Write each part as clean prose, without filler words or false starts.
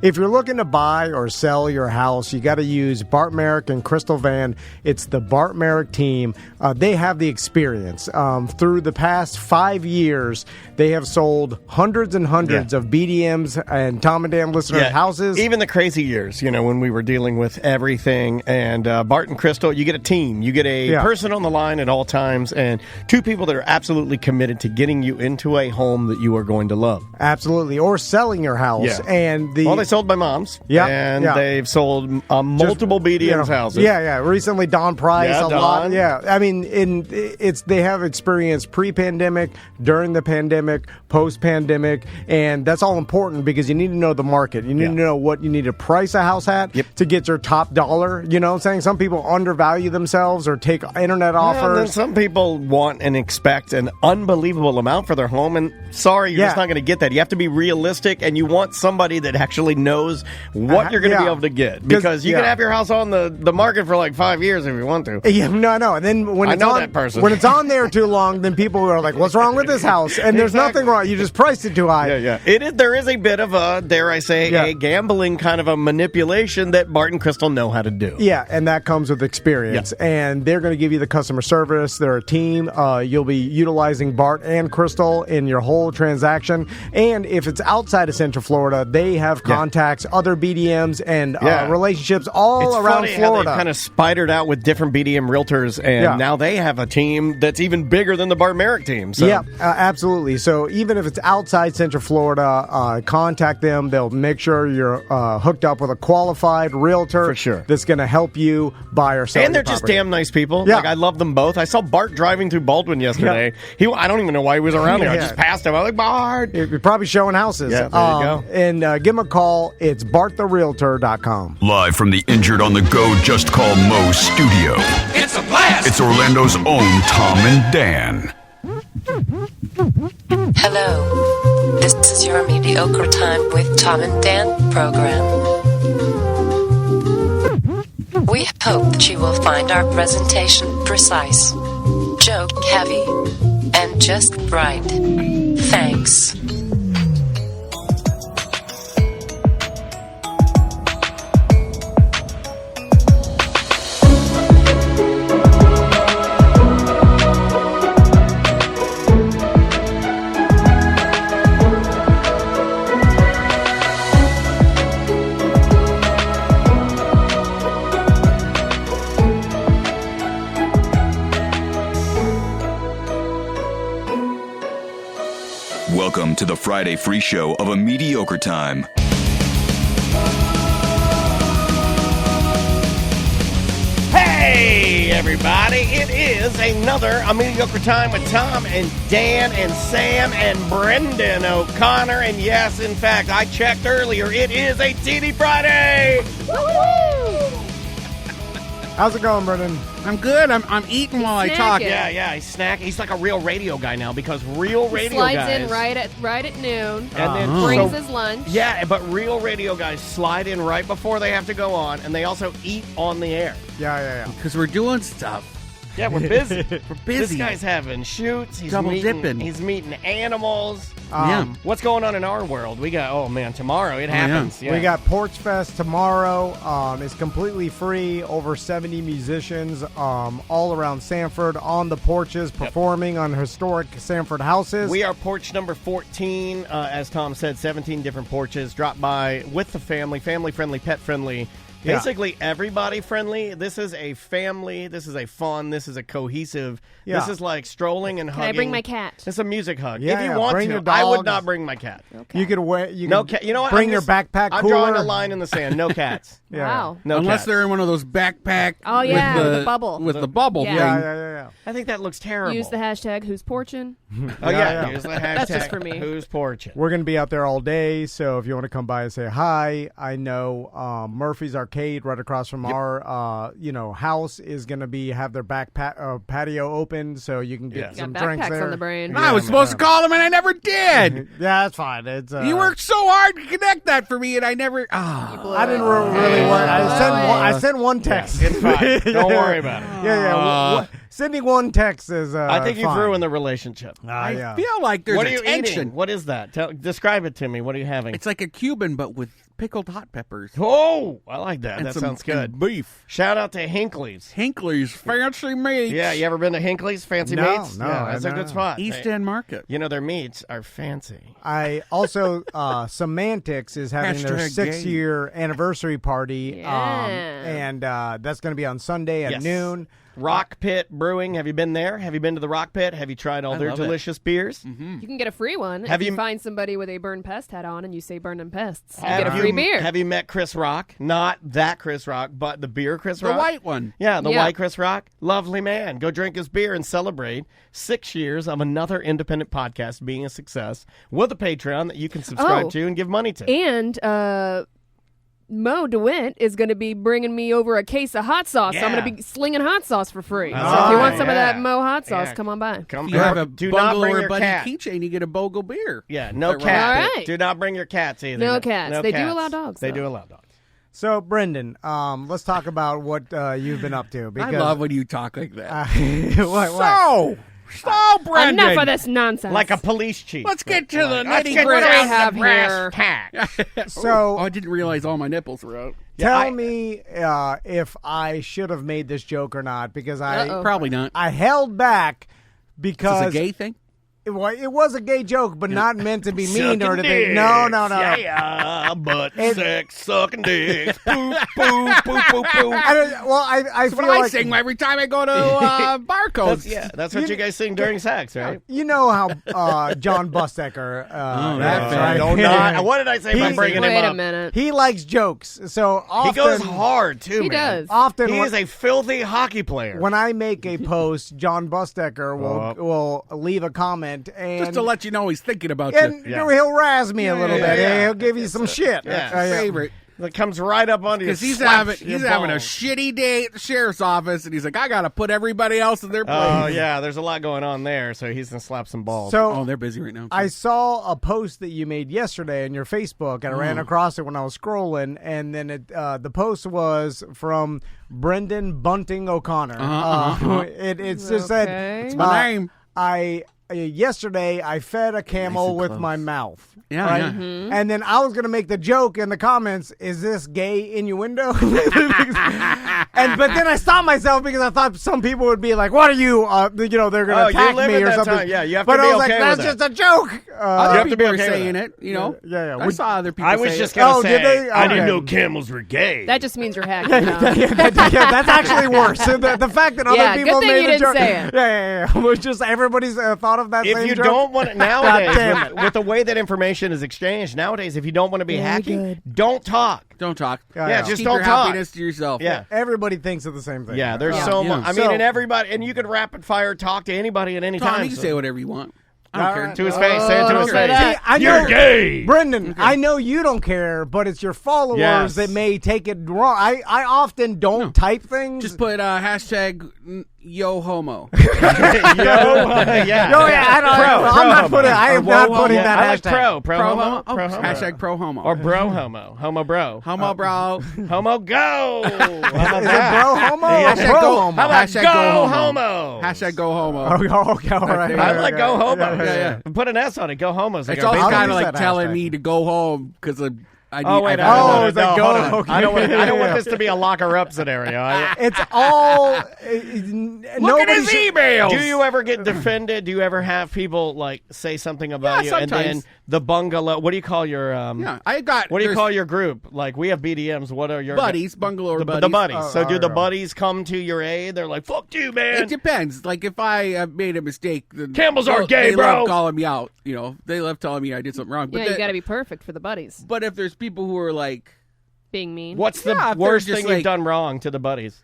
If you're looking to buy or sell your house, you got to use Bart Merrick and Crystal Van. It's the Bart Merrick team. They have the experience. Through the past 5 years, they have sold hundreds and hundreds of BDMs and Tom and Dan listeners' houses. Even the crazy years, when we were dealing with everything. And Bart and Crystal, you get a team. You get a person on the line at all times and two people that are absolutely committed to getting you into a home that you are going to love. Absolutely. Or selling your house. Yeah. And Well, they sold my mom's. Yeah. And they've sold multiple BDM's houses. Yeah. Recently, Don Price, a lot. Don. Yeah. I mean, they have experience pre-pandemic, during the pandemic, post-pandemic, and that's all important because you need to know the market. You need to know what you need to price a house at to get your top dollar. You know what I'm saying? Some people undervalue themselves or take internet offers. And then some people want and expect an unbelievable amount for their home, and sorry, you're just not going to get that. You have to be realistic, and you want somebody that actually knows what you're going to be able to get. Because you can have your house on the market for like 5 years if you want to. Yeah, no. And then when it's on there too long, then people are like, what's wrong with this house? And there's nothing wrong. You just priced it too high. Yeah. There is a bit of a, dare I say, a gambling kind of a manipulation that Bart and Crystal know how to do. Yeah, and that comes with experience. Yeah. And they're going to give you the customer service. They're a team. You'll be utilizing Bart and Crystal in your whole transaction. And if it's outside of Central Florida, they have contacts, other BDMs, and relationships all around Florida. Florida. They kind of spidered out with different BDM realtors, and now they have a team that's even bigger than the Bart Merrick team. So. Yeah, absolutely. So even if it's outside Central Florida, contact them. They'll make sure you're hooked up with a qualified realtor For sure. that's going to help you buy or sell. And they're just damn nice people. Yeah. Like, I love them both. I saw Bart driving through Baldwin yesterday. I don't even know why he was around here. I just passed him. I was like, Bart. You're probably showing houses. Yeah, there you go. And give them a call. It's barttherealtor.com. Live from the Injured on the Go Just Call Mo studio. It's a blast! It's Orlando's own Tom and Dan. Hello. This is your Mediocre Time with Tom and Dan program. We hope that you will find our presentation precise, joke heavy, and just right. Thanks. Welcome to the Friday free show of A Mediocre Time. Hey, everybody. It is another A Mediocre Time with Tom and Dan and Sam and Brendan O'Connor. And yes, in fact, I checked earlier. It is a TD Friday. Woo-hoo! How's it going, Brendan? I'm good. I'm eating while I talk. Yeah, he's snacking. He's like a real radio guy now because real radio slides guys in right at noon and then brings his lunch. Yeah, but real radio guys slide in right before they have to go on, and they also eat on the air. Yeah. Because we're doing stuff. Yeah, we're busy. We're busy. This guy's having shoots. He's Double dipping. He's meeting animals. What's going on in our world? We got, tomorrow it happens. Yeah. We got Porchfest tomorrow. It's completely free. Over 70 musicians all around Sanford on the porches performing on historic Sanford houses. We are porch number 14. As Tom said, 17 different porches. Drop by with the family-friendly, pet-friendly. Basically, everybody friendly. This is a family. This is a fun. This is a cohesive. Yeah. This is like strolling and hugging. Can I bring my cat? It's a music hug. Yeah, if you want bring to, your I would dogs. not bring my cat. Okay. You could wear. You No could cat. You know what? Bring your backpack I'm cooler. drawing a line in the sand. No cats. Wow. No Unless cats. they're in one of those backpack. Oh, yeah, with with the bubble. With the bubble thing. Yeah. I think that looks terrible. Use the hashtag who's porching. Oh yeah. Use the hashtag. That's just for me. Who's porching? We're going to be out there all day, so if you want to come by and say hi, I know Murphy's Arcade right across from our house is going to have their back patio open, so you can get some Got drinks backpacks there. on the brain. I was supposed to call them, and I never did. Yeah, that's fine. It's You worked so hard to connect that for me, and I never. I didn't really work. I sent one text. It's fine. Don't worry about it. Yeah. Sending one text is. I think you've fine. ruined the relationship. I feel like there's What a are you tension. eating? What is that? Describe it to me. What are you having? It's like a Cuban, but with pickled hot peppers. Oh, I like that. And That some sounds good. and beef. Shout out to Hinckley's. Hinckley's fancy meats. Yeah, you ever been to Hinckley's Fancy No, Meats? no, Yeah, that's a no. good spot. East They- End Market. You know, their meats are fancy. I also Semantics is having their Hashtag gay. 6-year anniversary party, Yeah. and that's going to be on Sunday at Yes. noon. Rock Pit Brewing. Have you been there? Have you been to the Rock Pit? Have you tried all I their love it. delicious beers? You can get a free one Have if you you- find somebody with a burn pest hat on and you say burn them pests. You Have get a free you- beer. Have you met Chris Rock? Not that Chris Rock, but the beer Chris The Rock. white one. Yeah, the Yeah. white Chris Rock. Lovely man. Go drink his beer and celebrate 6 years of another independent podcast being a success with a Patreon that you can subscribe Oh. to and give money to. And Mo DeWitt is going to be bringing me over a case of hot sauce. So I'm Yeah. going to be slinging hot sauce for free. So Oh, if you want some of yeah. that Mo hot sauce, Yeah. come on by. Come If you have a do not Bungle bring or your Buddy cat. keychain, you get a Bogle beer. Yeah, no All cat. right. Do not bring your cats either. No cats. They do cats. allow dogs, They though. do allow dogs. So, Brendan, let's talk about what you've been up to. I Because, love when you talk like that. what? So, Brendan. Enough of this nonsense. Like a police chief. Let's get to the Let's nitty get What do I gritty. have the brass here? tacks. So, Oh, I didn't realize all my nipples were out. tell me if I should have made this joke or not, because Uh-oh. Probably not. I held back Is because this a gay thing? it was a gay joke, but not meant to be mean or Sucking anything. No. dicks. Yeah, butt It- sex, sucking dicks. Poo, poo, poo, poo, poo. I That's feel what I like sing every time I go to Barcodes. That's what you guys sing during sex, right? you know how John Bustecker. that is, fan. Don't not. What did I say by He's- bringing him Wait up? a minute. He likes jokes, so He often goes hard too, He man. does. Often He when, is a filthy hockey player. when I make a post, John Bustecker will leave a comment and Just to let you know he's thinking about and you. Yeah. he'll razz me a little yeah, bit. yeah. He'll give you some shit. Yeah. Yeah. Favorite. That comes right up under you. Because he's slaps having your a balls. shitty day at the sheriff's office, and he's like, I got to put everybody else in their place. Oh yeah, there's a lot going on there, so he's gonna slap some balls. So Oh, they're busy right now. I saw a post that you made yesterday on your Facebook, and I ran across it when I was scrolling, and then the post was from Brendan Bunting O'Connor. It's just Okay. said, It's my name. Yesterday I fed a camel and with close. my mouth. Yeah, right? yeah. Mm-hmm. And then I was gonna make the joke in the comments: "Is this gay innuendo?" But then I stopped myself because I thought some people would be like, "What are you? They're gonna you attack live me in or that something." time. Yeah, you have to but be I was okay like, with "That's that. just a joke." Other you have to be people are okay with saying that. it, you know. Yeah. I saw other people I was say just it. gonna Oh, say, did they? I didn't Okay. know camels were gay. That just means you're hacking. Now. Yeah, that's actually worse. The fact that other Yeah, people good thing made you the didn't joke. say it. Yeah. It was just everybody's thought of that If same you joke. don't want it damn nowadays, it. with the way that information is exchanged nowadays, if you don't want to be Very hacking, good. don't talk. Don't talk. Yeah, just keep don't your talk. happiness to yourself. Yeah. Everybody thinks of the same thing. Yeah, there's Yeah. so Yeah. much. I mean, So- and everybody, and you could rapid fire talk to anybody at any Tom, time. you can so- say whatever you want. I don't All care. right. to his face. Say it to don't his say face. that. See, I You're know, gay. Brendan, I know you don't care, but it's your followers Yes. that may take it wrong. I often don't type things. Just put hashtag yo homo. Yo, yeah. No, yeah, I don't. Pro, I'm not pro putting. homo. I am Or not whoa, putting whoa. that I like hashtag. pro homo, Oh, pro homo. hashtag pro homo. Or bro homo, homo bro, homo bro. homo go. How about Is it that? bro homo? Yeah. or Hashtag pro go- homo? How about Hashtag go go homo? Hashtag go homo. Oh, okay, all right. I like go homo. yeah. Put an S on it. Go homos. Like It's our also I'll baseball kind use of that like telling hashtag. me to go home because I need. Oh wait! I- Oh, no, it's like hold go- on. okay. I don't want Yeah. this to be a locker up scenario. It's all. Look at his emails. Do you ever get defended? Do you ever have people like say something about Yeah, you, and then sometimes. the bungalow? What do you call your? Yeah, I got. What do you there's call your group? Like we have BDMs. What are your buddies? Bungalow or The buddies. the buddies. Oh, So do the oh. buddies come to your aid? They're like, "Fuck you, man." It depends. Like if I have made a mistake, then Camels are gay, they bro. love calling me out. You know, they love telling me I did something wrong. But Yeah, you got to be perfect for the buddies. But if there's people who are like, Being mean. What's the Yeah, if worst they're thing just you've like- done wrong to the buddies?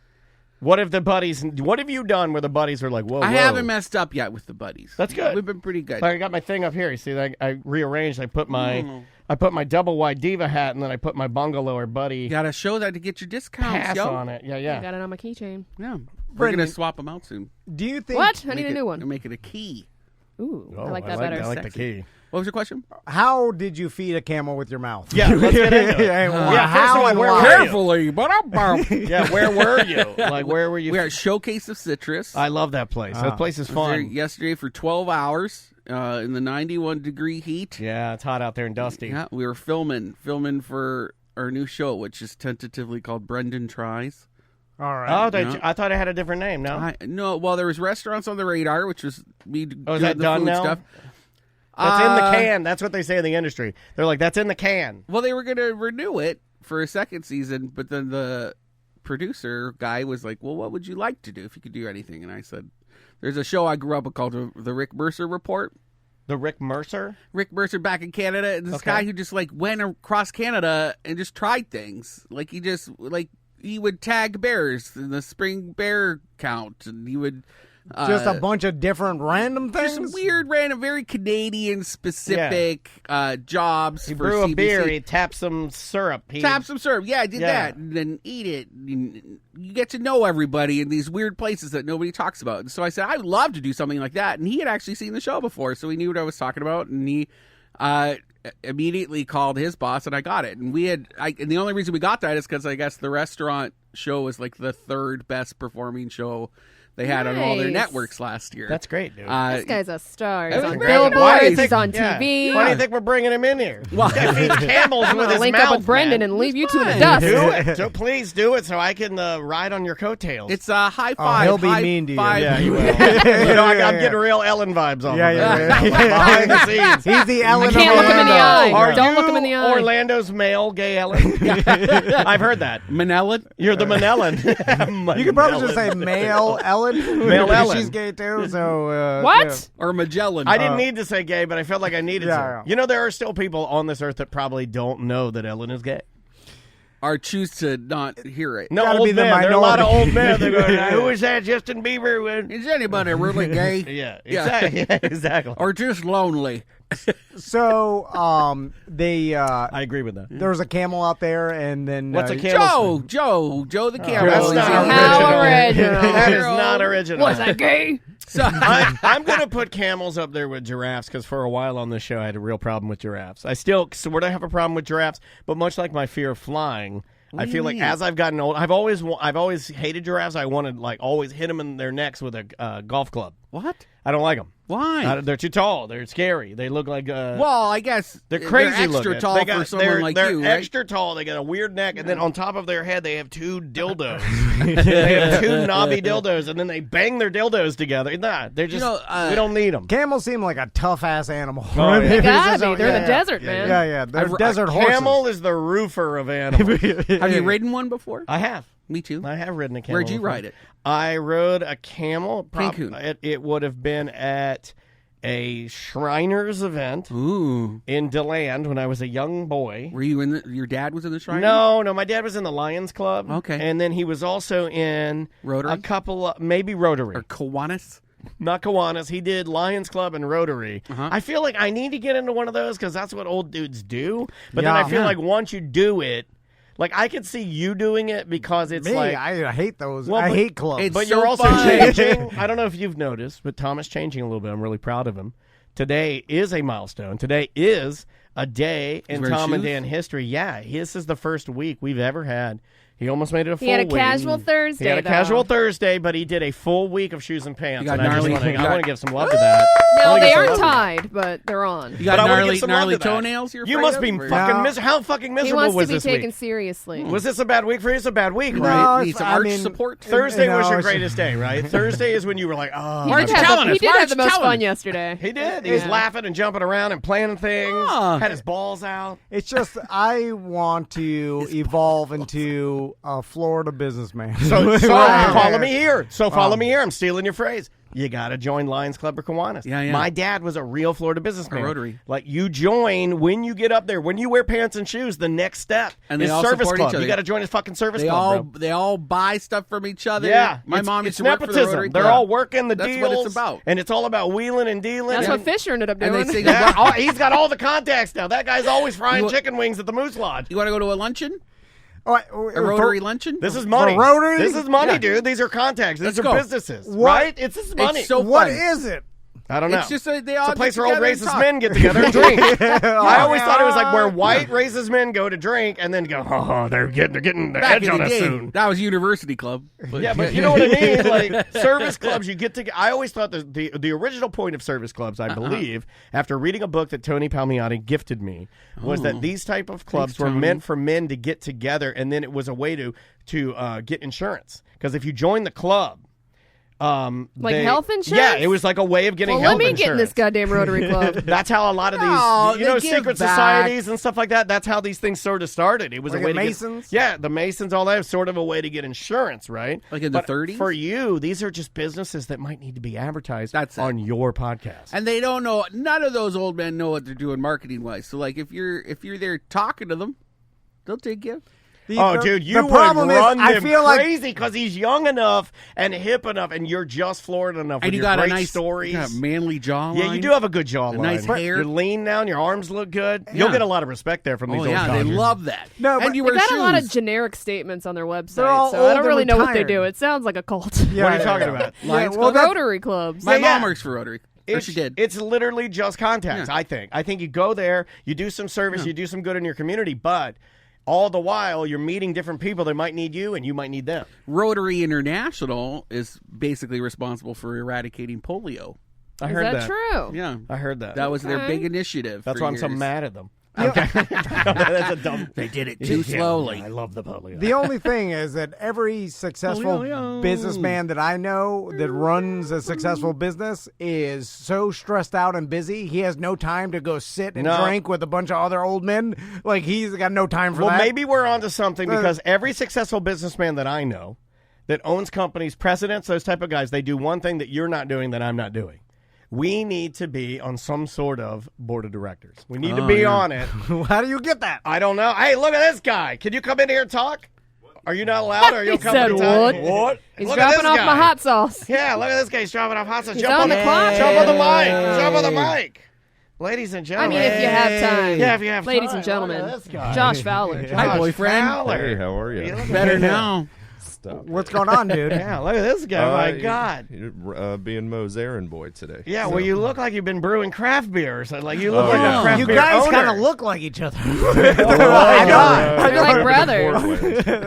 What have the buddies? What have you done where the buddies are like, "Whoa, I whoa. haven't messed up yet with the buddies. That's good. We've been pretty good. I got my thing up here. You see that? I rearranged. I put my double wide diva hat, and then I put my bungalow or buddy You got to show that to get your discounts, pass yo. on it. Yeah, I yeah. got it on my keychain. Yeah, we're Brendan- gonna swap them out soon. Do you think? What? I need Make a it- new one. Make it a key. Ooh, Oh, I like that better. I like the Sexy. key. What was your question? How did you feed a camel with your mouth? Yeah, let's get into it. Yeah, first of how all, and where why? were you? Carefully, but I'm. Yeah, where were you? Like, where were you? We're at Showcase of Citrus. I love that place. That place is I was there fun. yesterday for 12 hours in the 91-degree heat. Yeah, it's hot out there and dusty. Yeah, we were filming for our new show, which is tentatively called Brendan Tries. All right. Oh, I thought it had a different name. No, No. Well, there was Restaurants on the Radar, which was me doing is that the done food now? stuff. That's in the can. That's what they say in the industry. They're like, that's in the can. Well, they were going to renew it for a second season, but then the producer guy was like, well, what would you like to do if you could do anything? And I said, there's a show I grew up with called the Rick Mercer Report. The Rick Mercer? Rick Mercer back in Canada. And this guy who just like went across Canada and just tried things. Like he would tag bears in the spring bear count, and he would just a bunch of different random things. Just weird, random, very Canadian specific jobs. He for brew CBC. a beer. He tapped some syrup. Tap some syrup. Yeah, I did that. And then eat it. And you get to know everybody in these weird places that nobody talks about. And so I said, I'd love to do something like that. And he had actually seen the show before, so he knew what I was talking about. And he immediately called his boss, and I got it. And and the only reason we got that is because I guess the restaurant show was like the third best performing show they had on all their networks last year. That's great, dude. This guy's a star. He's was on very billboards. nice. He's on TV. Why do you think we're bringing him in here? Well, He feeds camels I'm with gonna his link mouth, up with Brendan man. and leave you to the fine. dust. Do it. So please do it so I can ride on your coattails. it's a high five. he'll be high mean to you. five. Yeah, he will. I'm getting real Ellen vibes on behind the scenes. He's the Ellen. I can't look him in the eye. Are Don't you look him in the eye. Orlando's male gay Ellen? I've heard that. Manella? You're the Manellan. You could probably just say male Ellen. Male because Ellen. She's gay too. So What? yeah. Or Magellan? I didn't need to say gay, but I felt like I needed to. Yeah. You know, there are still people on this earth that probably don't know that Ellen is gay. Or choose to not hear it. No, Gotta old be the men. There are a lot of minority. old men. They're going, who is that Justin Bieber with? Is anybody really gay? Yeah, exactly. Yeah, exactly. Or just lonely? So they I agree with that. there was a camel out there, and then What's a camel? Joe the camel. That's He's not in- How original. original. That is not original. Was that gay? So, I'm going to put camels up there with giraffes because for a while on this show I had a real problem with giraffes. I still sort of have a problem with giraffes, but much like my fear of flying, I feel like as I've gotten old, I've always hated giraffes. I wanted always hit them in their necks with a golf club. what? I don't like them. Why? They're too tall. They're scary. They look like Well, I guess they're crazy extra looking. tall for someone like they're you, right? extra tall. They got a weird neck, and then on top of their head, they have two dildos. They have two knobby dildos, and then they bang their dildos together. Nah, they're just we don't need them. camels seem like a tough ass animal. Oh, yeah. They gotta It's just be. a- They're yeah, the desert, man. Yeah, they're desert horses. Camel is the roofer of animals. Have you ridden one before? I have. Me too. I have ridden a camel. Where'd you before. ride it? I rode a camel. Cancun. It would have been at a Shriners event Ooh. in DeLand when I was a young boy. Were you in your dad was in the shrine? No, my dad was in the Lions Club. Okay. And then he was also in Rotary? a couple of, maybe Rotary. Or Kiwanis? Not Kiwanis. He did Lions Club and Rotary. I feel like I need to get into one of those because that's what old dudes do. But then Yeah. I feel like once you do it, like I could see you doing it because it's Me, like... I hate those. Well, I but hate clubs. it's But so you're also fun. changing. I don't know if you've noticed, but Tom is changing a little bit. I'm really proud of him. Today is a milestone. Today is a day in wearing Tom and shoes? Dan history. Yeah, this is the first week we've ever had. He almost made it a full He had a week. casual Thursday. He had a though. casual Thursday, but he did a full week of shoes and pants. You got And I just gnarly- want to you got- give some love to that. I No, wanna they give some aren't love to that. tied, but they're on. You got But I wanna gnarly, give some love gnarly to that. toenails? You're You afraid must of, be or- fucking No. miserable. How fucking He miserable wants was to be this taken week? seriously. Was this a bad week for you? It's a bad week, No, right? Need some I arch mean, support? Thursday No, was your it's- greatest day, right? Thursday is when you were like, oh. Why He aren't did you have telling the, us? he Why did aren't have the you most telling fun us? yesterday. He did. He was Yeah. laughing and jumping around and planning things. Ah. Had his balls out. It's just I want to evolve into a Florida businessman. So Right. follow me here. Follow me here. I'm stealing your phrase. You got to join Lions Club or Kiwanis. Yeah. My dad was a real Florida businessman. A Rotary. Like you join when you get up there. When you wear pants and shoes, the next step And they is all service support club. each other. You got to join his fucking service They club, bro. all buy stuff from each other. Yeah, My it's- mom it's used to work for the nepotism. Rotary They're Club. all working the That's deals. what it's about. And it's all about wheeling and dealing. That's and, what Fisher ended up And doing. they say, Yeah, he's got all the contacts now. That guy's always frying You- chicken wings at the Moose Lodge. You want to go to a luncheon? Oh, A Rotary luncheon? This is money. Rotary? This is money, Yeah. dude. These are contacts. These Let's are go. businesses, What? right? This is money. It's so What fun. is it? I don't know. It's just they all it's a place get where old together and racist talk. men get together and drink. I always thought it was like where white racist men go to drink and then go, they're getting the Back edge in on the us day, soon. that was University Club. Yeah, but you know what I mean? Like service clubs, you get to. I always thought the original point of service clubs, I believe, after reading a book that Tony Palmiotti gifted me, was that these type of clubs were meant for men to get together, and then it was a way to get insurance. Because if you join the club. Health insurance? Yeah, it was like a way of getting well, health let me insurance. get in this goddamn Rotary Club. That's how a lot of these, secret back. societies and stuff like that. That's how these things sort of started. It was like a way Masons? to get, the Masons, all that was sort of a way to get insurance, right? Like in the 30s? For you, these are just businesses that might need to be advertised That's it. on your podcast. And they don't know. None of those old men know what they're doing marketing wise. So like if you're there talking to them, they'll take you. Dude, you would run them crazy because he's young enough and hip enough, and you're just Florida enough. And with you your got great a nice stories. You got a manly jawline. Yeah, you do have a good jawline. Nice hair. You're lean now, and your arms look good. Yeah. You'll get a lot of respect there from these old they codgers. love that. No, and but you They wear got shoes. a lot of generic statements on their website, They're all so I don't old really and know what they retired. do. It sounds like a cult. Yeah, What are you talking about? Lions well, Club? Rotary clubs. My Yeah. mom works for Rotary. Or she did. It's literally just contacts, Yeah. I think. I think you go there, you do some service, you do some good in your community, but all the while you're meeting different people that might need you and you might need them. Rotary International is basically responsible for eradicating polio. I Is heard that true? Yeah. I heard that. That was their Okay. big initiative. That's for why I'm so years. mad at them. Okay. That's a dumb. They did it too slowly. I love the polio. The only thing is that every successful businessman that I know that runs a successful business is so stressed out and busy, he has no time to go sit and drink with a bunch of other old men. Like, he's got no time for that. Well, maybe we're onto something because every successful businessman that I know that owns companies, presidents, those type of guys, they do one thing that you're not doing that I'm not doing. We need to be on some sort of board of directors. We need to be on it. How do you get that? I don't know. Hey, look at this guy. Can you come in here and talk? Are you not allowed? Or are you He company said time? what? He's Look at dropping this off guy. my hot sauce. Yeah, look at this guy. He's dropping off hot sauce. He's Jump on the clock. Jump on the mic. Jump on the mic. Ladies and I gentlemen. mean, if you have time. Yeah, if you have Ladies time. and gentlemen. Look at this guy. Josh Fowler. Hi, boyfriend. Fowler. Hey, how are you? Better now. Stop. What's going on, dude? Yeah, look at this guy. My God. You're, being Mo's errand boy today. Yeah, well, you look like you've been brewing craft beer or something. Like you look like yeah. a craft You beer guys owner. kind of look like each other. They're like brothers.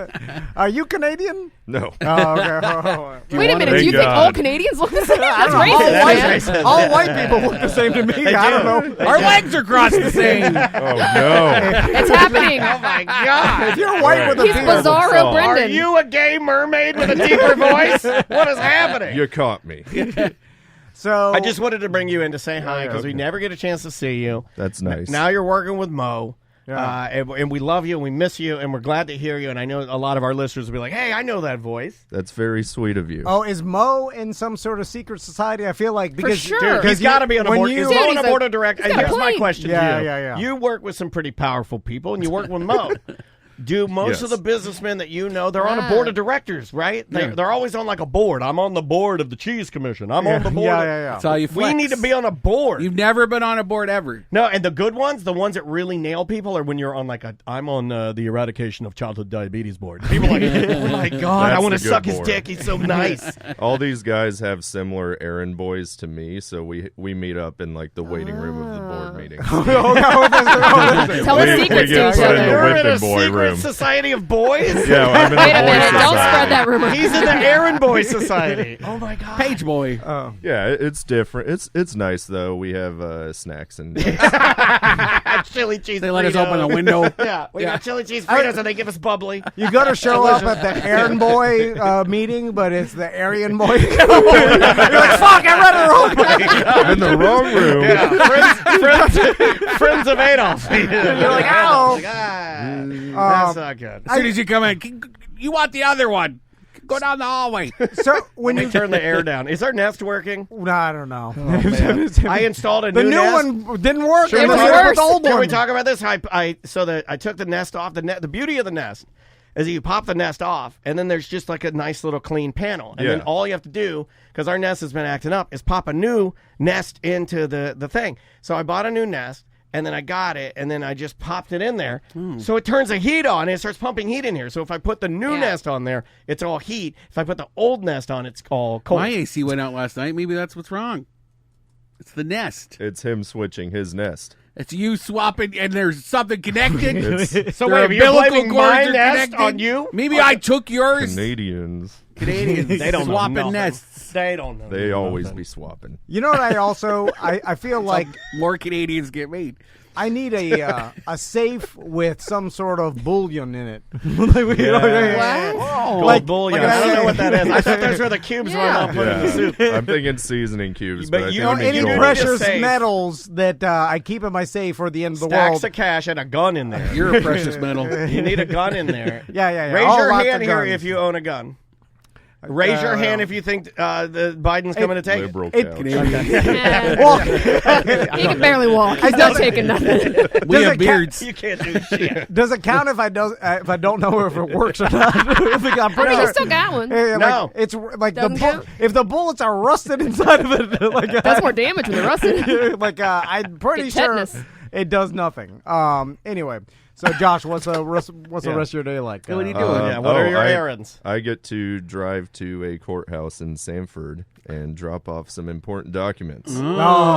Are you Canadian? No. Oh, okay. Wait a minute. Thank Do you think all God. Canadians look the same? That's all racist, man. All white people look the same to me. I don't know. Our legs are crossed the same. Oh, no. It's happening. Oh my God! If you're white with a He's beard, Bizarro Are Are Brendan. you a gay mermaid with a deeper voice? What is happening? You caught me. so I just wanted to bring you in to say hi because we okay. never get a chance to see you. That's nice. Now you're working with Mo. Yeah. And we love you and we miss you and we're glad to hear you. And I know a lot of our listeners will be like, hey, I know that voice. That's very sweet of you. Oh, is Mo in some sort of secret society? I feel like because sure. Dude, he's you- got to be on a when board. you- Is Dude, Mo on he's a board a- of directors? he's got a Here's my plane. question Yeah, to you. yeah. You work with some pretty powerful people and you work with Mo. Do most Yes. of the businessmen that you know, they're on a board of directors, right? They're always on like a board. I'm on the board of the Cheese Commission. I'm on the board. Yeah, of- yeah, yeah. That's how you flex. We need to be on a board. You've never been on a board ever. No, and the good ones, the ones that really nail people, are when you're on like I'm on the eradication of childhood diabetes board. People are like, oh my God, I That's want to the good suck his board. dick. He's so nice. All these guys have similar errand boys to me, so we meet up in like the waiting room of the board meeting. Tell us We secrets get to each put in the other. You're in a whipping boy secret room. society of boys? Yeah, I'm in Wait the a boy minute. Don't society. spread that rumor. He's in the Errand Boy Society. Oh my God. Page boy. Yeah, it's different. It's nice though. We have snacks and Chili cheese. They let us Fritos. open a window. Yeah, we got chili cheese Fritos and they give us bubbly. You got to show up at the Errand Boy meeting, but it's the Aryan Boy. You're like, fuck, I read it wrong. I'm in the wrong room. Yeah, friends of Adolf. You're like, ow. That's not good. As soon as you come in, you want the other one. Go down the hallway. So when They you turn the air down. Is our Nest working? No, I don't know. I installed a the new new Nest. one didn't work. It It was was worse. the old Can one. we talk about this? I took the Nest off. The beauty of the Nest is that you pop the Nest off, and then there's just like a nice little clean panel. And then Yeah. all you have to do, because our Nest has been acting up, is pop a new Nest into the thing. So I bought a new Nest, and then I got it, and then I just popped it in there. So it turns the heat on, and it starts pumping heat in here. So if I put the new Yeah. Nest on there, it's all heat. If I put the old Nest on, it's all cold. My AC went out last night. Maybe that's what's wrong. It's the nest. It's him switching his nest. It's you swapping, and there's something connected. So wait, you're blaming my nest on you? Maybe I took yours. Canadians, they don't swapping know nests. They don't know. they always be swapping. You know what? I feel like More Canadians get made. I need a safe with some sort of bullion in it. What? Like bullion. like I don't know what that is. I thought that's where the cubes run off put in the soup. I'm thinking seasoning cubes, But but you I know, think any need precious a safe. metals that I keep in my safe for the end of the Stacks world. of cash and a gun in there. You're a precious metal. You need a gun in there. Yeah. Raise All your lots hand of here guns. if you own a gun. Raise your hand if you think the Biden's coming to take liberal it. couch. Well, He can barely walk. He's not taking nothing. We Does have it beards. You can't do shit. does it count if I don't know if it works or not? Because I'm I pretty mean, you sure. still got one. Yeah, No. like, it's like Doesn't count? if the bullets are rusted inside of it, That's more damage when they're rusted. I'm pretty Get sure tetanus. it does nothing. Anyway, so Josh, what's the rest of your day like? What are you doing? Yeah, what are your errands? I get to drive to a courthouse in Sanford and drop off some important documents.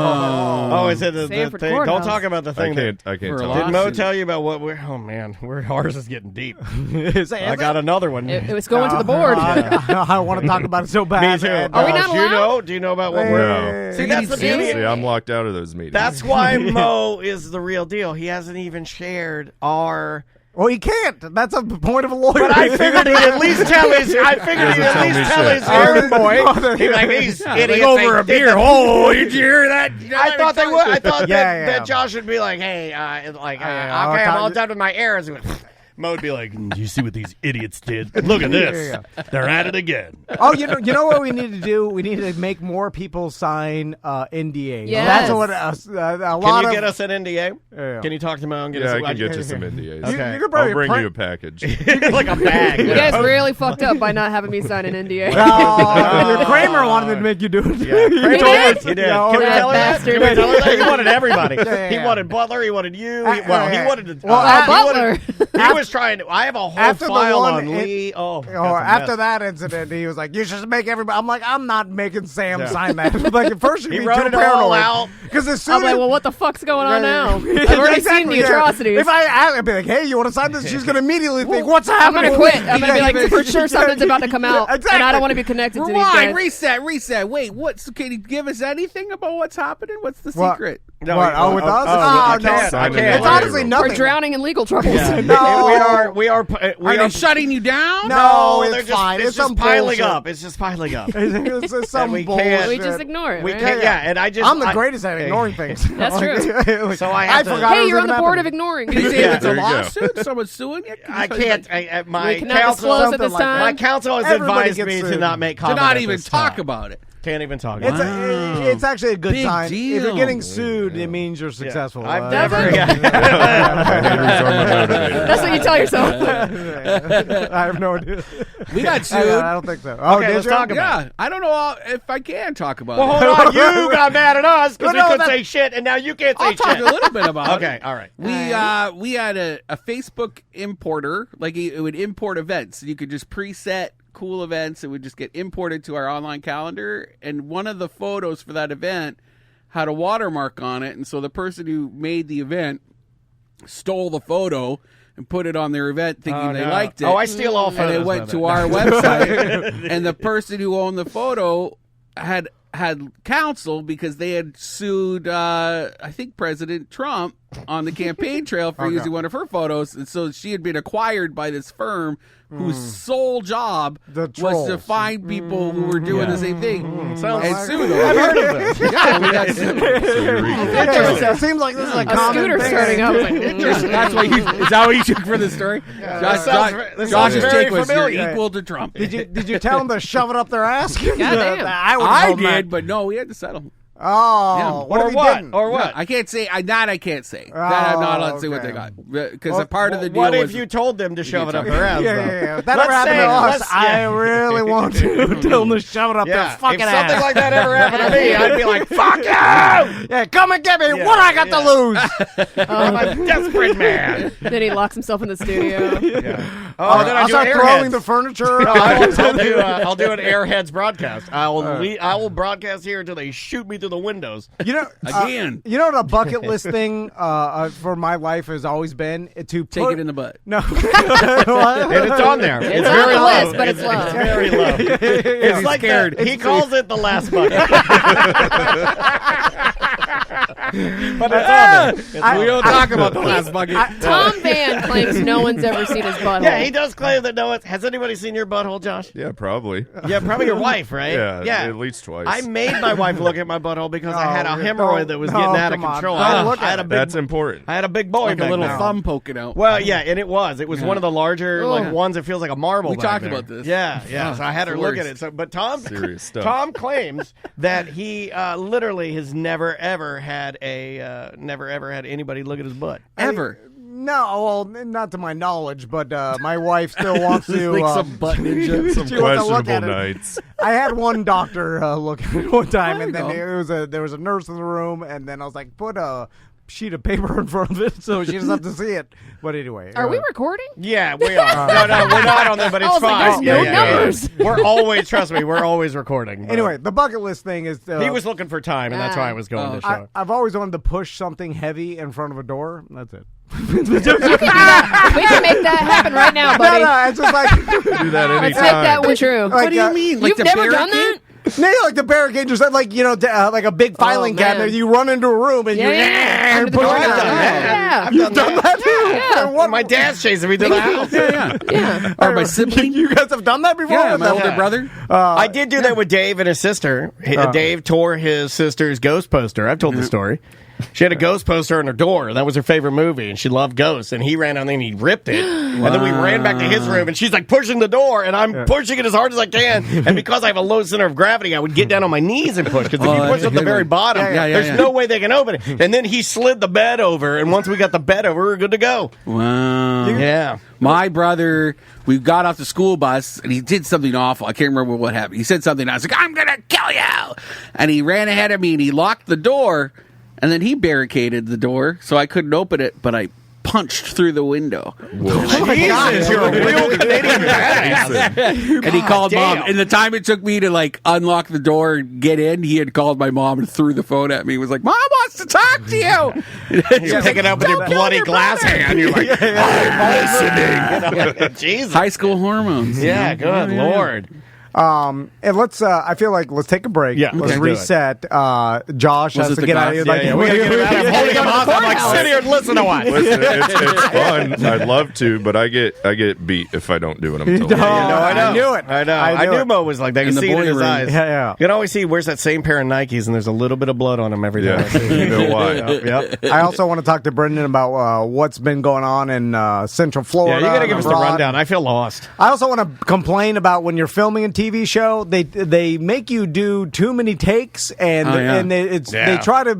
Oh, is it the Sanford thing? Don't Courthouse. talk about the thing. I can't For a tell. lot. Did Mo tell you about what we're... Oh, man. Ours is getting deep. Is I got another one. It was going to the board. I want to talk about it so bad. Me too. And, Are we not allowed? Do you know about what we're... No. See, that's the See? beauty. See, I'm locked out of those meetings. That's why Mo is the real deal. He hasn't even shared our... Well, he can't. That's a point of a lawyer. But I figured he'd at least tell his... errand boy. He's like, these idiots over a they did beer. that. Oh, did you hear that? I thought they would. I thought Yeah. that Josh would be like, hey, okay, I'm all done with my errands. Mo would be like, do you see what these idiots did? Look at this. They're at it again. Oh, you know what we need to do? We need to make more people sign NDAs. Yes. That's what a lot Can you of. get us an NDA? Yeah. Can you talk to Mo and get Yeah, us I can get you some NDAs. Okay. You could probably I'll bring print- you a package. like a bag. You guys really fucked up by not having me sign an NDA. Oh, Kramer wanted to make you do it. Yeah. He did? He did. Yeah, Can we that tell her that? bastard. Can we tell her that? He wanted everybody. Yeah. He wanted Butler. He wanted you. He yeah. wanted to. Butler. He was trying to. I have a whole After the file one on in- Lee. After that incident, he was like, "You should make everybody." I'm like, "I'm not making Sam sign that." Like at first, He be wrote too it all paranoid. out. Because as soon I'm like, as well, what the fuck's going on now? Yeah, I've already exactly, seen the yeah. atrocities. If I'd be like, "Hey, you want to sign this?" She's gonna immediately think, "What's I'm happening?" gonna quit. I'm gonna be like, for sure something's about to come out, Exactly. and I don't want to be connected to these Rewind, guys. reset. Wait, can you give us anything about what's happening? What's the What? secret? No, What? Oh, with us? I no, can't. Sign I it can't. It's honestly We're nothing. drowning in legal troubles. No. We are. Are they shutting you down? No, they're it's just, fine. It's It's just some piling bullshit. up. It's just piling up. It's just some And we bullshit. can't- We just ignore it. We right? can't. Yeah, and I just. I'm the greatest at ignoring things. That's true. Like, So I have to- forgot it Hey, was you're on even the board of happening. ignoring. Can you say Yeah. if it's a There you go. lawsuit? Someone's suing you? I can't. My We cannot counsel. disclose at this Something like My time. counsel has Everybody advised gets me to sued. not make To comment. not at even this talk time. about it. Can't even talk It's, about it. it's actually a good Big sign. If you're deal. getting sued, it means you're successful. I've Does never. it? Yeah. Haters are my motivator. That's what you tell yourself. I have no idea. We got sued. I don't think so. Oh, Okay, did let's you? talk about Yeah, I don't know if I can talk about Well, it. hold on. You got mad at us because No, we couldn't that- say shit, and now you can't say I'll talk shit. a little bit about it. Okay, all right. We had a Facebook importer, like it would import events. You could just preset cool events. It would just get imported to our online calendar. And one of the photos for that event had a watermark on it. And so the person who made the event stole the photo and put it on their event thinking they liked it. Oh, I steal all And photos. it went of to it. our website. And the person who owned the photo had counsel because they had sued, I think, President Trump on the campaign trail for using one of her photos. And so she had been acquired by this firm whose sole job The was trolls. to find people who were doing the same thing and sue them. I've heard of this. Yeah, we got sued. It seems like this is a A common scooter thing. starting up. That's why is that what you took for the story? This sounds Josh's very take was familiar. you're equal to Trump. Did you tell them to shove it up their ass? Goddamn. I did, but no, we had to settle. Oh, Yeah. what Or if he what? didn't? Or what? I can't say. I can't say that. I'm not allowed to say what okay. they got because a part of the deal What was if you told them to shove it up talk. their ass? Yeah, though? yeah, yeah. If that Let's ever happened say- to us, let's- I yeah. really want to tell them to shove it up Yeah, their fucking if ass. something like that ever happened to me, I'd be like, "Fuck you! Yeah, come and get me. What I got to lose? I'm a desperate man." Then he locks himself in the studio. then I'll start throwing the furniture. No, I'll do an Airheads broadcast. I will broadcast here until they shoot me through the windows. Again. You know what a bucket list thing for my life has always been? To take it in the butt. No. And it's on there. It's on very the low. list, but it's low. It's very low. It's like scared. He calls it the last bucket. But it's on there. We don't talk about the last bucket. Tom Van claims no one's ever seen his butthole. Yeah, he does claim that no one. Has anybody seen your butthole, Josh? Yeah, probably. Yeah, probably your wife, right? Yeah, at least twice. I made my wife look at my butthole because I had a hemorrhoid that was getting out of control. That's important. I had a big boy like back a little there. thumb poking out. Well, yeah, and it was one of the larger ones that feels like a marble. We back talked there. about this. Yeah. So I had her look at it. So, but Tom claims that he literally has never ever had anybody look at his butt Ever. No, well, not to my knowledge, but my wife still wants to. Like some butt ninja. Some questionable nights. I had one doctor look at it one time, and then there was a nurse in the room, and then I was like, put a sheet of paper in front of it so she doesn't have to see it. But anyway. Are we recording? Yeah, we are. No, we're not on there, but it's I was fine. like, there's no numbers. We're always, trust me, we're always recording. But. Anyway, the bucket list thing is... he was looking for time, and that's why I was going to show. I've always wanted to push something heavy in front of a door. That's it. We can make that happen right now, buddy. No, it's just like... do that anytime. Let's make that one true. What do you mean? You've never done that? No, like the barricade, just like like a big filing cabinet. You run into a room and Under the door. I've done that. You've done that too. Yeah. My dad's chasing me to the house. Yeah. Or my sibling. You guys have done that before? Yeah, my older brother. I did do that with Dave and his sister. Dave tore his sister's ghost poster. I've told the story. She had a ghost poster on her door. That was her favorite movie, and she loved ghosts. And he ran on there and he ripped it. And then we ran back to his room, and she's like pushing the door, and I'm pushing it as hard as I can. And because I have a low center of gravity, I would get down on my knees and push. Because if you push at the very bottom, there's no way they can open it. And then he slid the bed over, and once we got the bed over, we were good to go. Wow. Yeah. My brother, we got off the school bus, and he did something awful. I can't remember what happened. He said something, and I was like, I'm going to kill you! And he ran ahead of me, and he locked the door, and then he barricaded the door, so I couldn't open it, but I punched through the window. Jesus, you're a real Canadian badass. And he called Mom. And the time it took me to unlock the door and get in, he had called my mom and threw the phone at me. He was like, Mom wants to talk to you. You're picking up with your bloody glass hand. You're like, I'm listening. Jesus. High school hormones. Yeah, good Lord. And let's. I feel like let's take a break. Yeah, let's okay. reset. Josh has to get out of here. We gotta get him out. I'm holding him off. I'm like, sit here and listen to what. Listen, it's fun. I'd love to, but I get beat if I don't do what I'm told. I know. I knew it. I know. I knew Mo was like that. You can see it in his eyes. Yeah. You can always see he wears that same pair of Nikes, and there's a little bit of blood on him every time. Yeah, you know why. Yep. I also want to talk to Brendan about what's been going on in Central Florida. Yeah, you got to give us the rundown. I feel lost. I also want to complain about when you're filming a TV show, they make you do too many takes, and they try to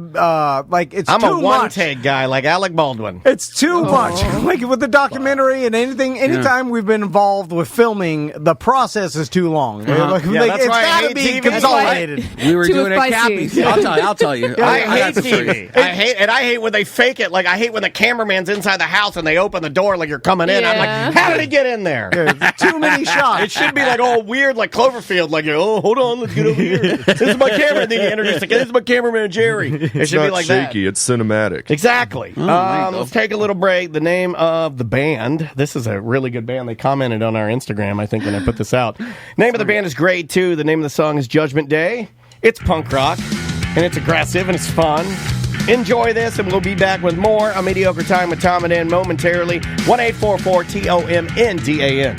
it's I'm too a one much. take guy like Alec Baldwin. It's too much. Like with the documentary and anytime we've been involved with filming, the process is too long. That's it's why I got to hate be TV. consolidated. We were Too doing it at spicy. Cappy's. I'll tell you. I hate TV. I hate when they fake it. Like I hate when the cameraman's inside the house and they open the door like you're coming in. I'm like, how did he get in there? Too many shots. It should be like all weird, like Cloverfield. Like, hold on, let's get over here. This is my camera. And then you introduce this is my cameraman Jerry. It should be like shaky. that. It's cinematic. Exactly. Let's take a little break. The name of the band. This is a really good band. They commented on our Instagram, I think, when I put this out. Name of the band is Grade 2. The name of the song is Judgment Day. It's punk rock, and it's aggressive, and it's fun. Enjoy this, and we'll be back with more A Mediocre Time with Tom and Dan momentarily. 1-844-TOMNDAN.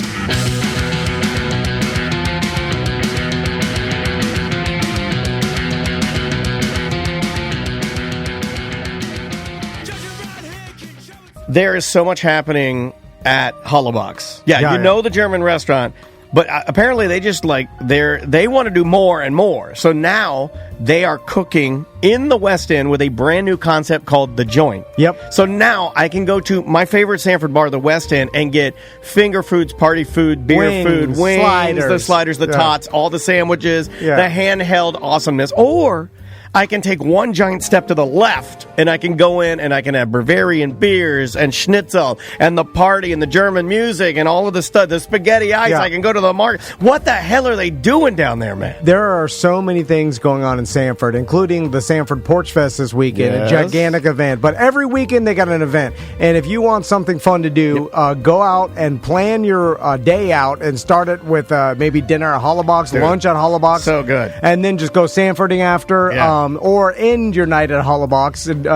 There is so much happening at Hollowbox. Yeah, you know the German restaurant, but apparently they just they want to do more and more. So now they are cooking in the West End with a brand new concept called The Joint. Yep. So now I can go to my favorite Sanford bar, the West End, and get finger foods, party food, beer food, wings, the sliders, the tots, all the sandwiches, the handheld awesomeness. Or I can take one giant step to the left, and I can go in and I can have Bavarian beers and schnitzel and the party and the German music and all of the stuff, the spaghetti ice. I can go to the market. What the hell are they doing down there, man? There are so many things going on in Sanford, including the Sanford Porchfest this weekend, a gigantic event. But every weekend they got an event. And if you want something fun to do, go out and plan your day out and start it with maybe dinner at Hollabox, lunch at Hollabox. So good. And then just go Sanfording after, or end your night at Hollabox. And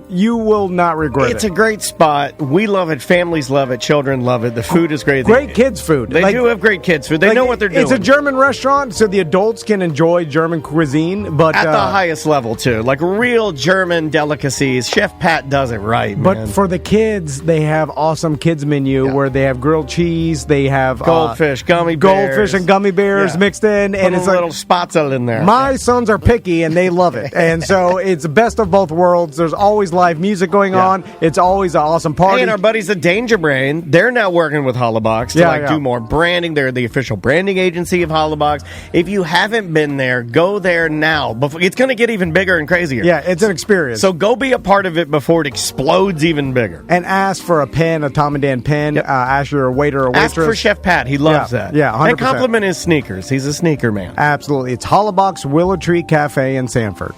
you will not regret it. It's a great spot. We love it. Families love it. Children love it. The food is great. Great kids food. They do have great kids food. They know what they're doing. It's a German restaurant, so the adults can enjoy German cuisine, but at the highest level too, like real German delicacies. Chef Pat does it right. But man. For the kids, they have awesome kids menu where they have grilled cheese, they have goldfish, gummy bears. Goldfish and gummy bears mixed in, and it's a like little spatzel in there. My sons are picky and they love it, and so it's the best of both worlds. There's always live music going on. It's always an awesome party. Hey, and our buddies at Danger Brain, they're now working with Hollabox to do more branding. They're the official branding agency of Hollabox. If you haven't been there, go there now. It's going to get even bigger and crazier. Yeah, it's an experience. So go be a part of it before it explodes even bigger. And ask for a pen, a Tom and Dan pen. Ask your waiter or waitress. Ask for Chef Pat. He loves that. Yeah, 100%. And compliment his sneakers. He's a sneaker man. Absolutely. It's Hollabox Willow Tree Cafe in Sanford.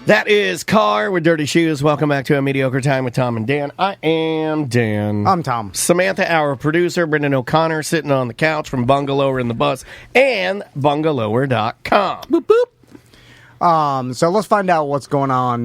That is Car with Dirty Shoes. Welcome back to A Mediocre Time with Tom and Dan. I am Dan. I'm Tom. Samantha, our producer, Brendan O'Connor, sitting on the couch from Bungalower in the Bus, and bungalower.com. Boop, boop. So let's find out what's going on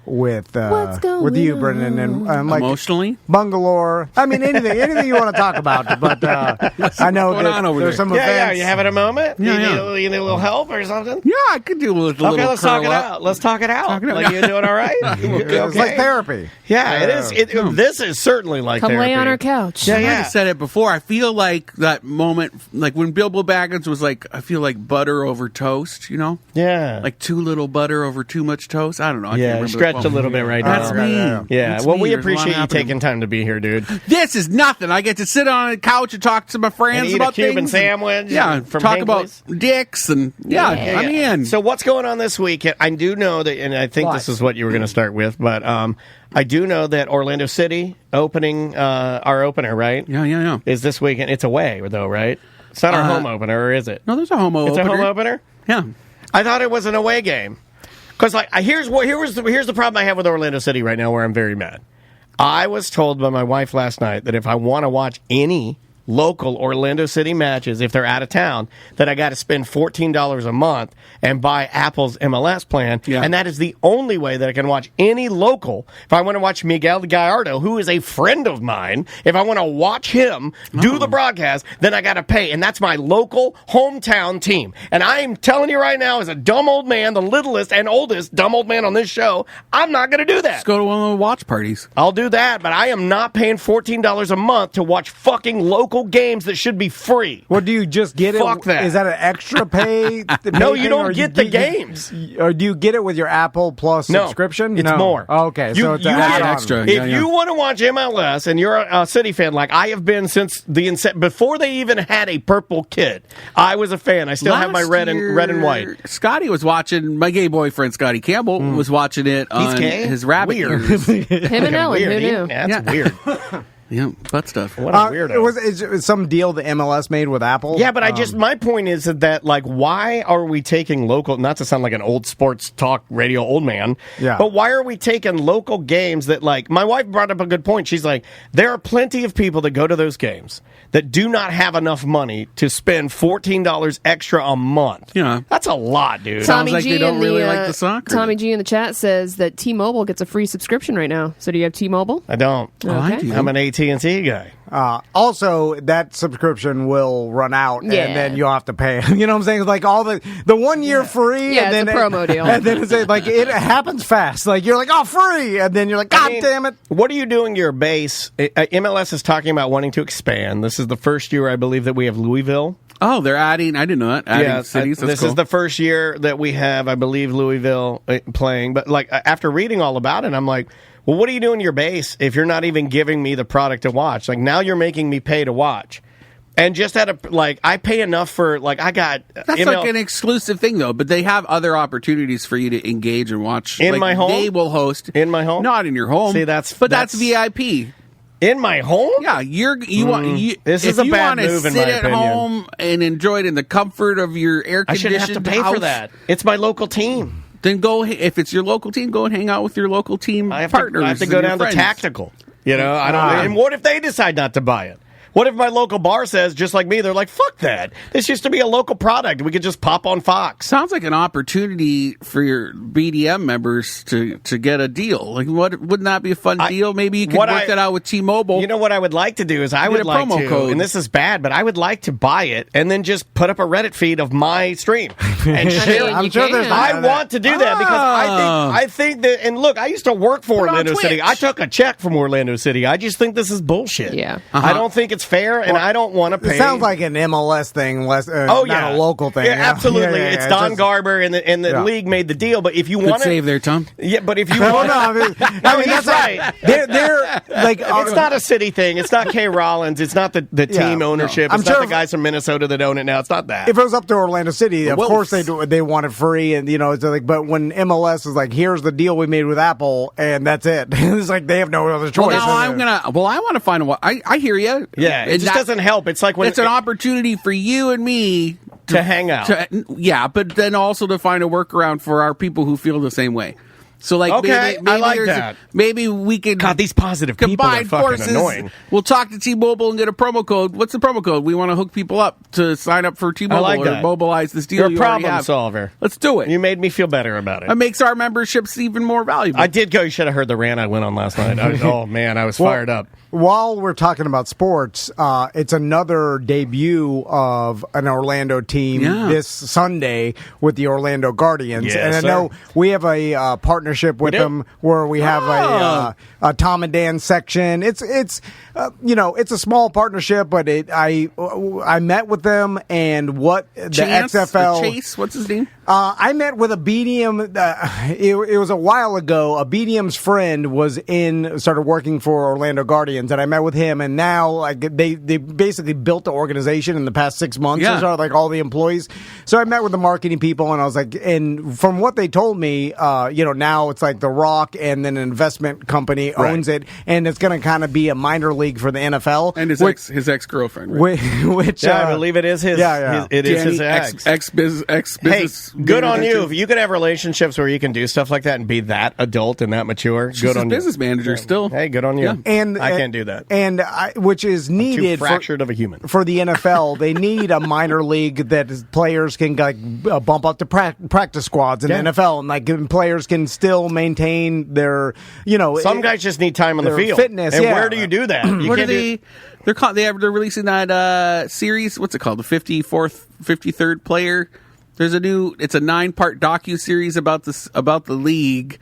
with you, Brendan, and like emotionally, Bungalower. I mean, anything you want to talk about. But I know there's some events. Yeah, you having a moment? Yeah, you need a little help or something? Yeah, I could do with a little. Okay, let's talk it out. Let's talk it out. Like you doing all right? It's like therapy. Yeah, it is. This is certainly like Come therapy. lay on our couch. Yeah, I said it before. I feel like that moment, like when Bilbo Baggins was like, I feel like butter over toast. You know? Yeah. Like too little butter over too much toast. I don't know. I can't remember stretched a little bit right now. That's me. Yeah. That's well, me. we There's a lot appreciate you happening. taking time to be here, dude. This is nothing. I get to sit on a couch and talk to my friends and eat about a Cuban things. sandwich. Yeah, from talk Hinckley's. about dicks and I'm in. So what's going on this week? I do know that, and I think this is what you were going to start with, but I do know that Orlando City opening our opener, right? Yeah. Is this weekend? It's away though, right? It's not our home opener, or is it? No, there's a home opener. It's a home opener. Yeah. I thought it was an away game. Because here's the problem I have with Orlando City right now, where I'm very mad. I was told by my wife last night that if I want to watch any local Orlando City matches, if they're out of town, that I got to spend $14 a month and buy Apple's MLS plan. Yeah. And that is the only way that I can watch any local. If I want to watch Miguel Gallardo, who is a friend of mine, if I want to watch him do the broadcast, then I got to pay. And that's my local hometown team. And I am telling you right now, as a dumb old man, the littlest and oldest dumb old man on this show, I'm not going to do that. Let's go to one of the watch parties. I'll do that, but I am not paying $14 a month to watch fucking local games that should be free. Well, do you just get it? Fuck that. Is that an extra pay? No, you don't get the games. Or do you get it with your Apple Plus subscription? No, it's more. Oh, okay, so it's you an get add-on. extra. If you want to watch MLS and you're a City fan, like I have been since before they even had a purple kit, I was a fan. I still have my red and white. Scotty was watching, my gay boyfriend Scotty Campbell was watching it on his rabbit ears. Him and Ellen, who knew? That's weird. Yeah, butt stuff. What a weirdo. It was some deal the MLS made with Apple. Yeah, but my point is that like, why are we taking local, not to sound like an old sports talk radio old man, but why are we taking local games that, like, my wife brought up a good point. She's like, there are plenty of people that go to those games that do not have enough money to spend $14 extra a month. Yeah. That's a lot, dude. Sounds like they don't really like the soccer. Tommy G in the chat says that T-Mobile gets a free subscription right now. So do you have T-Mobile? I don't. Okay. I do. I'm an AT&T guy. Also, that subscription will run out, Yeah. and then you'll have to pay. You know what I'm saying? Like all the 1 year free, Yeah, and then it's a promo deal. and then it's like it happens fast. Like you're like, oh, free, and then you're like, God damn it! What are you doing to your base? MLS is talking about wanting to expand. This is the first year, I believe, that we have Louisville. Oh, they're adding. I didn't know that. Adding cities. That's This cool. is the first year that we have, I believe, Louisville playing. But like after reading all about it, I'm like, well, what are you doing to your base if you're not even giving me the product to watch? Like, now you're making me pay to watch. And just I pay enough for, I got... That's like an exclusive thing, though, but they have other opportunities for you to engage and watch. In my home? They will host. In my home? Not in your home. See, that's VIP. In my home? Yeah, this is a bad move in my opinion. If you want to sit at home and enjoy it in the comfort of your air-conditioned house... I shouldn't have to pay for that. It's my local team. Then go, if it's your local team, go and hang out with your local team partners. I have to go down to Tactical. I don't. And what if they decide not to buy it? What if my local bar says, just like me, they're like, fuck that. This used to be a local product. We could just pop on Fox. Sounds like an opportunity for your BDM members to get a deal. Wouldn't that be a fun deal? Maybe you could work that out with T-Mobile. You know what I would like to do is I would like to, code. And this is bad, but I would like to buy it and then just put up a Reddit feed of my stream and share it. I'm sure there's I want to do that because I think that, and look, I used to work for Orlando City. I took a check from Orlando City. I just think this is bullshit. Yeah. I don't think it's fair, and I don't want to pay. It sounds like an MLS thing, not a local thing. Yeah, absolutely. It's Don Garber, and the league made the deal. But if you want to save there, Tom. Yeah, but if you want, that's right. They're like, it's not a city thing. It's not Kay Rollins. It's not the team ownership. It's not the guys from Minnesota that own it now. It's not that. If it was up to Orlando City, of course they want it free, and it's like. But when MLS is like, here's the deal we made with Apple, and that's it. It's like they have no other choice. I want to find a. I hear you. Yeah, it just doesn't help. It's like when it's an opportunity for you and me to hang out. But then also to find a workaround for our people who feel the same way. So maybe I like that. Maybe we could these positive people are fucking forces. Annoying. We'll talk to T-Mobile and get a promo code. What's the promo code? We want to hook people up to sign up for T-Mobile or mobilize this deal. You're a problem solver. Let's do it. You made me feel better about it. It makes our memberships even more valuable. I did go. You should have heard the rant I went on last night. I was fired up. While we're talking about sports, it's another debut of an Orlando team this Sunday with the Orlando Guardians. Yes, and I know we have a partnership with them where we have a Tom and Dan section. It's a small partnership, but I met with them and what the XFL Chase, what's his name? I met with a BDM. It was a while ago. A BDM's friend started working for Orlando Guardians, and I met with him. And now, they basically built the organization in the past 6 months. Or so, all the employees. So I met with the marketing people, and I was like, and from what they told me, now it's like The Rock, and then an investment company owns it, and it's going to kind of be a minor league for the NFL. And his ex-girlfriend, right? Which I believe it is his. It is his ex-business. Hey, good on you. If you can have relationships where you can do stuff like that and be that adult and that mature, good on you. Business manager still. Hey, good on you. Yeah. And I can't do that. And which is needed too fractured of a human for the NFL. They need a minor league that players can bump up to practice squads in the NFL, and players can still maintain their Some guys just need time on the field. Fitness. And where do you do that? What are they? They're releasing that series. What's it called? The 53rd player. There's it's a 9-part docu-series about the league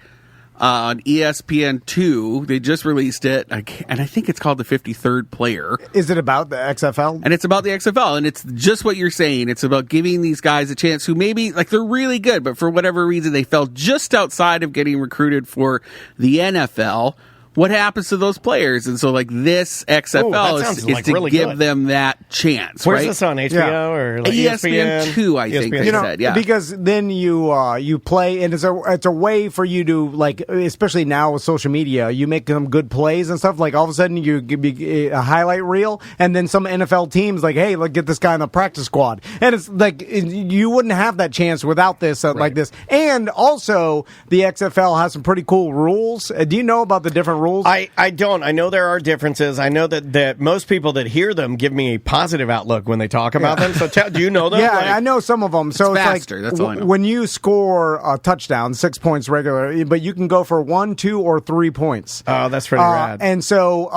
on ESPN2. They just released it, and I think it's called the 53rd player. Is it about the XFL? And it's about the XFL, and it's just what you're saying. It's about giving these guys a chance who maybe, they're really good, but for whatever reason they fell just outside of getting recruited for the NFL. What happens to those players? And so, this XFL is to really give them that chance. Where's this on? HBO or ESPN2? I think they said. Yeah, because then you play, and it's a way for you to especially now with social media, you make some good plays and stuff. All of a sudden you give me a highlight reel, and then some NFL teams hey, get this guy in the practice squad, and it's you wouldn't have that chance without this like this. And also the XFL has some pretty cool rules. Do you know about the different rules? I don't. I know there are differences. I know that most people that hear them give me a positive outlook when they talk about them. So do you know them? Yeah, I know some of them. So it's faster. That's all I know. When you score a touchdown, 6 points regular, but you can go for 1, 2, or 3 points. Oh, that's pretty rad. And so,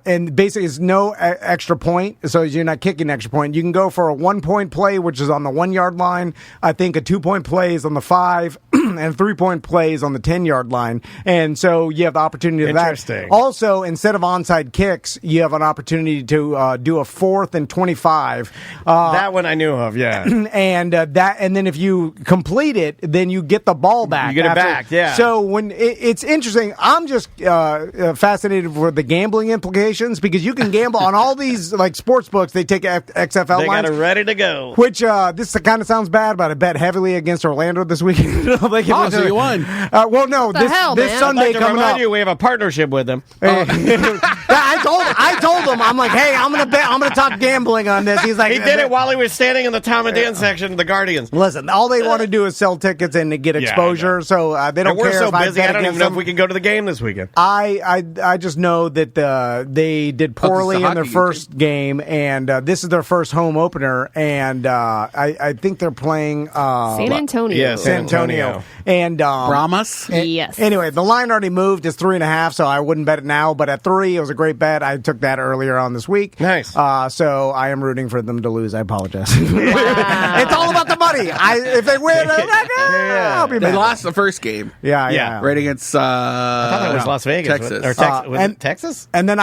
and basically it's no extra point, so you're not kicking extra point. You can go for a 1-point play, which is on the 1 yard line. I think a 2-point play is on the 5. and 3-point plays on the 10-yard line. And so you have the opportunity of that. Interesting. Also, instead of onside kicks, you have an opportunity to do a 4th and 25. That one I knew of, yeah. And then if you complete it, then you get the ball back. You get it back, yeah. So when it's interesting, I'm just fascinated with the gambling implications because you can gamble on all these like sports books. They take XFL They lines. got it ready to go. Which this kind of sounds bad, but I bet heavily against Orlando this weekend. So you won. Well, no, this Sunday coming up. We have a partnership with them. I told him, I'm like, hey, I'm gonna talk gambling on this. He's like, He did it while he was standing in the TOMANDDAN section of the Guardians. Listen, all they want to do is sell tickets and to get exposure, so they don't And we're care. so if busy, I don't even know if we can go to the game this weekend. I just know that they did poorly in their first game, and this is their first home opener, and I think they're playing San Antonio. Yeah, San Antonio. And Brahmas? Yes. Anyway, the line already moved. It's 3.5, so I wouldn't bet it now. But at 3, it was a great bet. I took that earlier on this week. Nice. So I am rooting for them to lose. I apologize. It's all about the money. If they win, I'll be mad. They lost the first game. Yeah. Right against I thought that was Las Vegas. Texas. Was it Texas? And then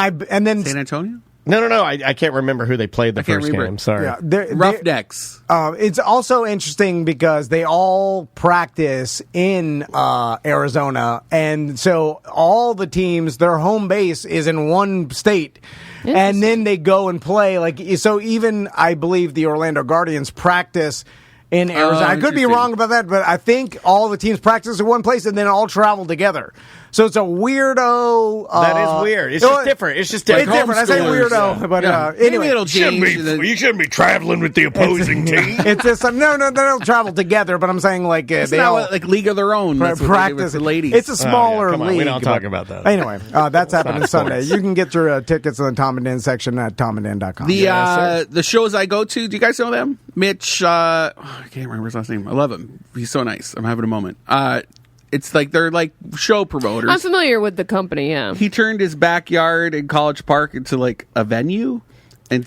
San Antonio? No. I can't remember who they played the can't first remember. game. Sorry. Yeah, Roughnecks. it's also interesting because they all practice in Arizona, and so all the teams, their home base is in one state, and then they go and play. Like so, even I believe the Orlando Guardians practice in Arizona. I could be wrong about that, but I think all the teams practice in one place and then all travel together. So it's a weirdo. That is weird. It's just different. It's just different. It's different. I say weirdo, but anyway, it'll change. You shouldn't be traveling with the opposing team. It's just no, they don't travel together. But I'm saying like It's they not all like league of their own. That's what they do with practice. the ladies. It's a smaller Come on, league. we don't talk about that. Anyway, that's happening not Sunday. sports. You can get your tickets in the TOMANDDAN section at TOMANDDAN.com. The shows I go to, do you guys know them? Mitch, I can't remember his last name. I love him. He's so nice. I'm having a moment. It's like they're like show promoters. I'm familiar with the company, yeah. He turned his backyard in College Park into like a venue. And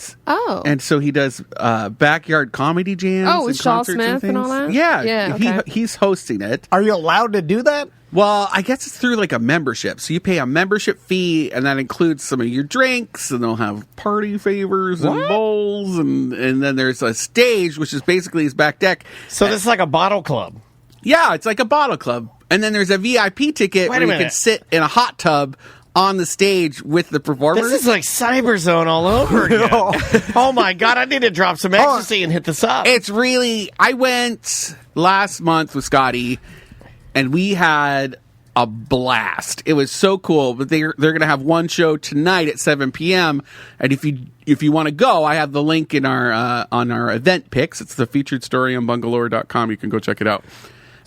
so he does backyard comedy jams. Oh, with and Shaw concerts Smith and all that? Yeah, okay. He's hosting it. Are you allowed to do that? Well, I guess it's through like a membership. So you pay a membership fee, and that includes some of your drinks, and they'll have party favors and bowls, and then there's a stage, which is basically his back deck. So this is like a bottle club. Yeah, it's like a bottle club. And then there's a VIP ticket where you can sit in a hot tub on the stage with the performers. This is like Cyberzone all over again. Oh my God, I need to drop some ecstasy and hit this up. It's really... I went last month with Scotty, and we had a blast. It was so cool. But they're going to have one show tonight at 7 p.m. And if you want to go, I have the link in our on our event picks. It's the featured story on bungalore.com. You can go check it out.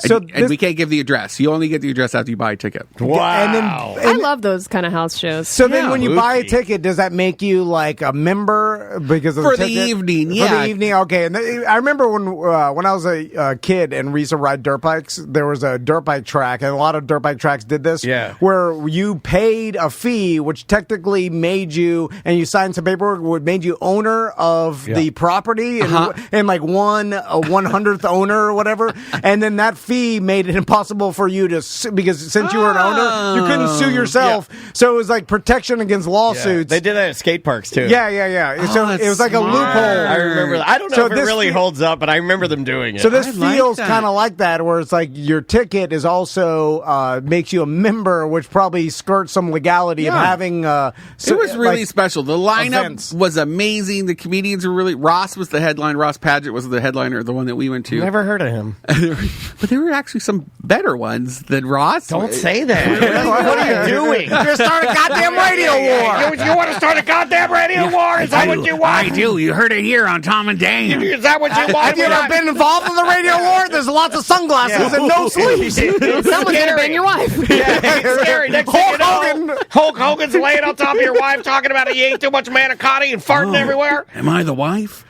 And we can't give the address. You only get the address after you buy a ticket. Wow. I love those kind of house shows. So then when you buy a ticket, does that make you like a member because of For the the ticket? evening, For yeah. the evening, okay. And I remember when I was a kid and we used to ride dirt bikes, there was a dirt bike track, and a lot of dirt bike tracks did this, where you paid a fee, which technically made you, and you signed some paperwork, would made you owner of the property, and like 1/100th owner or whatever, and then that fee made it impossible for you to sue, because since you were an owner, you couldn't sue yourself. So it was like protection against lawsuits. They did that at skate parks too. Yeah. So it was like a loophole. I remember that. I don't know if it really holds up, but I remember them doing it. So this feels kind of like that, where it's like your ticket is also makes you a member, which probably skirts some legality of having. It was really special. The lineup was amazing. The comedians were really. Ross was the headline. Ross Padgett was the headliner, the one that we went to. Never heard of him. But there were actually some better ones than Ross. Don't say that. What are you doing? You're starting a goddamn radio war. You want to start a goddamn radio war? Is that what you want? I do. You heard it here on Tom and Dan. Is that what you want? Have you ever been involved in the radio war? There's lots of sunglasses and no sleeves. Someone's gonna bang your wife. It's scary. Next thing you know, Hulk Hogan's laying on top of your wife talking about he ate too much manicotti and farting everywhere. Am I the wife?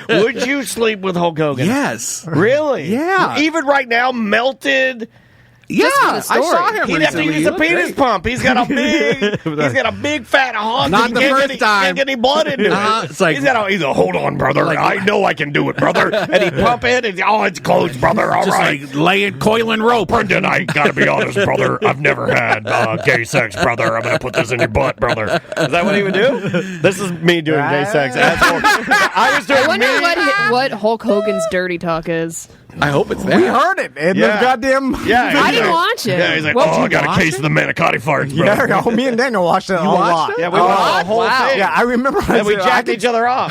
Would you sleep with Hulk Hogan? Yes. Really? Yeah. Even right now, melted Yeah, Just for the story. I saw him He'd have to recently. use a penis pump. He's got a big fat hog. Not the first time. Can't get any blood into it. It's like, he's a hold on, brother. Like, I know I can do it, brother. And he pump it, and it's closed, brother. All just right. like laying coiling rope. Brendan, I gotta be honest, brother. I've never had gay sex, brother. I'm gonna put this in your butt, brother. Is that what he would do? This is me doing gay sex. I was doing I wonder what Hulk Hogan's dirty talk is. I hope it's there. We heard it in the goddamn. I didn't watch it. Yeah, he's like, I got a case of the manicotti farts, bro. Yeah, me and Daniel watched it a lot. Yeah, we watched the whole thing. Yeah, I remember. And we jacked each other off.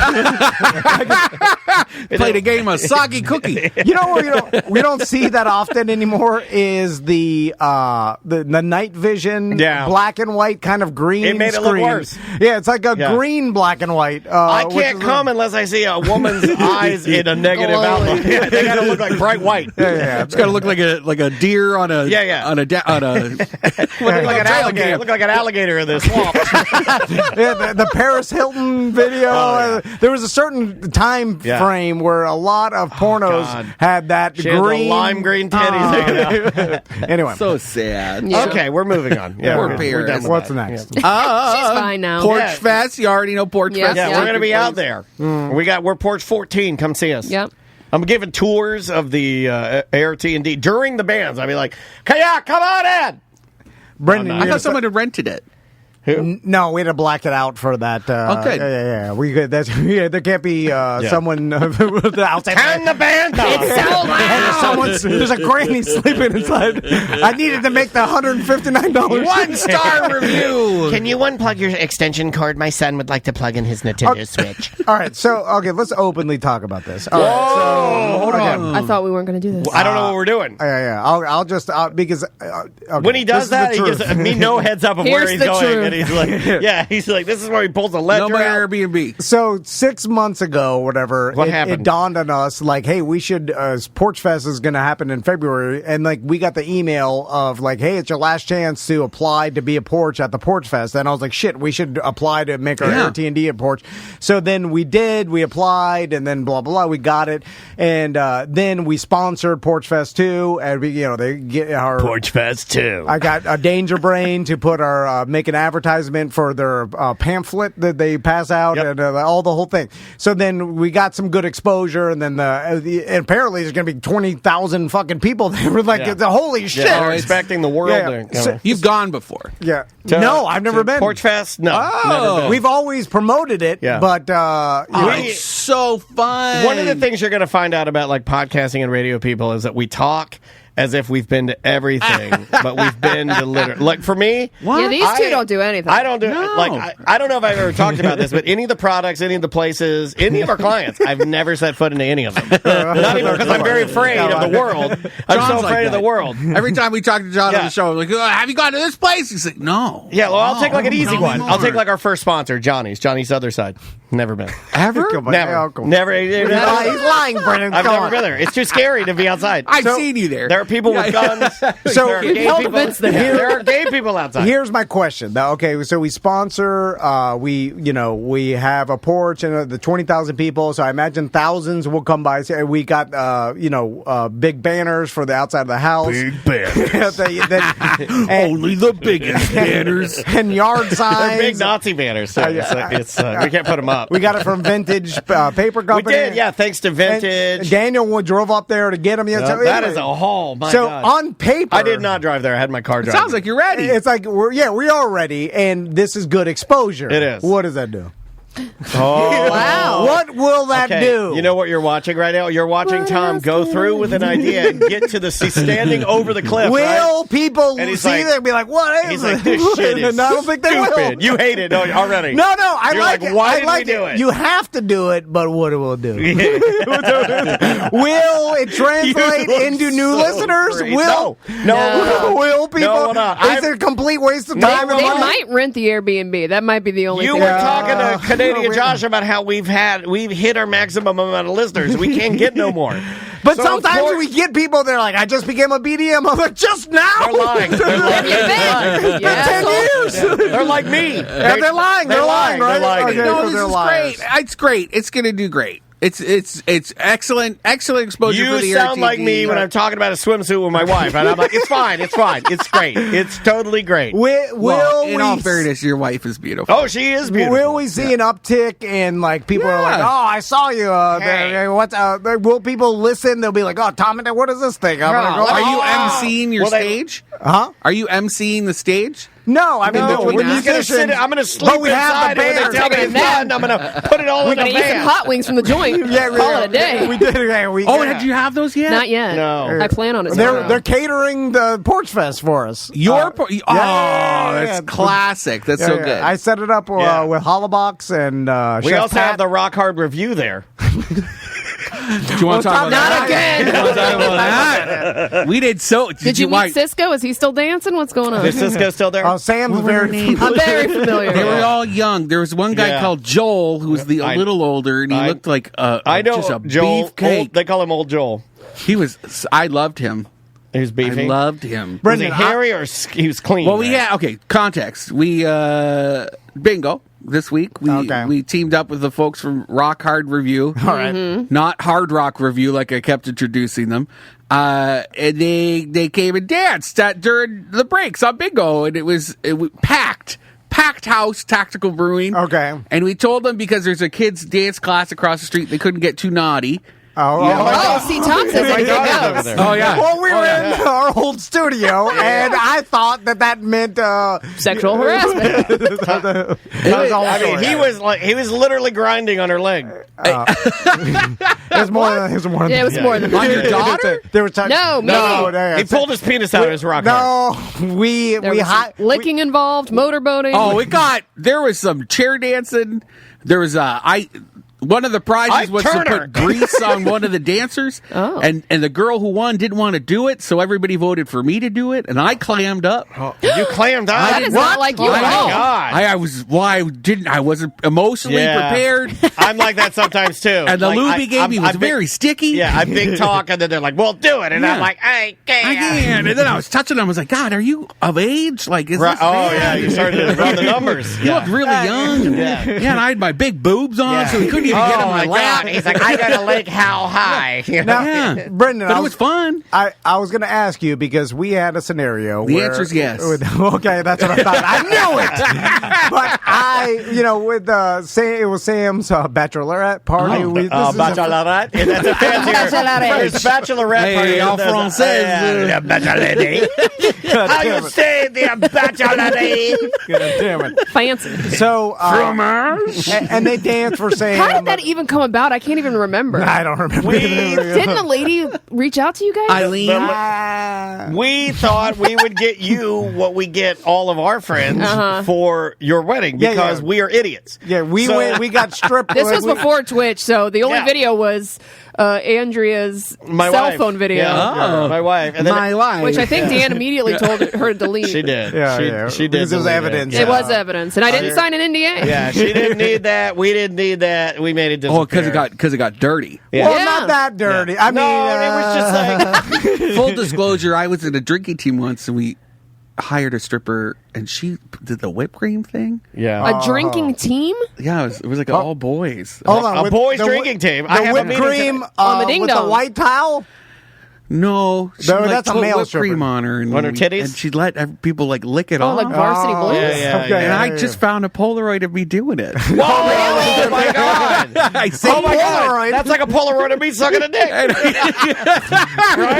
Played a game of soggy cookie. You know where we don't see that often anymore is the night vision, black and white kind of green. It made it screen. look worse. Yeah, it's like a green black and white. I can't come unless I see a woman's eyes in a negative outlook. Yeah, they gotta look like bright white. Yeah. It's got to look like a deer on a on a look like an alligator. Look like an alligator in the swamp. Yeah, the Paris Hilton video. There was a certain time frame where a lot of pornos had that She had green the lime green titties hanging out. Anyway, So sad. Yeah. Okay, we're moving on. Yeah, Poor we're Paris. done with what's that. next? She's fine now. Porchfest. You already know Porchfest. Yeah. Yeah, we're going to be out there. We're Porch 14. Come see us. Yep. I'm giving tours of the ART&D during the bands. I'll be like, come on in. Brendan, I thought someone had rented it. No, we had to black it out for that. Okay. Yeah. We could. There can't be someone outside. Turn the band on. It's so loud. There's a granny sleeping inside. I needed to make the $159. 1-star review. Can you unplug your extension cord? My son would like to plug in his Nintendo Switch. All right, let's openly talk about this. All Whoa, right, hold on. I thought we weren't going to do this. I don't know what we're doing. Yeah. I'll just because When he does that, he gives me no heads up of where Here's he's the going. truth. And he's like, this is where he pulls a ledger No more out. Airbnb. So 6 months ago, whatever, What it happened? dawned on us like, hey, we should. Porchfest is going to happen in February, and like we got the email of like, hey, it's your last chance to apply to be a porch at the Porchfest, and I was like, shit, we should apply to make our ART&D at Porch. So then we did, we applied, and then blah blah blah, we got it, and then we sponsored Porchfest 2, and they get our Porchfest 2. I got a Danger Brain to put our make an advertisement for their pamphlet that they pass out and all the whole thing. So then we got some good exposure, and then and apparently there's going to be 20,000 fucking people there. We're like, holy shit! We're expecting the world to come. You've gone before. Yeah. No, I've never been. Porchfest? No. Oh. Never been. We've always promoted it, but It's so fun. One of the things you're going to find out about like podcasting and radio people is that we talk as if we've been to everything, but we've been to literally. Like for me, Yeah, these two don't do anything. I don't do I don't know if I've ever talked about this, but any of the products, any of the places, any of our clients, I've never set foot into any of them. Not even because I'm very afraid of the world. I'm John's so like afraid of that. the world. Every time we talk to John on the show, I'm like, have you gone to this place? He's like, no. Yeah, well, I'll take like an easy tell me one. more. I'll take like our first sponsor, Johnny's Other Side. Never been. Ever? Come on, Never. come on. Never. He's lying, Brennan. I've Come never on. been there. It's too scary to be outside. I've seen you there. There are people with guns. So there are we've gay held people. events there. There are gay people outside. Here's my question. Now, okay, so we sponsor. We have a porch and the 20,000 people. So I imagine thousands will come by. So we got big banners for the outside of the house. Big banners. Only the biggest banners. And yard They're signs. big Nazi banners. So it's we can't put them up. We got it from Vintage Paper We Company. did, yeah. Thanks to And Vintage. Daniel drove up there to get them. Yeah, so that anyway. is a haul. My So God. on paper, I did not drive there. I had my car drive. Sounds like you're ready. It's like we are ready, and this is good exposure. It is. What does that do? Oh. Wow. What will that Okay, do? you know what you're watching right now? You're watching Tom go through with an idea and get to he's standing over the cliff. Will right? people And he's see like- that and be like, what is He's it? like, this shit is And I don't think they will. stupid. You hate it already. No, I You're like like, it. why I did like we do it? You have to do it, but what it will do? Will it translate You look into new so listeners? crazy. Will No. people? No, not. Is it a complete waste of time? They and money? might rent the Airbnb. That might be the only You thing. were talking to Canadian Oh, Josh about how we've hit our maximum amount of listeners. We can't get no more. But So, sometimes of course- we get people. They're like, I just became a BDM. I'm like, just now. They're lying. They're lying. Have you been? Yeah. 10 years. They're like me. They're lying. They're lying, right? They're lying. Okay. No, so this they're is liars. great. It's great. It's going to do great. It's excellent exposure for the You sound like me when I'm talking about a swimsuit with my wife, and I'm like, it's fine, it's great, it's totally great. In all fairness, your wife is beautiful. Oh, she is beautiful. Will we see an uptick in like people are like, oh, I saw you. Will people listen? They'll be like, oh, Tom, what is this thing? Are you emceeing your stage? Huh? Are you emceeing the stage? No, I mean, we're just going to sit. I'm going to sleep inside, and when they tell me it's done, I'm going to put it all in the We're going to eat some van. hot wings from the joint. Call it a day. We did. Did you have those yet? Not yet. No. I plan on it. They're catering the Porchfest for us. That's classic. That's so good. I set it up with Hollabox and We Chef also Pat. have the Rock Hard Review there. Do you want to talk about Not that? again. You want to talk about that? We did so. Did you meet Cisco? Is he still dancing? What's going on? Is Cisco still there? Oh, Sam's very familiar. I'm very familiar. They were all young. There was one guy called Joel who was a little older, and he looked like just a Joel. beefcake. They call him Old Joel. I loved him. He was beefy. I loved him. Was he hairy or he was clean? Well, context. We bingo this week. We teamed up with the folks from Rock Hard Review. All right. Not Hard Rock Review like I kept introducing them. And they came and danced during the breaks on bingo, and it was packed house, Tactical Brewing. Okay. And we told them because there's a kids dance class across the street, they couldn't get too naughty. See, Tom says everything goes. Oh, yeah. Well, we were in our old studio, and I thought that meant Sexual harassment. He was literally grinding on her leg. it was more than Yeah, it was more than On your daughter? There was No, He pulled his penis out of his rock. No, we there was licking involved, motorboating. Oh, there was some chair dancing. There was one of the prizes was to put grease on one of the dancers, and the girl who won didn't want to do it, so everybody voted for me to do it, and I clammed up. You clammed up? That is not like you at all. I wasn't emotionally prepared. I'm like that sometimes too. And the lube he gave me was very sticky. Yeah, I big talk, and then they're like, "Well, do it," and I'm like, "I can't." And then I was touching them. I was like, "God, are you of age? Like, is this?" Oh yeah, you started to run the numbers. You looked really young. And I had my big boobs on, so he couldn't even get on my lap. God. He's like, "I got a leg how high?" Now, Brendan, but it was fun. I was going to ask you because we had a scenario. The answer is yes. Okay, that's what I thought. I knew it. But it was Sam's bachelorette party. Bachelorette. That's a fancier. It's bachelorette party. Hey, en français. Bachelorette. How you say the bachelorette? Damn it. Fancy. So, and they danced for Sam. How did that even come about? I can't even remember. I don't remember. Didn't a lady reach out to you guys? Eileen. We thought we would get you what we get all of our friends for your wedding because we are idiots. Yeah, we got stripped. This was before Twitch, so the only video was Andrea's cell phone video. Yeah, my wife. And then which I think Dan immediately told her to delete. She did. She did. Because it was evidence. It was evidence, and I didn't sign an NDA. Yeah, she didn't need that. We didn't need that. We made it disappear. Oh, because it got dirty. Yeah. Well, not that dirty. Yeah. I mean, it was just like full disclosure. I was in a drinking team once, and we hired a stripper, and she did the whipped cream thing. Yeah, a drinking team. Yeah, it was like all boys. Hold on, a boys drinking team. The whipped cream on the ding with dong. the white towel. No, that's a male whipped cream on her and on her titties, and she'd let people lick it off. Like Varsity Blues. And I just found a Polaroid of me doing it. Whoa! Oh my god! I say Polaroid. That's like a Polaroid of me sucking a dick. Right?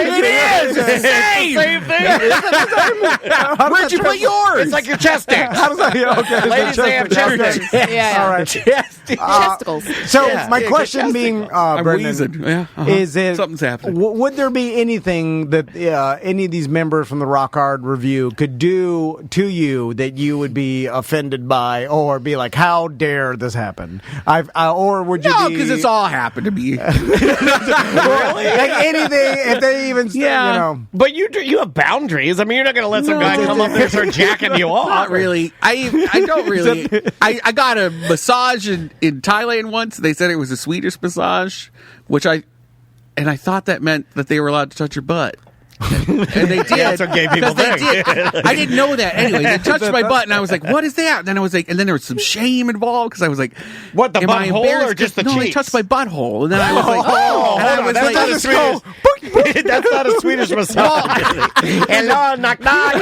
It is. It's the same thing. Where'd you put yours? It's like your chest dicks. How does that? Okay, ladies, they have chest dicks. Yeah. All right. Chesticles. So my question being, Brendan, is it something's happening? Would there be anything that any of these members from the Rock Hard Review could do to you that you would be offended by, or be like, "How dare this happen?" Or would you? No, because it's all happened to me. Really? Like anything, if they even, But you have boundaries. I mean, you're not going to let some guy come up there and start jacking you off. Not really. I don't really. I got a massage in Thailand once. They said it was a Swedish massage, which I thought that meant that they were allowed to touch your butt. And they did. That's what gay people think. I didn't know that. Anyway, they touched my butt, and I was like, "What is that?" And then I was like, and then there was some shame involved because I was like, "What, the am I butthole embarrassed?" or just the no, cheeks? they touched my butthole, and then I was like, "Oh, and I was that's like, not a Swedish. That's not a Swedish massage." Hello, knock knock.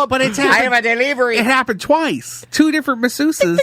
But it's happened. I have a delivery. It happened twice. 2 different masseuses.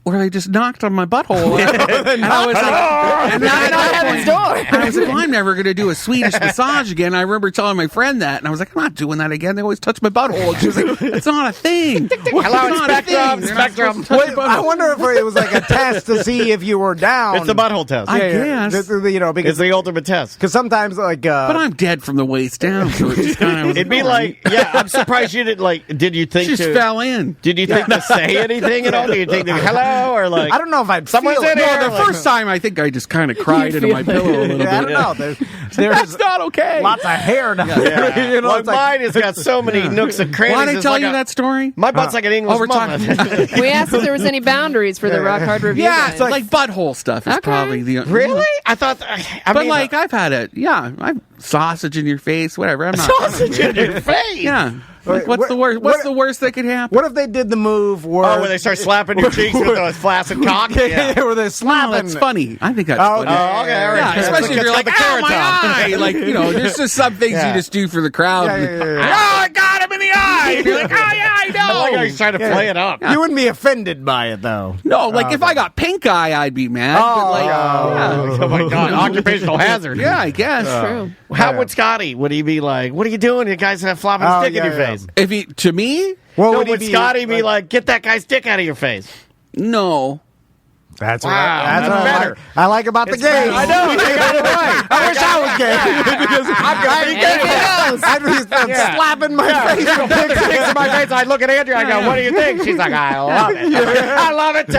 Where they just knocked on my butthole, and I was like, and now Heaven's door. I was like, well, I'm never going to do a Swedish massage again. I remember telling my friend that, and I was like, I'm not doing that again. They always touch my butthole. And she was like, it's not a thing. Hello, Spectrum. I wonder if it was like a test to see if you were down. It's the butthole test. I guess. You know, because It's the ultimate test. Because sometimes, like, But I'm dead from the waist down, so it just kind of was. It'd be like, yeah, I'm surprised you didn't, like, did you think She just fell in. Did you think to say anything at all? Did you think to, hello, or like, I don't know if I'd someone's feel in it. here. No, the first time I think I just kind of cried into my pillow a little bit. I don't know. There's That's not okay. lots of hair down Yeah. there. You know, Like it's like, mine has got so many nooks and crannies. Why did I It's tell like you a- that story? My butt's like an English we're talking- muffin. We asked if there was any boundaries for the Rock Hard Review. Yeah, guys. it's like butthole stuff is Okay. probably the Really? I thought. I But mean, like I've had it. Yeah, I've sausage in your face, whatever. I'm not sausage in your face. Yeah. Like, what's What- the worst? What's the worst that could happen? what if they did the move where... Oh, where they start slapping your cheeks with a flaccid cock? Yeah. where they're Wow, slapping. that's funny. I think that's Oh, funny. okay. Oh, okay, all right. Yeah, especially if you're like, the oh, carrot my top. eye. Like, you know, there's just some things Yeah. you just do for the crowd. Yeah. Oh, I got him in the eye. And you're like, oh, yeah, I I like how know. he's trying to play it up. You wouldn't be offended by it, though. No, like if I got pink eye, I'd be mad. But like, yeah. Oh my God! Occupational hazard. Yeah, I guess. True. How would Scotty? Would he be like, "What are you doing? The guy's flopping his Oh, dick in yeah, your yeah. face"? If he, to me, Well, No, would he would Scotty be like, "Get that guy's dick out of your face"? no. That's Wow, that's that's what better. I like about the game. I know. You got it right. I wish I was gay because I'd be slapping my face with Dicks in my face. I look at Andrea. I go, "What do you think?" She's like, "I love it. I love it too."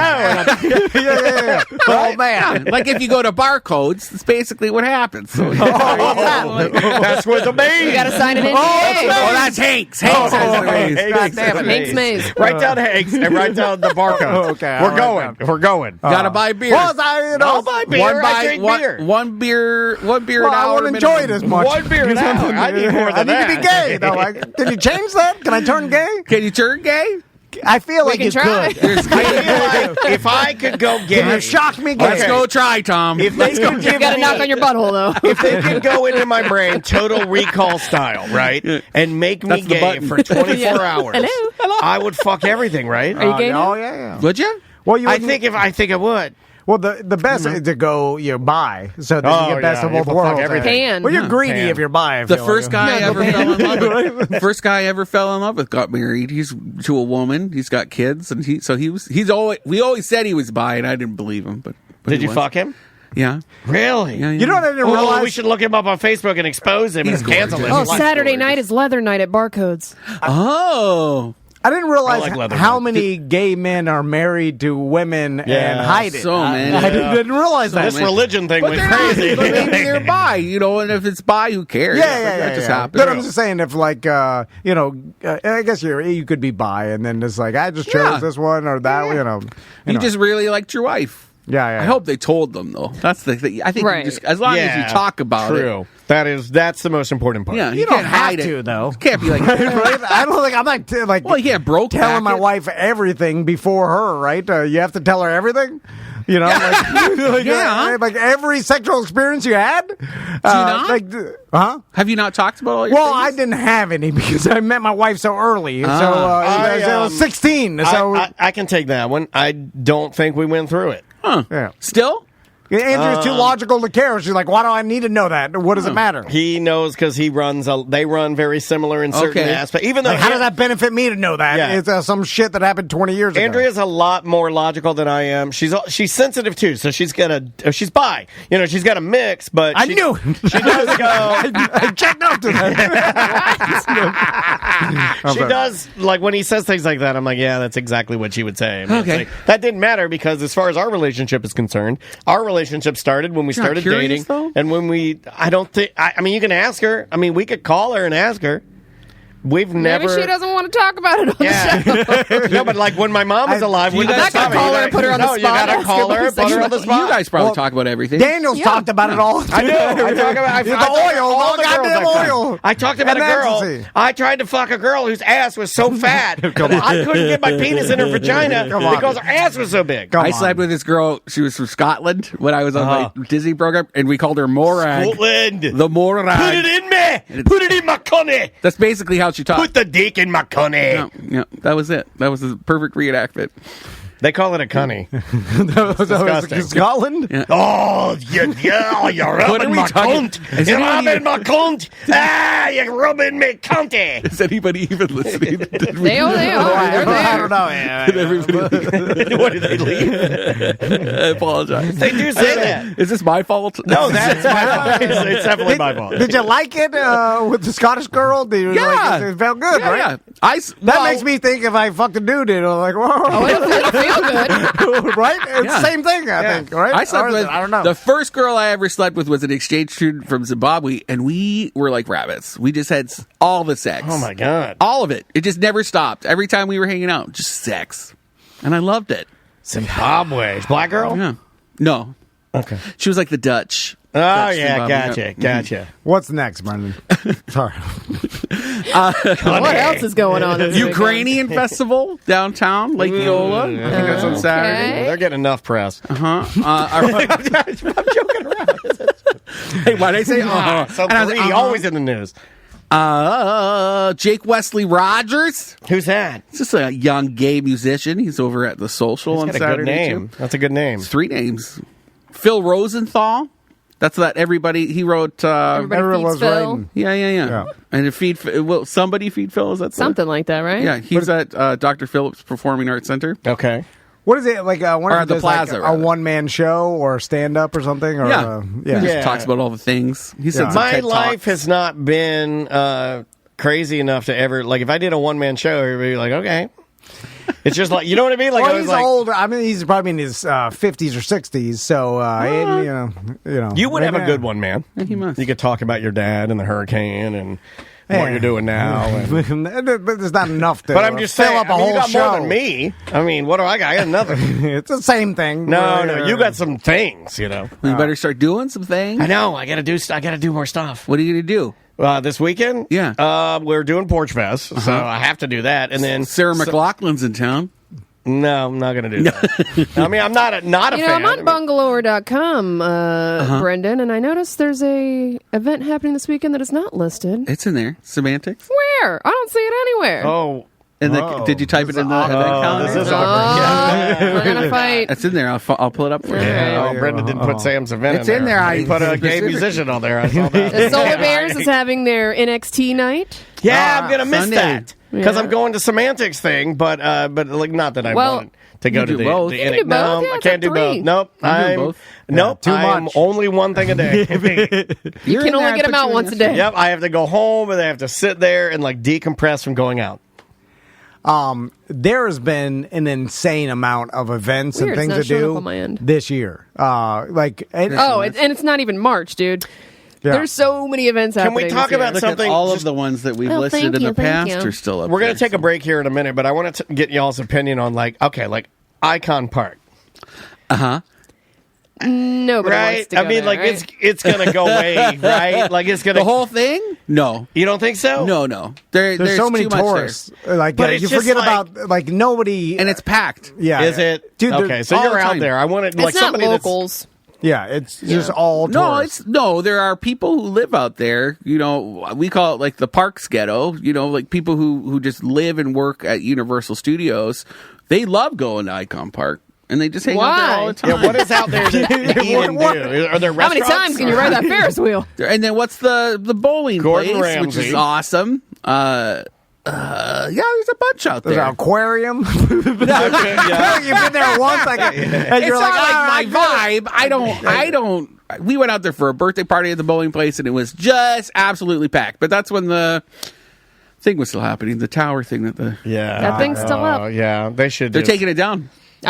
yeah. Oh man, Like if you go to barcodes, it's basically what happens. So, That's what the maze. You got to sign an NDA. Oh, that's Hanks. Hanks has the maze. Hanks damn it. Hanks Maze. Write down Hanks and write down the barcode. Okay, we're I'll going. write down. We're going. Gotta buy beer. Well, I, I'll buy beer. I drink beer. One beer Well, an I hour. won't enjoy it minimum. as much. One beer an hour. I need more I than need to be that. gay. Though. Like, can you change that? Can I turn gay? Can you turn gay? I feel like can you try. could. There's I feel like if I could go Can gay, you shock me gay? Let's go try, Tom. if they could give You got to me, knock on your butthole, though. if they could go into my brain, Total Recall style, right, and make me That's the gay button. for 24 Yeah. hours, Hello. I would fuck everything, right? Are you gay now? Oh yeah. Would you? Well, you. I wouldn't- think I would. Well, the best is to go bi, so that Oh, you get best yeah, of you both fuck worlds. everything. Pan. Well, you're greedy Pan. if you're bi. I The feel first like. guy I ever fell in love with. First guy I ever fell in love with got married. He's to a woman. He's got kids, and he's always. We always said he was bi, and I didn't believe him. But Did he you was. fuck him? Yeah. Really? Yeah, yeah. You know what I didn't Oh, realize? we should look him up on Facebook and expose him He's and cancel him. Oh, gorgeous. Saturday night is leather night at Barcodes. Oh. I didn't realize I like leather how night. many gay men are married to women Yeah, and hide it. so many. I didn't realize that. This religion thing But was they're crazy. but maybe they're bi, you know, and if it's bi, who cares? That just happens. But I'm just saying, if like I guess you could be bi, and then it's like I just chose Yeah. this one or that, You know. just really liked your wife. Yeah. I hope they told them though. That's the thing. I think Right. you just, as long as you talk about True. it. That's the most important part. Yeah, You don't can't hide have it. to, though. You can't be like, Right? I don't think I'm not like. well, you can't broke telling back my it. wife everything before her, right? You have to tell her everything. You know, Yeah. like every sexual experience you had. Do you not? Huh? Have you not talked about all your Well, I things? didn't have any because I met my wife so early. I was 16. So I can take that one. I don't think we went through it. yeah. Still? Andrew's too logical to care. She's like, why do I need to know that? What does it matter? He knows because he runs. They run very similar in certain Okay. aspects. Even though Like, how does that benefit me to know that? Yeah. It's some shit that happened 20 years ago. Andrea's a lot more logical than I am. She's sensitive too, so she's bi. You know, she's got a mix, but I knew. she does go. I checked out to that. She does, like, when he says things like that, I'm like, yeah, that's exactly what she would say. I mean, it's Okay. like, that didn't matter because as far as our relationship is concerned, our relationship started when we You're not started curious, dating. though? And when I mean, you can ask her. I mean, we could call her and ask her. We've never. Maybe she doesn't want to talk about it on the show. No, but like when my mom was alive, I'm not going to call her and put her on the spot. You got to call her and put her on the spot. You guys probably talk about everything. Daniel's talked about it all. I know. I talk about all the goddamn oil. I talked about a girl. I tried to fuck a girl whose ass was so fat. I couldn't get my penis in her vagina because her ass was so big. I slept with this girl. She was from Scotland when I was on my Disney program, and we called her Morag. Scotland. The Morag. Put it in me. Put it in my cunny. That's basically how she talked. Put the dick in my cunny. Yeah, that was it. That was the perfect reenactment. They call it a cunny. That was Scotland? Yeah. Oh, you're rubbing my cunt. You're rubbing my cunt. You're rubbing me cunty. Is anybody even listening? They are. They're there. I don't know. Did everybody What, did they leave? I apologize. They do say that. Is this my fault? No, that's my fault. It's definitely my fault. Did you like it with the Scottish girl? Yeah. It felt good, right? Yeah. That makes me think if I fucked a dude, I'm like, whoa. Oh, it'll feel good. Right? It's the same thing, I think, right? I slept with, I don't know. the first girl I ever slept with was an exchange student from Zimbabwe, and we were like rabbits. We just had all the sex. Oh, my God. All of it. It just never stopped. Every time we were hanging out, just sex. And I loved it. Zimbabwe. Black girl? Yeah. No. Okay. She was like the Dutch. Oh, Dutch yeah, Zimbabwe. gotcha. What's next, Brendan? Sorry. What else is going on this Ukrainian festival downtown, Lake Eola. I think that's on Saturday. They're getting enough press. I'm joking around. Hey, why did I say So greedy, always in the news. Jake Wesley Rogers. Who's that? He's just a young gay musician. He's over at the Social on He's got Saturday. a good name. Too. That's a good name. It's 3 names. Phil Rosenthal. That's that everybody. He wrote. Everybody feeds Phil. Yeah. And somebody feed Phil. Is that something like that, right? Yeah, he's at Dr. Phillips Performing Arts Center. Okay. What is it like? Or at the Plaza, like a one-man show or stand-up or something? Or, He just talks about all the things. He said My life has not been crazy enough to ever like. If I did a one-man show, everybody would be like, okay. It's just like, you know what I mean? Like, well, he's older. I mean, he's probably in his 50s or 60s. So, you know, you would have a good one, man. Yeah, he must. You could talk about your dad and the hurricane and what you're doing now. But there's not enough to. But I'm just saying, fill up a you whole got show. more than me. I mean, what do I got? I got nothing. It's the same thing. No, you got some things. You know, you better start doing some things. I know. I got to do more stuff. What are you going to do? This weekend? Yeah. We're doing Porchfest, so I have to do that. And then Sarah McLaughlin's in town. No, I'm not going to do that. I mean, I'm not a fan. I'm on bungalower.com, Brendan, and I noticed there's a event happening this weekend that is not listed. It's in there. Semantics. Where? I don't see it anywhere. Oh. Did you type it in the event calendar? This is awkward. We're going to fight. It's in there. I'll pull it up for you. Brendan didn't put Sam's event It's in there. He put a gay musician on there. I saw that. The Solar Bears is having their NXT night. Yeah, I'm going to miss Sunday. that. Because Yeah. I'm going to Semantics thing, but like not that I wanted to go to the both. You can do both. No, Yeah, I it's can't at do both. 3. Nope. I'm doing both. Nope. too I'm much. only one thing a day. You can only get them out once a day. Yep. I have to go home and I have to sit there and like decompress from going out. There has been an insane amount of events Weird, and it's things not to showing do up on my end. this year. And it's not even March, dude. Yeah. There's so many events Can happening. we talk this year. about something? All of the ones that we've listed in the past are still up We're going there. to take a break here in a minute, but I want to get y'all's opinion on like Icon Park. Nobody Right? wants to go I mean, there, like right? it's going to go away, right? Like it's going to The whole thing? No. You don't think so? No. There's so many too much there. tourists. Like, But it's you just forget like- about like nobody, And it's packed. yeah, Is it? dude? Okay, so all you're the out time. there. I wanted It's like not somebody locals. Yeah, it's just all tourists. There are people who live out there. You know, we call it like the Parks Ghetto. You know, like people who just live and work at Universal Studios. They love going to Icon Park. And they just hang out there all the time. Yeah, what is out there to eat and do? Are there restaurants? How many times can you ride that Ferris wheel? And then what's the bowling Gordon place, which Ramsay. is awesome. Yeah, there's a bunch out There's there. an aquarium. Yeah. You've been there once, and It's you're not like, like my vibe. I don't. We went out there for a birthday party at the bowling place, and it was just absolutely packed. But that's when the thing was still happening, the tower thing. Yeah. That thing's still up. Yeah, they should. They're taking it down.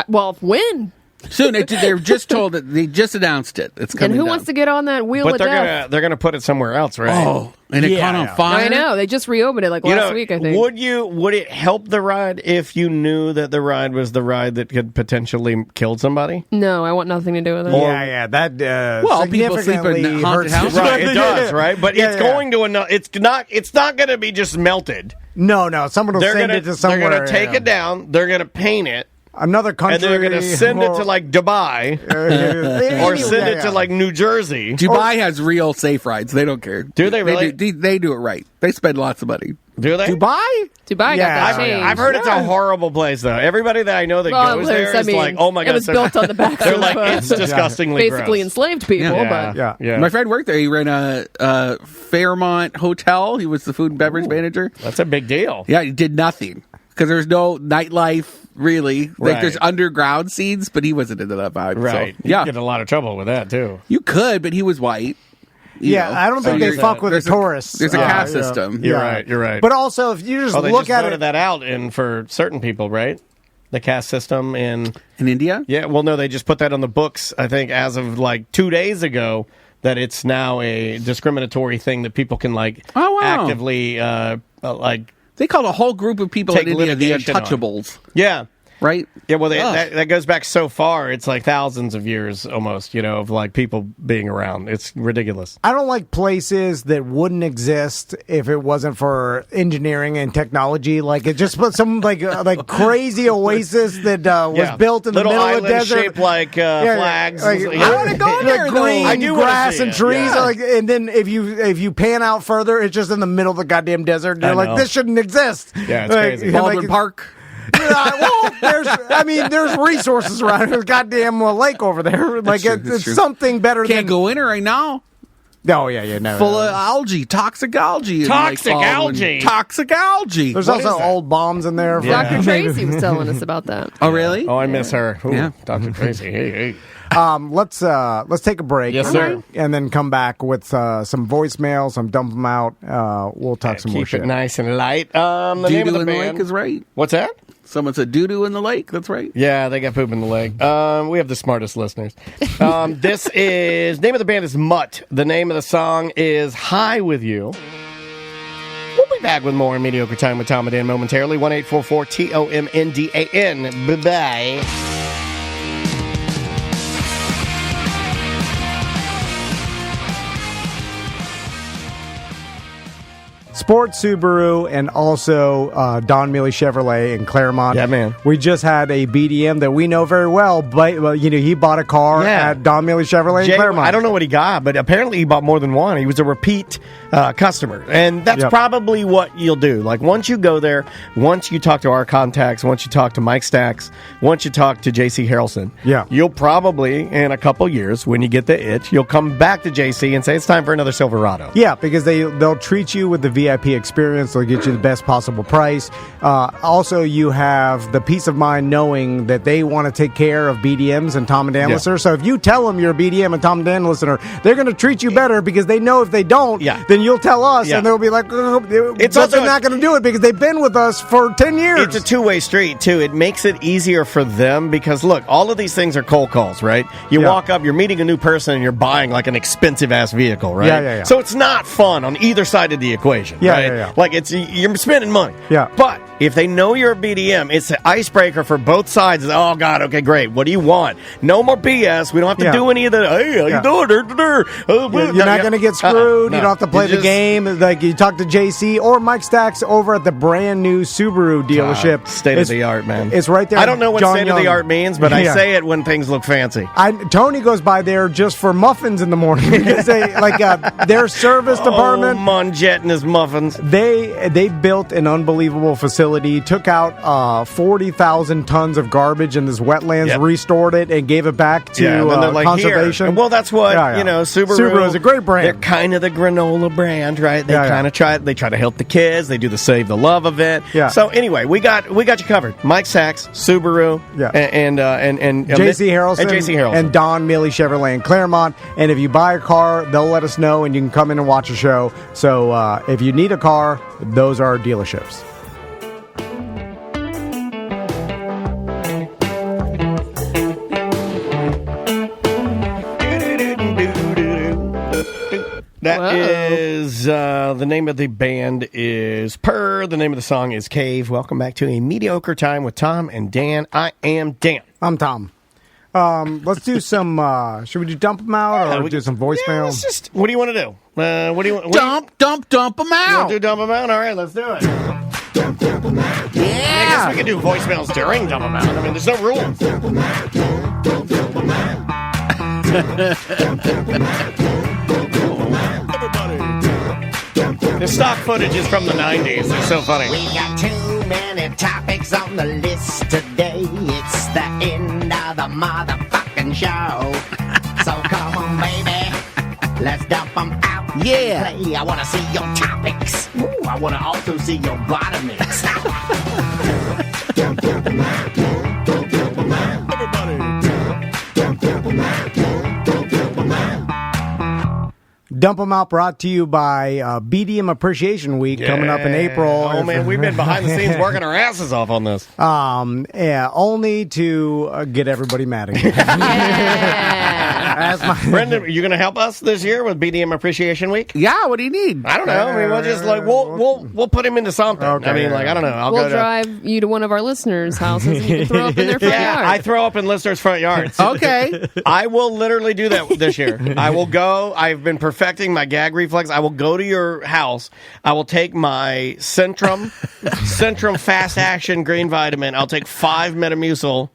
Well, when? Soon, they're just told that they just announced it. It's coming. And who down. wants to get on that wheel But of death? they're gonna put it somewhere else, right? Oh, and it caught on fire. I know. They just reopened it last week, I think. Would it help the ride if you knew that the ride was the ride that could potentially kill somebody? No, I want nothing to do with it. That people sleep in haunted houses. Right, it does, right? But it's going to it's not going to be just melted. No, someone will send it to somewhere. They're going to take it down. They're going to paint it. Another country. And they're going to send it to like Dubai or send it to like New Jersey. Dubai has real safe rides. They don't care. Do they really? They do it right. They spend lots of money. Do they? Dubai got that changed. I've heard it's a horrible place, though. Everybody that I know that goes there is like, oh my God. It was built on the back They're of like, it's disgustingly basically gross. enslaved people. Yeah. My friend worked there. He ran a Fairmont hotel. He was the food and beverage manager. That's a big deal. Yeah, he did nothing because there's no nightlife, really. Like, Right. there's underground scenes, but he wasn't into that vibe. Right. So, yeah. You get in a lot of trouble with that, too. You could, but he was white. You know. I don't think they fuck with the tourists. There's a caste system. You're right. But also, if you just they look just at voted it, that out for certain people, right? The caste system in India? Yeah, well, no, they just put that on the books, I think, as of like 2 days ago, that it's now a discriminatory thing that people can actively They called a whole group of people in India the litigation on. Untouchables. Yeah. Right? Yeah, well, that goes back so far. It's like thousands of years almost, of like people being around. It's ridiculous. I don't like places that wouldn't exist if it wasn't for engineering and technology. Like, it just put some like crazy oasis that was built in the middle of the desert, shaped like flags. I want to go there. Green grass and trees, and then if you pan out further, it's just in the middle of the goddamn desert. And you're like, this shouldn't exist. Yeah, it's crazy. Baldwin Park. There's resources around. There's a goddamn lake over there. Like, it's something better than... Can't go in it right now. Oh, yeah, no. Full of algae, toxic algae. Toxic algae. There's also old bombs in there. Dr. Tracy was telling us about that. Oh, really? Oh, I miss her. Ooh, Yeah. Dr. Tracy. Hey. Let's take a break. Yes, sir. And then come back with some voicemails. Some dump them out. We'll talk some more Keep shit. it nice and light. The name of Doo-doo the in the band lake is right. What's that? Someone said doo-doo in the lake. That's right. Yeah, they got poop in the lake. We have the smartest listeners. This is... Name of the band is Mutt. The name of the song is High With You. We'll be back with more Mediocre Time with Tom and Dan momentarily. 1-844-TOMNDAN. Bye-bye. Sports Subaru and also Don Mealy Chevrolet in Claremont. Yeah, man. We just had a BDM that we know very well, but he bought a car at Don Mealy Chevrolet in Claremont. I don't know what he got, but apparently he bought more than one. He was a repeat customer, and that's probably what you'll do. Like, once you go there, once you talk to our contacts, once you talk to Mike Stacks, once you talk to JC Harrelson, you'll probably, in a couple years, when you get the itch, you'll come back to JC and say, it's time for another Silverado. Yeah, because they'll treat you with the VIP experience. They'll get you the best possible price. Also, you have the peace of mind knowing that they want to take care of BDMs and Tom and Dan listeners. So if you tell them you're a BDM and Tom and Dan listener, they're going to treat you better because they know if they don't, then you'll tell us, and they'll be like, it's also not going to do it because they've been with us for 10 years. It's a two-way street, too. It makes it easier for them because, look, all of these things are cold calls, right? You walk up, you're meeting a new person, and you're buying like an expensive-ass vehicle, right? Yeah. So it's not fun on either side of the equation, right? Like, you're spending money. Yeah. But if they know you're a BDM, it's an icebreaker for both sides. Oh, God, okay, great. What do you want? No more BS. We don't have to do any of the, hey, how you doing? You're not going to get screwed. You don't have to play the game. Like, you talk to JC or Mike Stacks over at the brand new Subaru dealership. State of the art, man. It's right there. I don't know what John state of the art means, but I say it when things look fancy. Tony goes by there just for muffins in the morning because their service department. Monjet and his muffins. They built an unbelievable facility, took out 40,000 tons of garbage in this wetlands, restored it, and gave it back to conservation. Here. Well, that's what Subaru is a great brand. They're kind of the granola brand, right? They kind of try to help the kids. They do the Save the Love event. Yeah. So anyway, we got you covered. Mike Sachs, Subaru, and JC Harrelson, and Don Mealy Chevrolet in Claremont. And if you buy a car, they'll let us know, and you can come in and watch a show. So if you need a car, those are our dealerships. That is the name of the band is Purr. The name of the song is Cave. Welcome back to A Mediocre Time with Tom and Dan. I am Dan. I'm Tom. Let's do some. Should we do dump them out or do some voicemail? Yeah, let's just. What do you want to do? What do you want? Dump them out. You want to do dump them out? All right, let's do it. Yeah. I guess we can do voicemails during dump them out. I mean, there's no rules. The stock footage is from the 90s. It's so funny. We got too many topics on the list today. It's the end of the motherfucking show. So come on, baby. Let's dump them out. Yeah. Play. I want to see your topics. Ooh, I want to also see your bottomics. Dump them out brought to you by BDM Appreciation Week coming up in April. Oh, man, we've been behind the scenes working our asses off on this. Only to get everybody mad again. Brendan, are you going to help us this year with BDM Appreciation Week? Yeah, what do you need? I don't know. I mean, we'll just we'll put him into something. Okay. I mean, I don't know. We'll drive you to one of our listeners' houses and you can throw up in their front yard. I throw up in listeners' front yards. Okay. I will literally do that this year. I will go. I've been perfecting my gag reflex. I will go to your house. I will take my Centrum Fast Action Green Vitamin. I'll take 5 Metamucil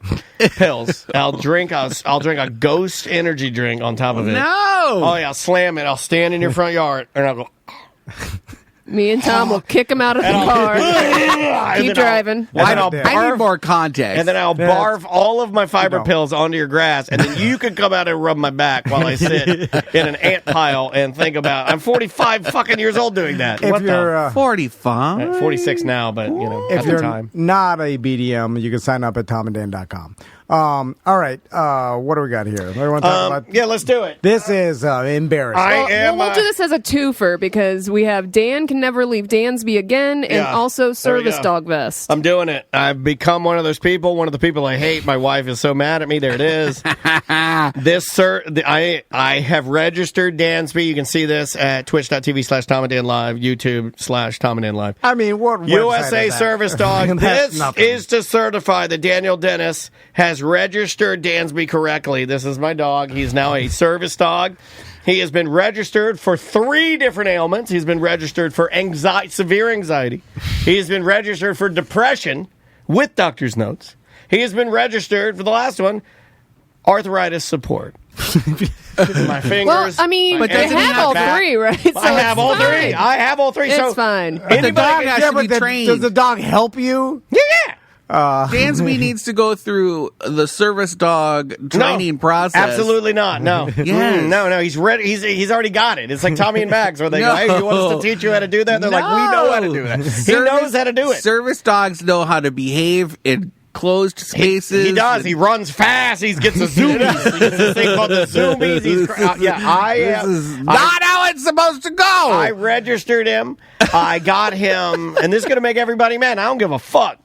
pills. I'll drink a Ghost energy drink on top of it. No. Oh yeah, I'll slam it. I'll stand in your front yard and I'll go. Me and Tom will kick him out of the car. Keep driving. I need more context. And then I'll barf all of my fiber pills onto your grass, and then you can come out and rub my back while I sit in an ant pile and think about. I'm 45 fucking years old doing that. If you're 45, 46 now, but if at you're the time. not a BDM, you can sign up at tomanddan.com. All right, what do we got here? What do you want to talk about? Yeah, let's do it. This is embarrassing. We'll do this as a twofer because we have Dan Can Never Leave Dansby Again and also Service Dog Vest. I'm doing it. I've become one of those people, one of the people I hate. My wife is so mad at me. There it is. I have registered Dansby. You can see this at twitch.tv/TomandDan Live, YouTube/TomandDan Live. I mean, what USA is that? Service Dog. This nothing. is to certify that Daniel Dennis has registered Dansby correctly. This is my dog. He's now a service dog. He has been registered for 3 different ailments. He's been registered for severe anxiety. He has been registered for depression with doctor's notes. He has been registered for the last one, arthritis support. My fingers. Well, I mean, but they have all 3, right? So I have all 3. I have all 3. It's fine. The dog has to be trained. Does the dog help you? Yeah. Dansby needs to go through the service dog training process. Absolutely not. No. Yes. No. He's ready. He's already got it. It's like Tommy and Max, where they go, "Hey, you want us to teach you how to do that?" They're like, "We know how to do that." He knows how to do it. Service dogs know how to behave in closed spaces. He does. He runs fast. He gets the zoomies. He gets this thing called the zoomies. This is not how it's supposed to go. I registered him. I got him, and this is going to make everybody mad. I don't give a fuck.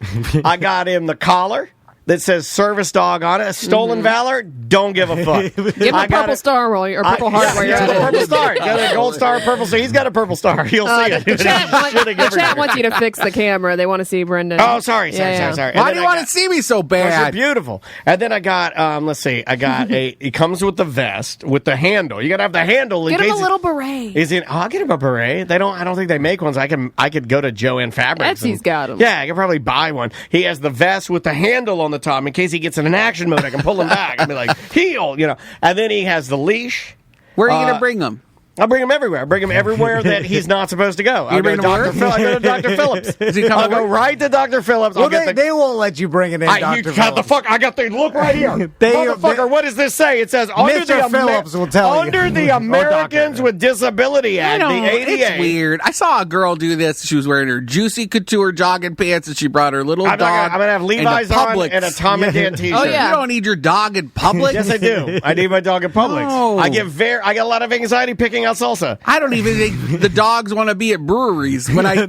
I got him the collar that says service dog on it. Stolen Valor, don't give a fuck. Give him a purple star or purple heart while you're at it. Purple star. You got a gold star, purple star. He's got a purple star. You'll see it. The chat wants you to fix the camera. They want to see Brendan. Oh, sorry. Why do you want to see me so bad? You're beautiful. And then I got, let's see, it comes with the vest, with the handle. You got to have the handle. Get him a little beret. I'll get him a beret. I don't think they make ones. I could go to Joanne Fabrics. Etsy's got them. Yeah, I could probably buy one. He has the vest with the handle on the top in case he gets in an action mode. I can pull him back and be like, heel, And then he has the leash. Where are you going to bring him? I'll bring him everywhere. I bring him everywhere that he's not supposed to go. I'll go to Dr. Phillips. I'll go right to Dr. Phillips. Well, they won't let you bring it in, Dr. Phillips. I got the look right here. Motherfucker, what does this say? It says, Mr. Phillips will tell you. Under the Americans with Disability Act, the ADA. It's weird. I saw a girl do this. She was wearing her Juicy Couture jogging pants, and she brought her little dog. I'm going to have Levi's on and a Tom and Dan t-shirt. Oh, yeah. You don't need your dog in public? Yes, I do. I need my dog in Publix. No. I get a lot of anxiety picking out salsa. I don't even think the dogs want to be at breweries. When I'm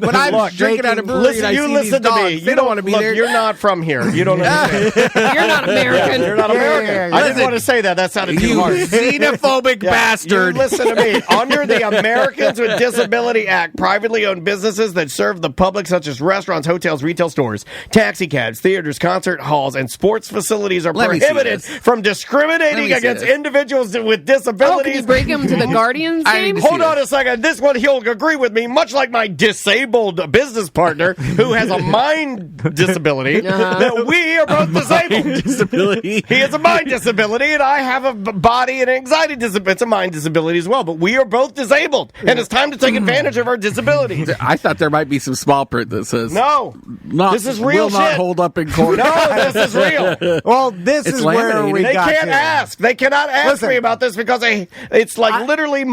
drinking at a brewery, and I see these dogs, they don't want to be there. You're not from here. You don't understand. You're not American. You're not American. I didn't want to say that. That sounded too hard. Xenophobic bastard. You listen to me. Under the Americans with Disability Act, privately owned businesses that serve the public, such as restaurants, hotels, retail stores, taxi cabs, theaters, concert halls, and sports facilities, are prohibited from discriminating against individuals with disabilities. Oh, can you break him to the Guardians game? Hold on a second. This one he'll agree with me, much like my disabled business partner who has a mind disability, that we are both disabled. Disability. He has a mind disability, and I have a body and anxiety disability. It's a mind disability as well, but we are both disabled, and it's time to take advantage of our disabilities. I thought there might be some small print that says, No. This is real will shit. not hold up in court. No, this is real. Well, this is where we They got can't to. ask. They cannot ask me about this because it's like literally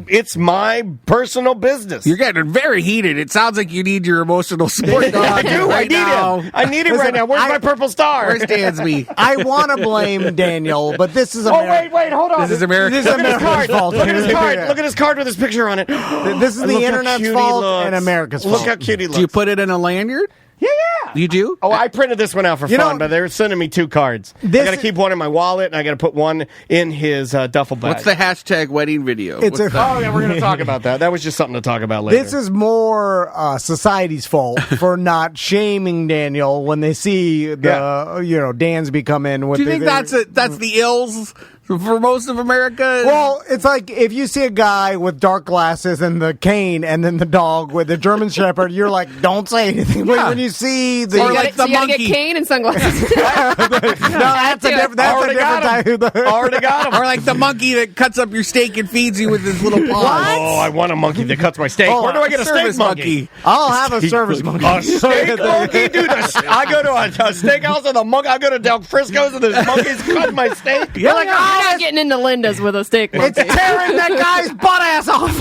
it's my personal business. You're getting very heated. It sounds like you need your emotional support dog. I do. Right I need now. him. I need him right now. Where's my purple star? Where's Dansby? I want to blame Daniel, but this is America. Wait, hold on. This is America. This is America's fault. Look at his card. Look at his card with his picture on it. This is the internet's fault and America's fault. Look how cute he looks. Do you put it in a lanyard? Yeah. You do? Oh, I printed this one out for fun, but they were sending me 2 cards. I got to keep one in my wallet, and I got to put one in his duffel bag. What's the hashtag wedding video? Oh, yeah, we're going to talk about that. That was just something to talk about later. This is more society's fault for not shaming Daniel when they see the Dansby come in. With Do you think that's the ills for most of America? Well, it's like if you see a guy with dark glasses and the cane, and then the dog with the German Shepherd, you're like, don't say anything. But when you see the you gotta get cane and sunglasses. that's a different type. Already got him. Or like the monkey that cuts up your steak and feeds you with his little paws. Oh, I want a monkey that cuts my steak. Where do I get a steak monkey? I'll have a service monkey. A steak monkey? Dude, I go to a steakhouse and I go to Del Frisco's and there's monkeys cutting my steak. You're like, you're not getting into Linda's with a steak monkey. It's tearing that guy's butt ass off.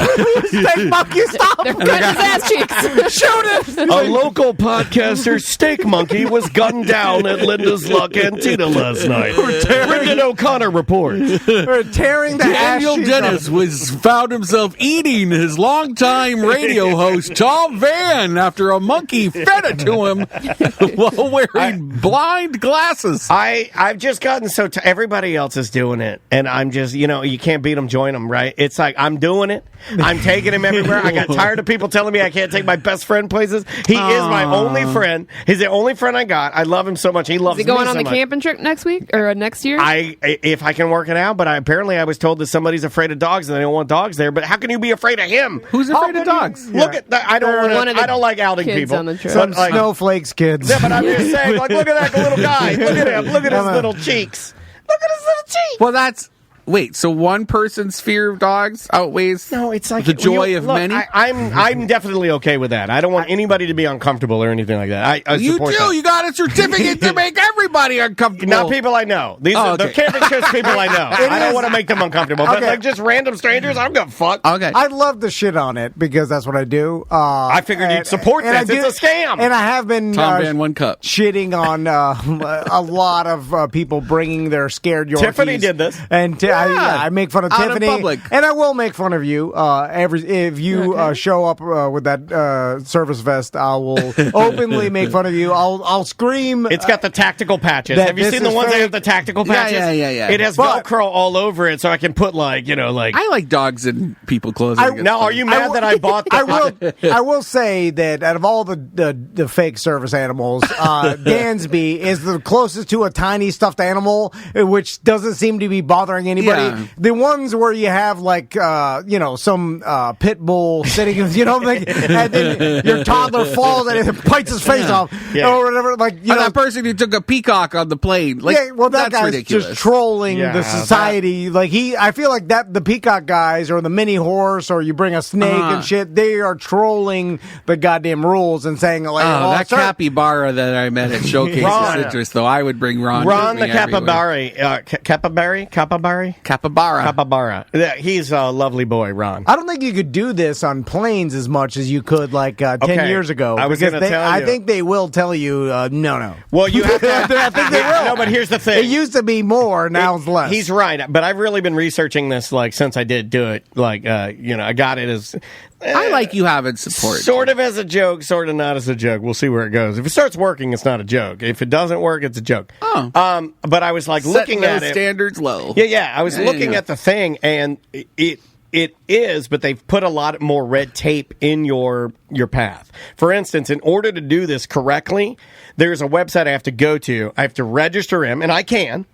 Steak monkey, stop. They're cutting his ass cheeks. Shoot it. A local podcaster, Steak Monkey, was gunned down at Linda's La Cantina last night. Brendan O'Connor reports. We're tearing the Daniel ass Dennis found himself eating his longtime radio host, Tom Van, after a monkey fed it to him while wearing blind glasses. I've just gotten so everybody else is doing it, and I'm just, you can't beat them, join them, right? It's like, I'm doing it. I'm taking him everywhere. I got tired of people telling me I can't take my best friend places. He is my only friend. He's the only friend I got. I love him so much. He loves me so much. Is he going on the camping trip next week or next year? If I can work it out, but apparently I was told that somebody's afraid of dogs and they don't want dogs there. But how can you be afraid of him? Who's afraid of dogs? Look at that. I don't like outing people. On the trip. Some snowflakes kids. Yeah, but I'm just saying, look at that little guy. Look at him. Look at his little cheeks. Look at his little cheeks. Well, wait, so one person's fear of dogs outweighs it's like the joy of many? I'm definitely okay with that. I don't want anybody to be uncomfortable or anything like that. I you support do. that. You got a certificate to make everybody uncomfortable. Not people I know. These are the camping trips people I know. I don't want to make them uncomfortable. But like just random strangers, I'm going to fuck. Okay. I'd love to shit on it because that's what I do. I figured you'd support this. It's a scam. And I have been Tom Van 1 cup. shitting on a lot of people bringing their scared Yorkies. Tiffany did this. And I make fun of Out in Tiffany. public. And I will make fun of you. If you show up with that service vest, I will openly make fun of you. I'll scream. It's got the tactical patches. Have you seen the ones that have the tactical patches? Yeah. It has Velcro all over it, so I can put like. I like dogs in people clothing. Now, are you mad that I bought? I will say that out of all the fake service animals, Dansby is the closest to a tiny stuffed animal, which doesn't seem to be bothering anybody. Yeah. The ones where you have like some pit bull sitting, and then your toddler falls and it bites his face off or whatever. Like that person who took a peacock on the plane. Like, that that's guy's ridiculous. just trolling the society. I feel like that the peacock guys or the mini horse or you bring a snake and shit. They are trolling the goddamn rules and saying like, that capybara that I met at Showcase of Citrus, though, I would bring Ron. Ron the capybara. Capybara? Capybara. Yeah, he's a lovely boy, Ron. I don't think you could do this on planes as much as you could 10 years ago. I was going to tell you. I think they will tell you, no. Well, you have to. I think they will. No, but here's the thing. It used to be more, now it's less. He's right, but I've really been researching this since I did do it. I got it as. I like you having support. Sort of as a joke, sort of not as a joke. We'll see where it goes. If it starts working, it's not a joke. If it doesn't work, it's a joke. Oh. But I was looking at it. Standards low. Yeah. I was looking at the thing, and it is, but they've put a lot more red tape in your path. For instance, in order to do this correctly, there's a website I have to go to. I have to register him, and I can.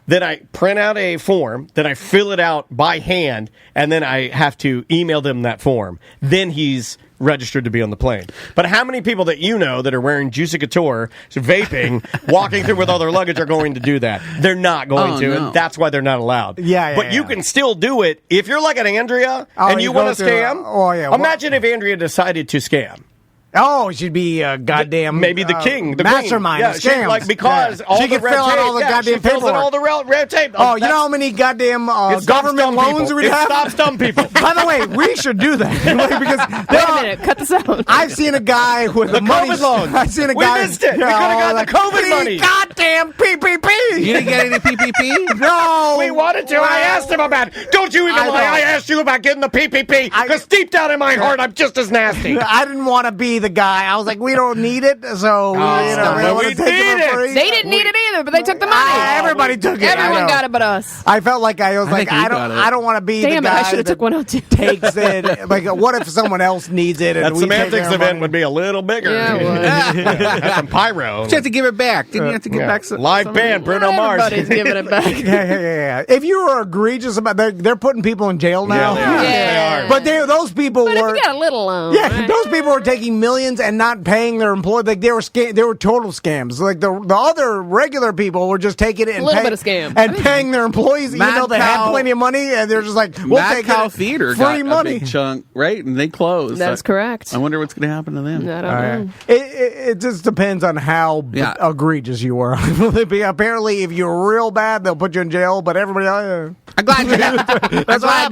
Then I print out a form, then I fill it out by hand, and then I have to email them that form. Then he's registered to be on the plane. But how many people that you know that are wearing Juicy Couture, vaping, walking through with all their luggage are going to do that? They're not going to, and that's why they're not allowed. But you can still do it. If you're like an Andrea and you want to scam, imagine if Andrea decided to scam. Oh, it should be goddamn maybe the king, the mastermind, scam. Because all she the can fill out all the goddamn paperwork. All the red tape. Oh, you know how many goddamn government loans we have? Stop dumb people. By the way, we should do that because wait a minute, cut this out. I've seen a guy with the money COVID loan. I've seen a guy. We missed it. We could have got the COVID money. Goddamn PPP. You didn't get any PPP? No. We wanted to. I asked him about it. Don't you even lie. I asked you about getting the PPP because deep down in my heart, I'm just as nasty. I didn't want to be the guy. I was like, we don't need it, so we need it. They didn't need it either, but they took the money. Everybody took it. Everyone got it but us. I felt like I don't want to be the guy. I should have took one out too. Takes it. What if someone else needs it? That semantics event would be a little bigger. Yeah, some pyro. You have to give it back. Didn't you have to give back some live band? Bruno Mars. Everybody's giving it back. Yeah. If you were egregious about, they're putting people in jail now. Yeah, they are. But those people but were. If you got a little loan. Yeah, right? those people were taking millions and not paying their employees. Like they were total scams. Like the other regular people were just taking it and a little bit of scam and paying their employees even though they had plenty of money, and they're just like, we'll take Cow it. Theater free got money. a big chunk, right? And they closed. That's correct. I wonder what's going to happen to them. I don't know. It just depends on how egregious you were. Apparently, if you're real bad, they'll put you in jail. But everybody, I'm glad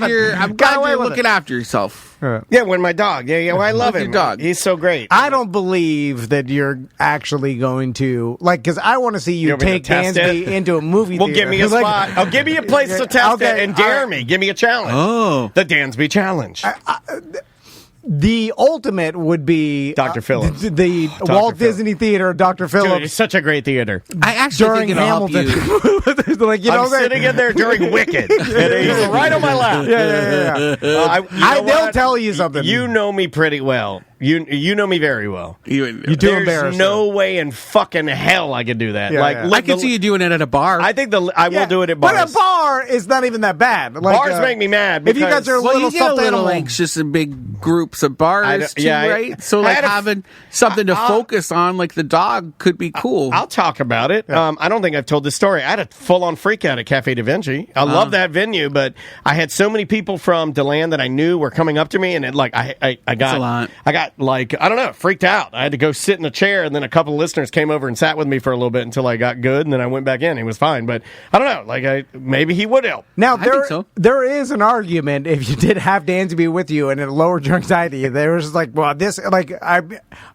you're looking after yourself. Yeah, when my dog. Yeah, I love him. Your dog. He's so great. I don't believe that you're actually going to because I want to see you take Dansby into a movie. Well, theater. give me a spot. I'll give me a place to test it and dare me. Give me a challenge. Oh, the Dansby challenge. The ultimate would be Dr. Phillips, the Walt Disney Theater, Dr. Phillips. Dude, it's such a great theater. I actually during think it'll Hamilton. help you. I'm sitting in there during Wicked. And he's right on my lap. Yeah. They'll tell you something. You know me pretty well. You know me very well. You too There's embarrassing. no way in fucking hell I could do that. I could see you doing it at a bar. I think I will do it at bars. But a bar is not even that bad. Bars make me mad. If you guys are you get a little animal. anxious in big groups of bars too, right? So having something to focus on, like the dog, could be cool. I'll talk about it. Yeah. I don't think I've told this story. I had a full-on freak out at Cafe Da Vinci. I love that venue, but I had so many people from DeLand that I knew were coming up to me, and I got I don't know, freaked out. I had to go sit in a chair, and then a couple of listeners came over and sat with me for a little bit until I got good, and then I went back in. He was fine, but I don't know. Maybe he would help. Now there is an argument if you did have Dansby with you and it lowered your anxiety. There was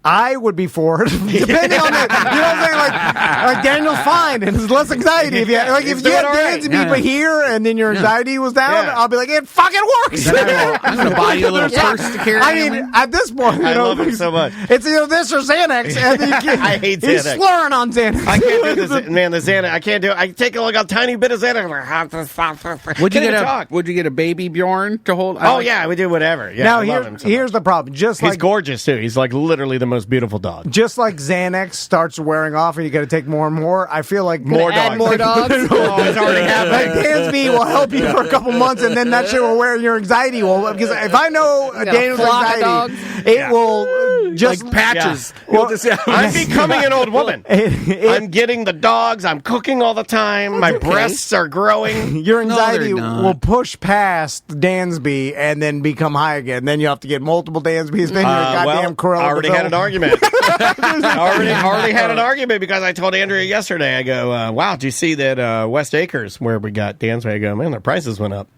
I would be for it, depending on it. You know what I'm saying? Like Daniel's fine and it's less anxiety. If you have Dansby here and then your anxiety was down, I'll be like, it fucking works. I'm going to buy you a little purse to carry. I mean, at this point, I love him so much. It's either this or Xanax. And I hate Xanax. He's slurring on Xanax. I can't do this, man. The Xanax, I can't do it. I take a tiny bit of Xanax. Would you get a baby Bjorn to hold? Yeah, we do whatever. Yeah, now I love him so here's the problem. He's gorgeous too. He's like literally the most beautiful dog. Just like Xanax starts wearing off, and you got to take more and more. I feel like More dogs. It's already happening. Like Dansby will help you for a couple months, and then that shit will wear your anxiety. Because if I know Daniel's anxiety, it will just like patches. Yeah. Well, I'm becoming an old woman. I'm getting the dogs. I'm cooking all the time. My breasts are growing. Your anxiety will push past Dansby and then become high again. Then you have to get multiple Dansbys. Then you're a goddamn Cruella. I already had an argument. already had an argument because I told Andrea yesterday. I go, wow, did you see that West Acres where we got Dansby? I go, man, their prices went up.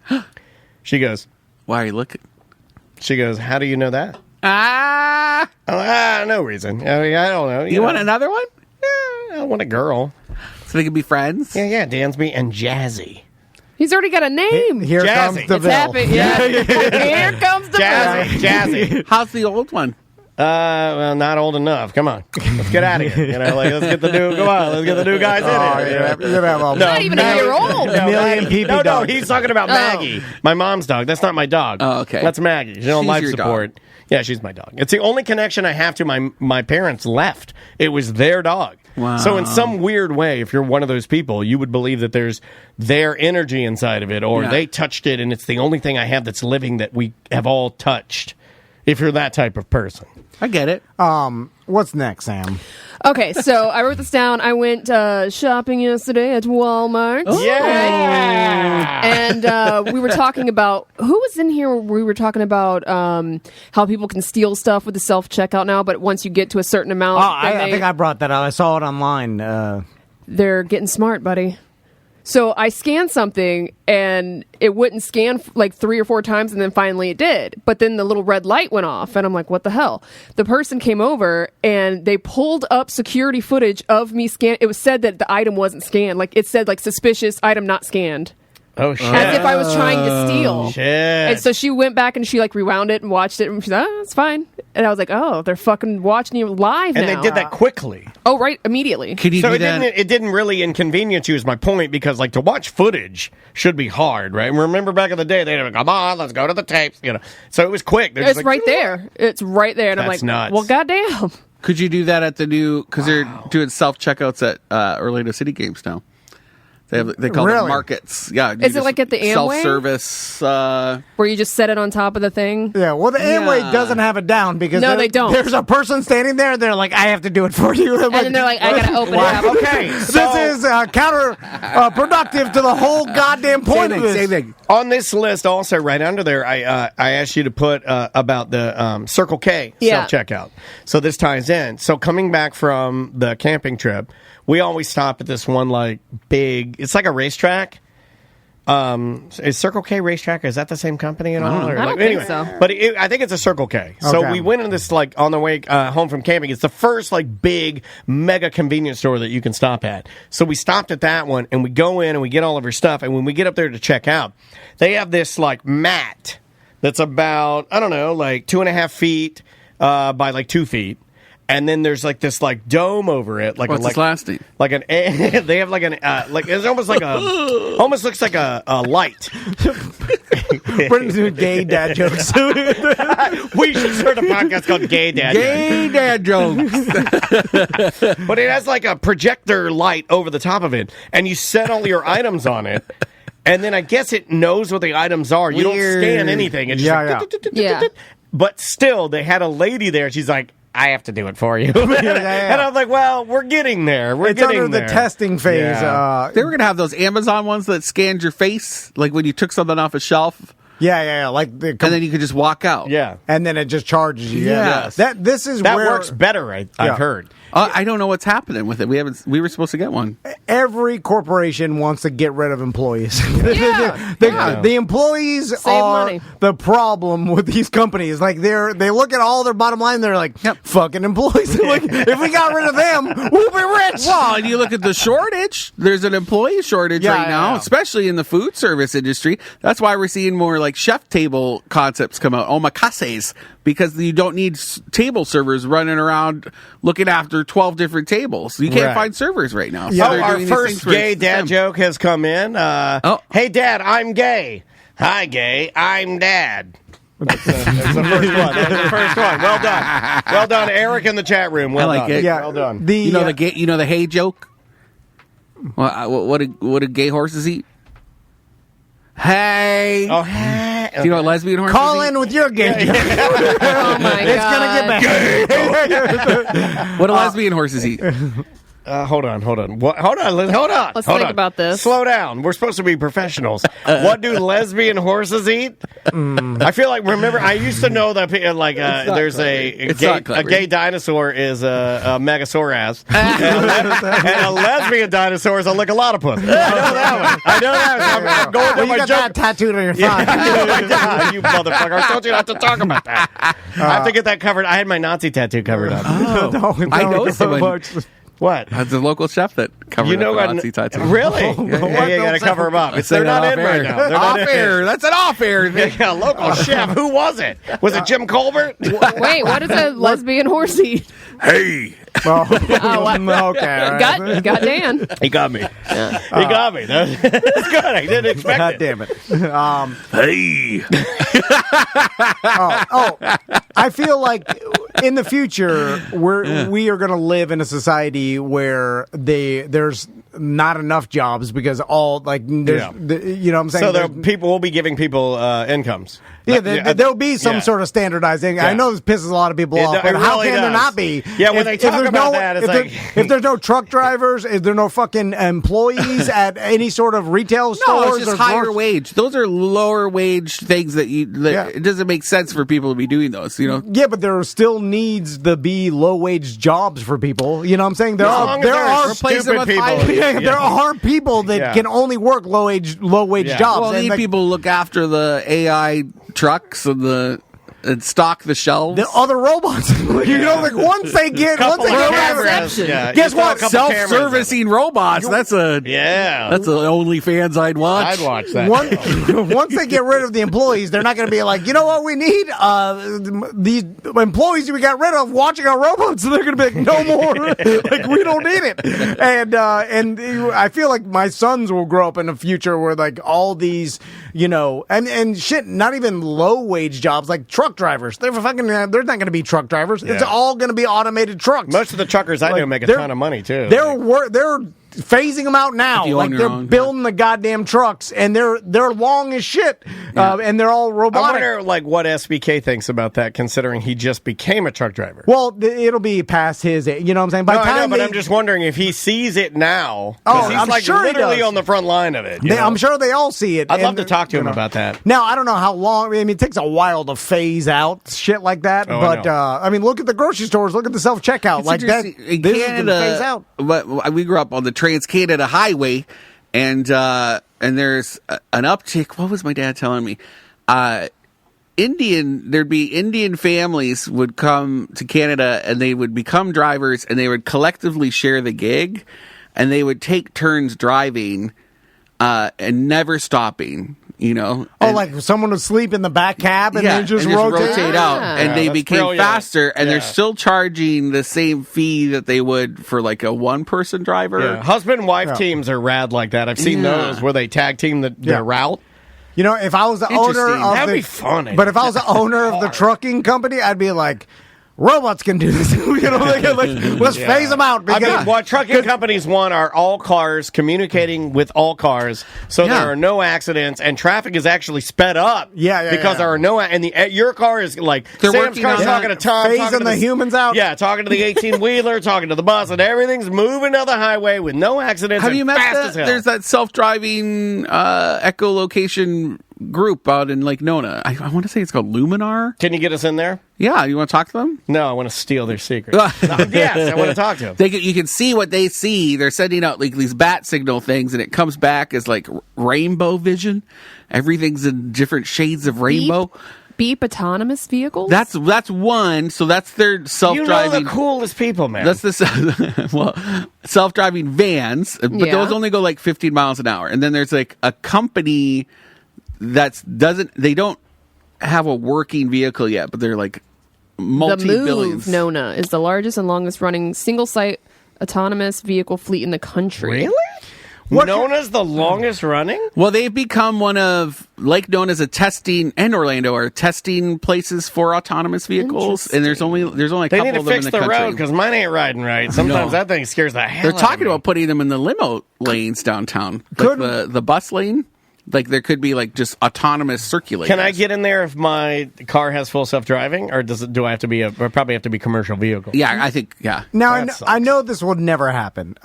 She goes, why are you looking? She goes, how do you know that? No reason. I mean, I don't know. You want another one? Yeah, I want a girl. So they can be friends? Yeah, Dansby and Jazzy. He's already got a name. Here comes the bill. Here comes the Jazzy. How's the old one? Well, not old enough. Come on, let's get out of here. Let's get the new. Come on, let's get the new guys in here. Not even a year old. Million people. No, he's talking about Maggie, my mom's dog. That's not my dog. Oh, okay. That's Maggie. She's on life support. Dog. Yeah, she's my dog. It's the only connection I have to my parents left. It was their dog. Wow. So in some weird way, if you're one of those people, you would believe that there's their energy inside of it, or they touched it, and it's the only thing I have that's living that we have all touched. If you're that type of person. I get it. What's next, Sam? Okay, so I wrote this down. I went shopping yesterday at Walmart. Oh. Yeah! And we were talking about, who was in here? We were talking about how people can steal stuff with the self-checkout now, but once you get to a certain amount... I think I brought that up. I saw it online. They're getting smart, buddy. So I scanned something, and it wouldn't scan like 3 or 4 times, and then finally it did. But then the little red light went off, and I'm like, what the hell? The person came over, and they pulled up security footage of me scan. It was said that the item wasn't scanned. Like, it said, like, suspicious item not scanned. Oh, shit. As if I was trying to steal. Shit. And so she went back, and she, like, rewound it and watched it, and she's like, it's fine. And I was like, oh, they're fucking watching you live and now. they did that quickly. Oh, right, immediately. Could you so do that? It didn't really inconvenience you is my point, because like to watch footage should be hard, right? And remember back in the day, they'd have, come on, let's go to the tapes, So it was quick. It's like, right there. It's right there. And I'm like, nuts. Well, goddamn. Could you do that at the new, because they're doing self-checkouts at Orlando City Games now. They call them markets. Yeah. Is it like at the Amway? Self-service. Where you just set it on top of the thing? Yeah, well, the Amway doesn't have it down because they don't. There's a person standing there, they're like, I have to do it for you. And then they're like, I got to open it up. Okay. This is counterproductive to the whole goddamn point of this. Same thing. On this list, also right under there, I asked you to put about the Circle K self-checkout. So this ties in. So coming back from the camping trip, we always stop at this one like big. It's like a racetrack. Is Circle K Racetrack? Is that the same company at all? I don't think so. But I think it's a Circle K. So we went in this like on the way home from camping. It's the first like big mega convenience store that you can stop at. So we stopped at that one, and we go in and we get all of our stuff. And when we get up there to check out, they have this like mat that's about like 2.5 feet by like 2 feet. And then there's like this like dome over it, like what's its last name? Like an they have like an like it's almost like almost looks like a light. Brendan's doing gay dad jokes. We should start a podcast called Gay Dad. Gay Dad Jokes. But it has like a projector light over the top of it, and you set all your items on it. And then I guess it knows what the items are. You don't scan anything. It's just But still, they had a lady there. She's like, I have to do it for you. And I'm like, well, we're getting there. It's under the testing phase. Yeah. They were going to have those Amazon ones that scanned your face, like when you took something off a shelf. Yeah. Like and then you could just walk out. Yeah. And then it just charges you. Yes. That works better, I've heard. I don't know what's happening with it. We were supposed to get one. Every corporation wants to get rid of employees. Yeah. The employees Save are money. the problem with these companies. Like they look at all their bottom line, they're like, fucking employees. Like, if we got rid of them, we'll be rich. Well, and you look at the shortage. There's an employee shortage right now, especially in the food service industry. That's why we're seeing more like chef table concepts come out, omakases, because you don't need table servers running around looking after 12 different tables. You can't find servers right now. So our first gay dad joke has come in. Hey, Dad, I'm gay. Hi, gay. I'm Dad. That's the first one. That's the first one. Well done. Well done, Eric in the chat room. Well I like done. it. Yeah. Well done. The hey joke? What do gay horses eat? Hey. Oh, hey. Do you know what lesbian horses Call eat? in with your gay joke. Oh my It's god! gonna get back. What do lesbian horses eat? Hold on. Hold on. Let's think about this. Slow down. We're supposed to be professionals. What do lesbian horses eat? I feel like, remember, I used to know that there's a gay dinosaur is a Megasaurus, and a lesbian dinosaur is a Lickalotopus. I know that one. I'm going to my got joke. that tattooed on your thigh. You motherfucker! I told you not to talk about that. I have to get that covered. I had my Nazi tattoo covered up. I know someone. What? That's a local chef that covered up the Nazi tattoo. Really? Yeah, you got to cover them up. They're not in right now. Off air. That's an off air thing. Yeah, local chef. Who was it? Was it Jim Colbert? Wait, what does a lesbian horse eat? Hey. Okay. Got Dan. He got me. Yeah. He got me. That's good. I didn't expect God it. damn it. Hey. I feel like in the future we are going to live in a society where there's not enough jobs because you know what I'm saying. So people will be giving people incomes. Yeah, there'll be some sort of standardizing. Yeah. I know this pisses a lot of people off, but how can there not be? Yeah, when they talk about that, it's like... If there's no truck drivers, if there's no fucking employees at any sort of retail stores... No, it's just higher wage. Those are lower wage things that it doesn't make sense for people to be doing those, you know? Yeah, but there still needs to be low-wage jobs for people. You know what I'm saying? There are stupid people. There are people that can only work low-wage jobs. Well, need people to look after the AI trucks and stock the shelves. The other robots, once they get cameras. Yeah, guess what? Self-servicing robots. That's an OnlyFans I'd watch. I'd watch that. Once they get rid of the employees, they're not going to be like, you know what, we need these employees we got rid of watching our robots. So they're going to be like, no more. Like, we don't need it. And I feel like my sons will grow up in a future where like all these, and shit, not even low wage jobs like truck drivers. They're not going to be truck drivers. Yeah. It's all going to be automated trucks. Most of the truckers I know make a ton of money too. They're phasing them out now. Like they're building the goddamn trucks, and they're long as shit, and they're all robotic. I wonder what SBK thinks about that, considering he just became a truck driver. Well, it'll be past his age. You know what I'm saying? I know, but I'm just wondering if he sees it now. He's I'm sure literally he does. on the front line of it. I'm sure they all see it. I'd love to talk to him about that. Now, I don't know how long. I mean, it takes a while to phase out shit like that. But I mean, look at the grocery stores. Look at the self checkout. Like that. In this Canada, is phase out. But we grew up on the Trans-Canada Highway, and there's an uptick. What was my dad telling me? There'd be Indian families would come to Canada, and they would become drivers, and they would collectively share the gig, and they would take turns driving, and never stopping. Like someone would sleep in the back cab and then just rotate out, and they became faster, and they're still charging the same fee that they would for like a one-person driver. Yeah. Husband and wife teams are rad like that. I've seen those where they tag team their route. If I was the owner of that'd be funny. But if I was the owner of the trucking company, I'd be like, robots can do this. Let's phase them out. Because what trucking companies want are all cars communicating with all cars, so there are no accidents, and traffic is actually sped up. Because there are no, and your car is like Sam's car's talking to Tom, phasing the humans out. Yeah, talking to the 18-wheeler, talking to the bus, and everything's moving down the highway with no accidents. Have you met as hell. There's that self-driving echolocation group out in Lake Nona. I want to say it's called Luminar. Can you get us in there? Yeah, you want to talk to them? No, I want to steal their secrets. Yes, I want to talk to them. You can see what they see. They're sending out like these bat signal things, and it comes back as like rainbow vision. Everything's in different shades of rainbow. Beep autonomous vehicles? That's one. So that's their self-driving. You know the coolest people, man. That's the self-driving vans, but those only go like 15 miles an hour. And then there's like a company they don't have a working vehicle yet, but they're like multi-billions. The Move Nona is the largest and longest running single-site autonomous vehicle fleet in the country. Really? Nona's the longest running? Well, they've become one of Lake Nona's and Orlando are testing places for autonomous vehicles, and there's only a couple of them in the country. They need to fix the road because mine ain't riding right. Sometimes that thing scares the hell out of me. They're talking about putting them in the limo lanes downtown, like the bus lane. Like there could be like just autonomous circulators. Can I get in there if my car has full self-driving, or do I have to be probably have to be commercial vehicle? Yeah, I think Now I know this would never happen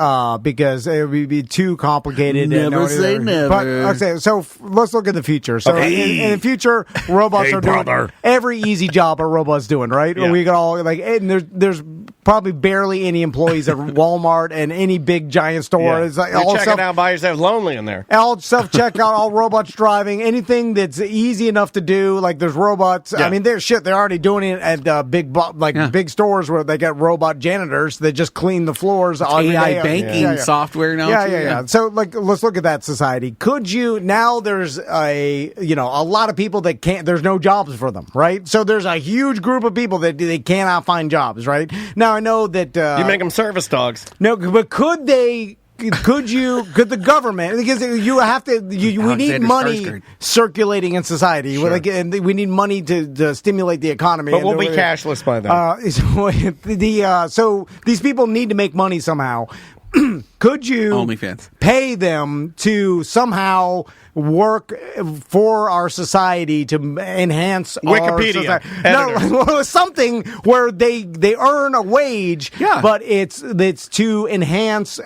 because it would be too complicated. Never say never. But okay, so let's look at the future. So in the future, robots are doing every easy job a robot's doing, right? Yeah. We got all like, and there's probably barely any employees at Walmart and any big giant store. Yeah. It's like You're all checking out by yourself, lonely in there. All self-checkout, all robots driving, anything that's easy enough to do. Like there's robots. Yeah. I mean, they're already doing it at big stores where they got robot janitors that just clean the floors. AI banking software now. Yeah. So like, let's look at that society. Could you now? There's a lot of people that can't. There's no jobs for them, right? So there's a huge group of people that they cannot find jobs, right? Now I know that you make them service dogs. No, but could they? Could the government, because you have to, we need money circulating in society. Sure. And we need money to stimulate the economy. But we'll be cashless by then. So these people need to make money somehow. Could you OnlyFans pay them to somehow work for our society to enhance Wikipedia our society? No, something where they earn a wage, but it's to enhance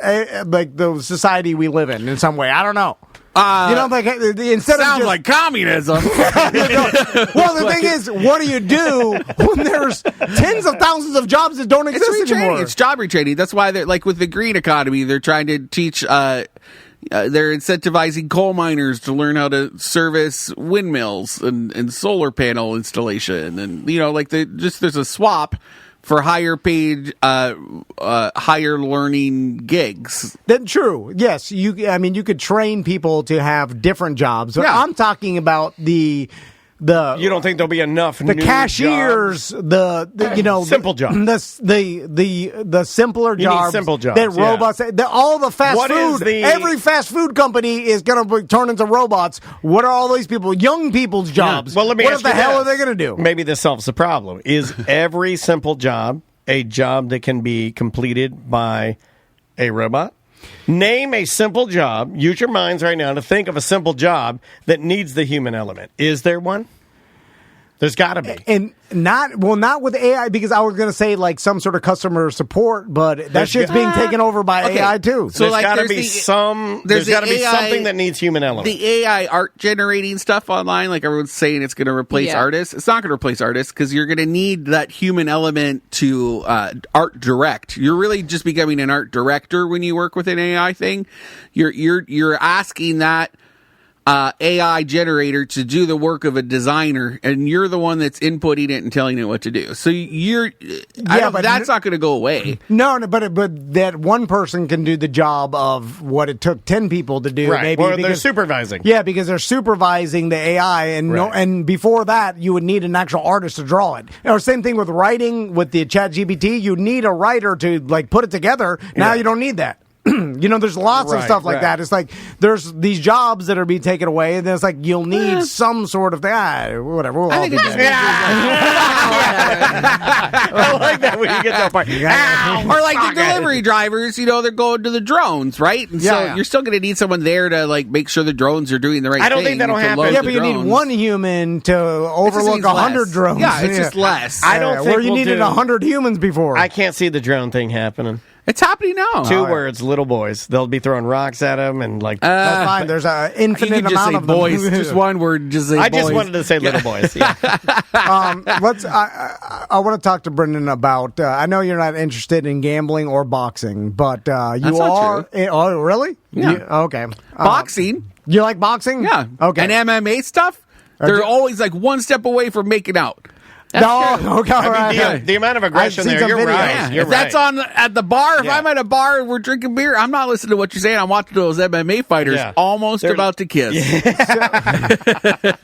like the society we live in some way. I don't know. Like instead sounds of just, like communism. Well, the thing is, what do you do when there's tens of thousands of jobs that don't exist anymore? It's job retraining. That's why they're like with the green economy, they're trying to teach. They're incentivizing coal miners to learn how to service windmills and solar panel installation, and there's a swap for higher paid, higher learning gigs. Then true, yes. You could train people to have different jobs. Yeah. I'm talking about the. You don't think there'll be enough? The new cashiers, jobs? Simple jobs. The simpler jobs. Simple jobs. That robots. All the fast food. Every fast food company is going to turn into robots. What are all these people? Young people's jobs. Yeah. Well, let me ask what the you hell this. are they going to do? Maybe this solves the problem. Is every simple job a job that can be completed by a robot? Name a simple job. Use your minds right now to think of a simple job that needs the human element. Is there one? There's got to be. And not with AI, because I was going to say like some sort of customer support, but that shit's being taken over by AI too. So there's got to be something that needs human element. The AI art generating stuff online, like everyone's saying it's going to replace artists. It's not going to replace artists because you're going to need that human element to art direct. You're really just becoming an art director when you work with an AI thing. You're asking that AI generator to do the work of a designer, and you're the one that's inputting it and telling it what to do. So that's not going to go away. No, but that one person can do the job of what it took 10 people to do. Right. Maybe or they're supervising. Yeah, because they're supervising the AI, and before that, you would need an actual artist to draw it. Or same thing with writing with the ChatGPT. You need a writer to like put it together. Now you don't need that. There's lots of stuff like that. It's like there's these jobs that are being taken away, and then it's like you'll need some sort of whatever. We'll all be dead. I like that when you get that part. Or like the delivery drivers, they're going to the drones, right? And so you're still going to need someone there to like make sure the drones are doing the right thing. I don't think that'll happen. Yeah, but you need one human to overlook 100 drones. Yeah, it's just less. I don't think where you needed 100 humans before. I can't see the drone thing happening. It's happening now. Two words, little boys. They'll be throwing rocks at them and like. That's fine. There's an infinite amount of boys. them. Just one word. Just say I boys. just wanted to say little boys. Yeah. I want to talk to Brendan about. I know you're not interested in gambling or boxing, but you are. Oh, really? Yeah. Okay. Boxing. You like boxing? Yeah. Okay. And MMA stuff. They're always like one step away from making out. The amount of aggression there, you're right. Yeah. If that's on at the bar, if I'm at a bar and we're drinking beer, I'm not listening to what you're saying. I'm watching those MMA fighters almost about to kiss.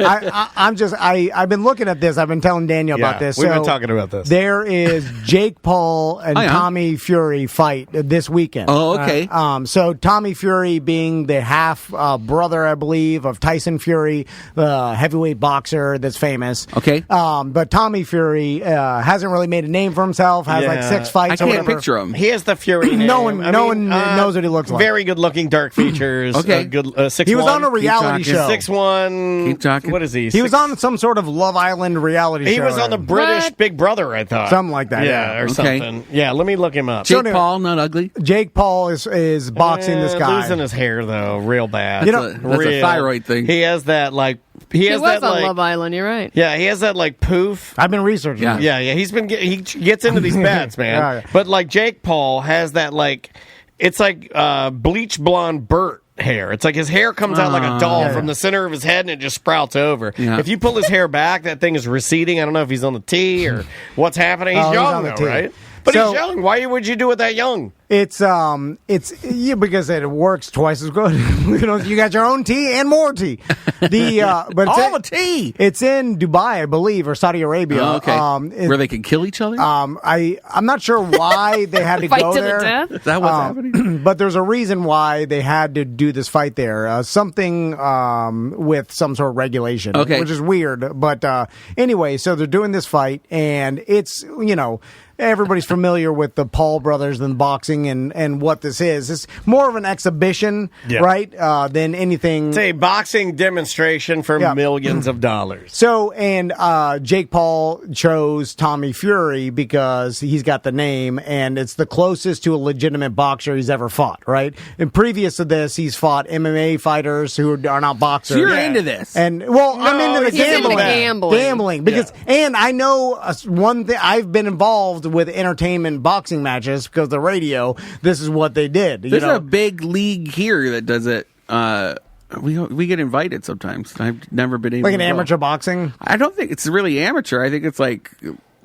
I've been looking at this. I've been telling Daniel about this. We've been talking about this. There is Jake Paul and Tommy Fury fight this weekend. Oh, okay. So Tommy Fury being the half brother, I believe, of Tyson Fury, the heavyweight boxer that's famous. Okay. But Tommy Tommy Fury hasn't really made a name for himself. Has like 6 fights. I can't picture him. He has the Fury name. No one knows what he looks like. Very good looking, dark features. Okay. Good. 6'1". He was on a reality show. 6'1". Keep talking. What is he? He was on some sort of Love Island reality show. He was on the British Big Brother, I thought. Something like that. Yeah, or something. Yeah, let me look him up. Jake Paul, not ugly. Jake Paul is boxing this guy. Losing his hair though, real bad. That's a thyroid thing. He has that like. He was on Love Island. You're right. Yeah, he has that like poof. I've been researching. Yeah. He gets into these bats, man. But like Jake Paul has that like, it's like bleach blonde Burt hair. It's like his hair comes out like a doll from the center of his head and it just sprouts over. Yeah. If you pull his hair back, that thing is receding. I don't know if he's on the tee or what's happening. He's young though, right? But he's young. Why would you do it that young? It's because it works twice as good. You got your own tea and more tea. But the tea. It's in Dubai, I believe, or Saudi Arabia. Oh, okay. Where they can kill each other. I'm not sure why they had to go there. Fight to the death? Is that what's happening? But there's a reason why they had to do this fight there. Something with some sort of regulation, which is weird. But anyway, so they're doing this fight, and it's everybody's familiar with the Paul brothers and boxing and what this is. It's more of an exhibition, right, than anything. It's a boxing demonstration for millions of dollars. So, and Jake Paul chose Tommy Fury because he's got the name, and it's the closest to a legitimate boxer he's ever fought, right? And previous to this, he's fought MMA fighters who are not boxers. So you're into this. And, I'm into the gambling. Because, and I know one thing, I've been involved with entertainment boxing matches because the radio, this is what they did. There's a big league here that does it. We get invited sometimes. I've never been able like to an go. amateur boxing. I don't think it's really amateur. I think it's like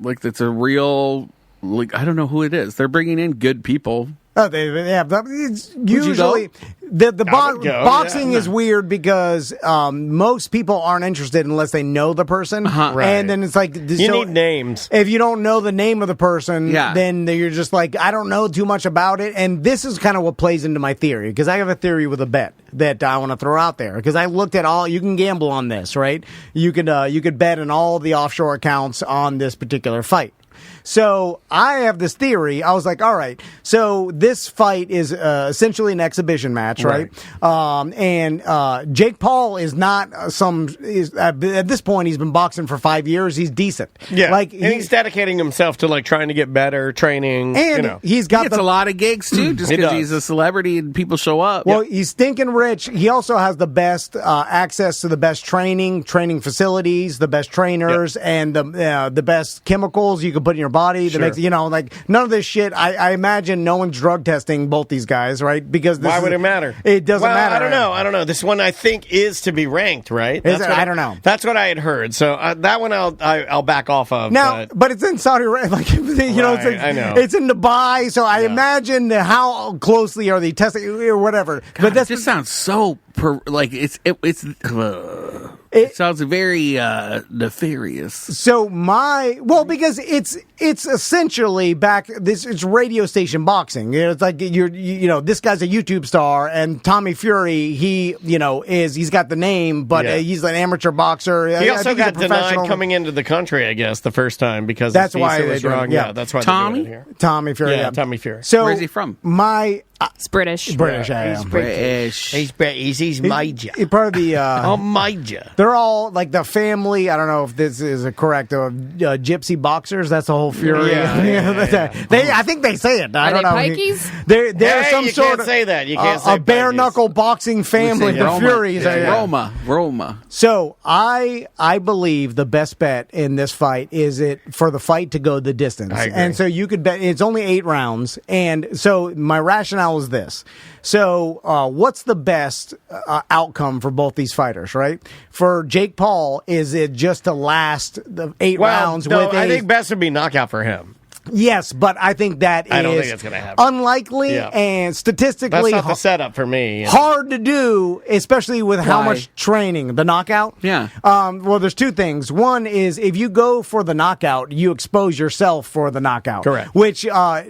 it's a real, like, I don't know who it is. They're bringing in good people. Oh, they have. It's usually the boxing is weird because most people aren't interested unless they know the person, right. And then it's like you need names. If you don't know the name of the person, then you're just like, I don't know too much about it. And this is kind of what plays into my theory, because I have a theory with a bet that I want to throw out there, because I looked at all. You can gamble on this, right? You could bet on all the offshore accounts on this particular fight. So I have this theory. I was like, all right, so this fight is essentially an exhibition match, right? And Jake Paul is not at this point, he's been boxing for 5 years. He's decent. Yeah. And he's dedicating himself to like trying to get better, training. And he gets a lot of gigs too, just because he's a celebrity and people show up. Well, he's stinking rich. He also has the best access to the best training facilities, the best trainers, and the best chemicals you can put in your body to make, like none of this shit. I imagine no one's drug testing both these guys, right? Because why would it matter? It doesn't matter. I don't know. This one I think is to be ranked, right? I don't know. That's what I had heard. So that one I'll back off of. Now, but it's in Saudi Arabia. I know. It's in Dubai, so I imagine how closely are they testing or whatever. God, but that just sounds so it sounds very nefarious. So because it's essentially it's radio station boxing. It's like this guy's a YouTube star, and Tommy Fury, he's got the name, but he's an amateur boxer. He also got denied coming into the country, I guess, the first time because that's why it was wrong. Yeah, that's why Tommy here. Tommy Fury. Yeah, Tommy Fury. So where's he from? It's British. He's British. He's British. He's major. He's part of the. Major. They're all like the family. I don't know if this is correct. Gypsy boxers. That's the whole Fury. I think they say it. I don't know. Pikeys? They're some you sort can't of say that. You can't say a bare knuckle boxing family. The Furies. Roma. So I believe the best bet in this fight is for the fight to go the distance. I agree. And so you could bet it's only 8 rounds. And so my rationale is this. So what's the best outcome for both these fighters, right? For Jake Paul, is it just to last the 8 rounds? I think best would be knockout for him. Yes, but I think I don't think that's going to happen. Unlikely and statistically that's not the setup for me. Hard to do, especially with how much training. The knockout? Yeah. Well, there's 2 things. One is if you go for the knockout, you expose yourself for the knockout. Correct. Which